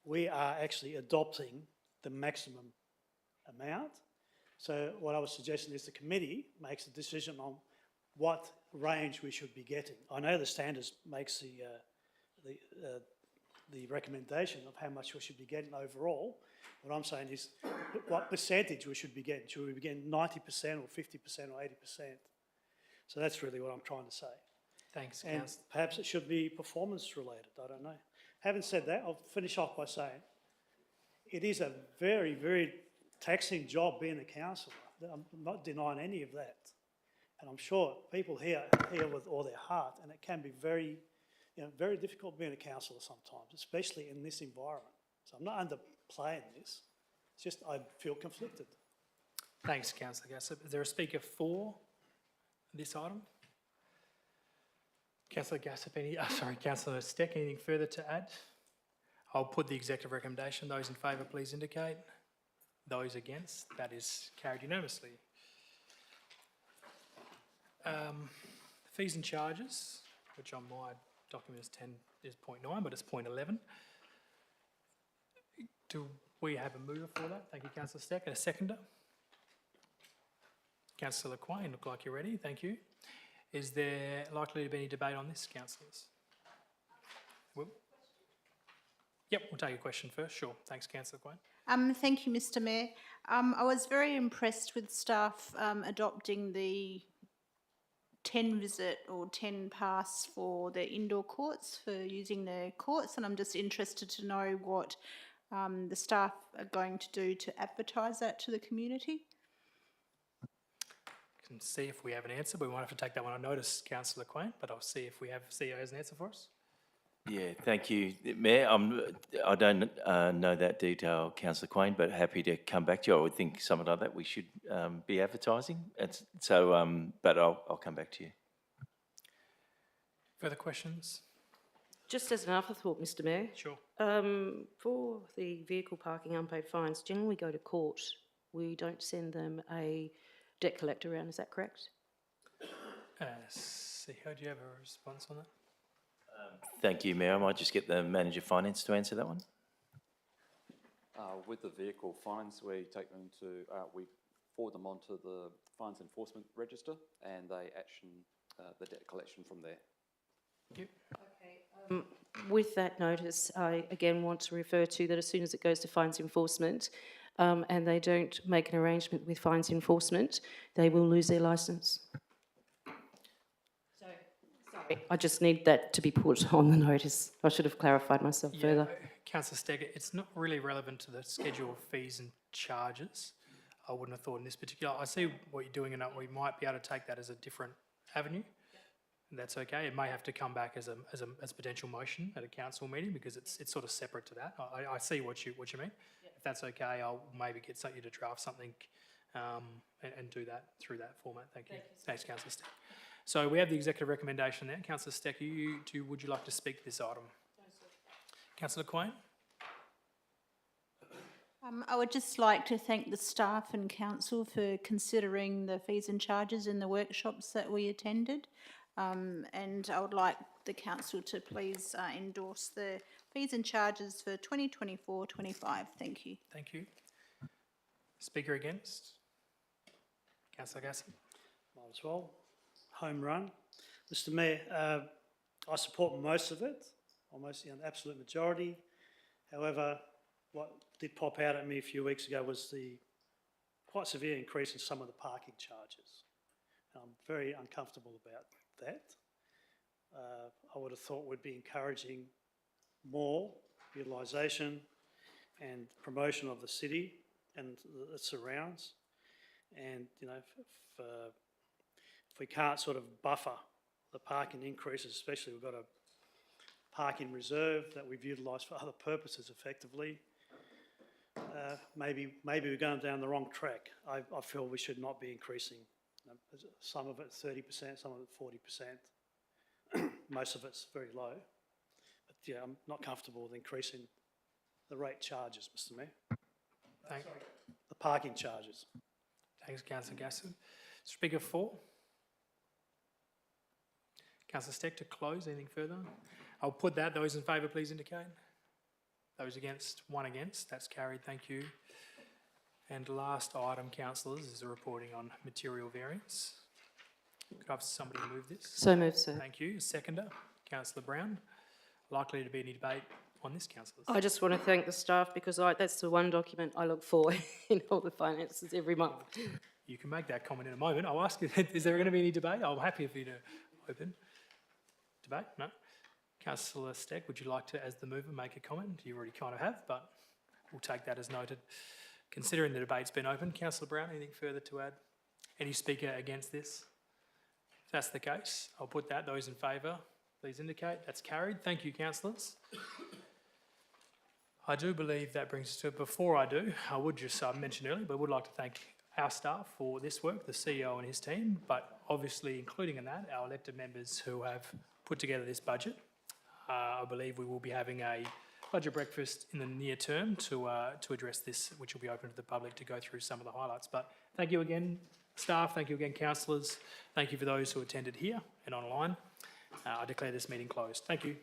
we are actually adopting the maximum amount. So what I was suggesting is the committee makes a decision on what range we should be getting. I know the standards makes the recommendation of how much we should be getting overall. What I'm saying is what percentage we should be getting. Should we be getting 90% or 50% or 80%? So that's really what I'm trying to say. Thanks, And Councillor. perhaps it should be performance related, I don't know. Having said that, I'll finish off by saying it is a very, very taxing job being a councillor. I'm not denying any of that. And I'm sure people here with all their heart, and it can be very, very difficult being a councillor sometimes, especially in this environment. So I'm not underplaying this. It's just I feel conflicted. Thanks, Councillor Gassab. Is there a speaker for this item? Councillor Gassab, Councillor Steck, anything further to add? I'll put the executive recommendation. Those in favour, please indicate. Those against, that is carried unanimously. Fees and charges, which on my document is 0.9, but it's 0.11. Do we have a mover for that? Thank you, Councillor Steck. And a seconder? Councillor Quain, look like you're ready. Thank you. Is there likely to be any debate on this, councillors? Yep, we'll take a question first. Sure. Thanks, Councillor Quain. Thank you, Mr Mayor. I was very impressed with staff adopting the 10 visit or 10 pass for the indoor courts, for using the courts, and I'm just interested to know what the staff are going to do to advertise that to the community. Can see if we have an answer, but we might have to take that one on notice, Councillor Quain, but I'll see if we have CEO has an answer for us. Yeah, thank you, Mayor. I don't know that detail, Councillor Quain, but happy to come back to you. I would think something like that we should be advertising. But I'll come back to you. Further questions? Just as an afterthought, Mr Mayor. Sure. For the vehicle parking unpaid fines, generally we go to court. We don't send them a debt collector around, is that correct? CEO, do you have a response on that? Thank you, Mayor. I might just get the Manager of Finance to answer that one. With the vehicle fines, we take them to, we forward them onto the Fines Enforcement Register, and they action the debt collection from there. Thank you. Okay. With that notice, I again want to refer to that as soon as it goes to fines enforcement and they don't make an arrangement with fines enforcement, they will lose their licence. Sorry, I just need that to be put on the notice. I should have clarified myself further. Councillor Steger, it's not really relevant to the schedule of fees and charges. I wouldn't have thought in this particular. I see what you're doing, and we might be able to take that as a different avenue. And that's okay. It may have to come back as a potential motion at a council meeting because it's sort of separate to that. I see what you mean. Yeah. If that's okay, I'll maybe get you to draft something and do that through that format. Thank you. Thanks, Councillor Steck. So we have the executive recommendation there. Councillor Steck, would you like to speak to this item? No, sir. Councillor Quain? I would just like to thank the staff and council for considering the fees and charges in the workshops that we attended. And I would like the council to please endorse the fees and charges for 2024-25. Thank you. Thank you. Speaker against? Councillor Gasson? Might as well. Home run. Mr Mayor, I support most of it. almost the absolute majority. However, what did pop out at me a few weeks ago was the quite severe increase in some of the parking charges. I'm very uncomfortable about that. I would have thought we'd be encouraging more utilisation and promotion of the city and the surrounds. And, you know, if we can't sort of buffer the parking increases, especially we've got a parking reserve that we've utilised for other purposes effectively, maybe we're going down the wrong track. I feel we should not be increasing, you know, some of it 30%, some of it 40%. Most of it's very low. But yeah, I'm not comfortable with increasing the rate charges, Mr Mayor. The parking charges. Thanks, Councillor Gasson. Speaker 4. Councillor Steck to close. Anything further? I'll put that. Those in favour, please indicate. Those against, 1 against. That's carried. Thank you. And last item, councillors, is a reporting on material variance. Could I have somebody move this? So moved, sir. Thank you. Seconder, Councillor Brown. Likely to be any debate on this, councillors? I just want to thank the staff because that's the one document I look for in all the finances every month. You can make that comment in a moment. I'll ask you, is there going to be any debate? I'm happy for you to open. Debate? No? Councillor Steck, would you like to, as the mover, make a comment? You already kind of have, but we'll take that as noted. Considering the debate's been open, Councillor Brown, anything further to add? Any speaker against this? If that's the case, I'll put that. Those in favour, please indicate. That's carried. Thank you, councillors. I do believe that brings us to, before I do, I would just, I mentioned earlier, but would like to thank our staff for this work, the CEO and his team, but obviously including in that, our elected members who have put together this budget. I believe we will be having a budget breakfast in the near term to address this, which will be open to the public to go through some of the highlights. But thank you again, staff. Thank you again, councillors. Thank you for those who attended here and online. I declare this meeting closed. Thank you.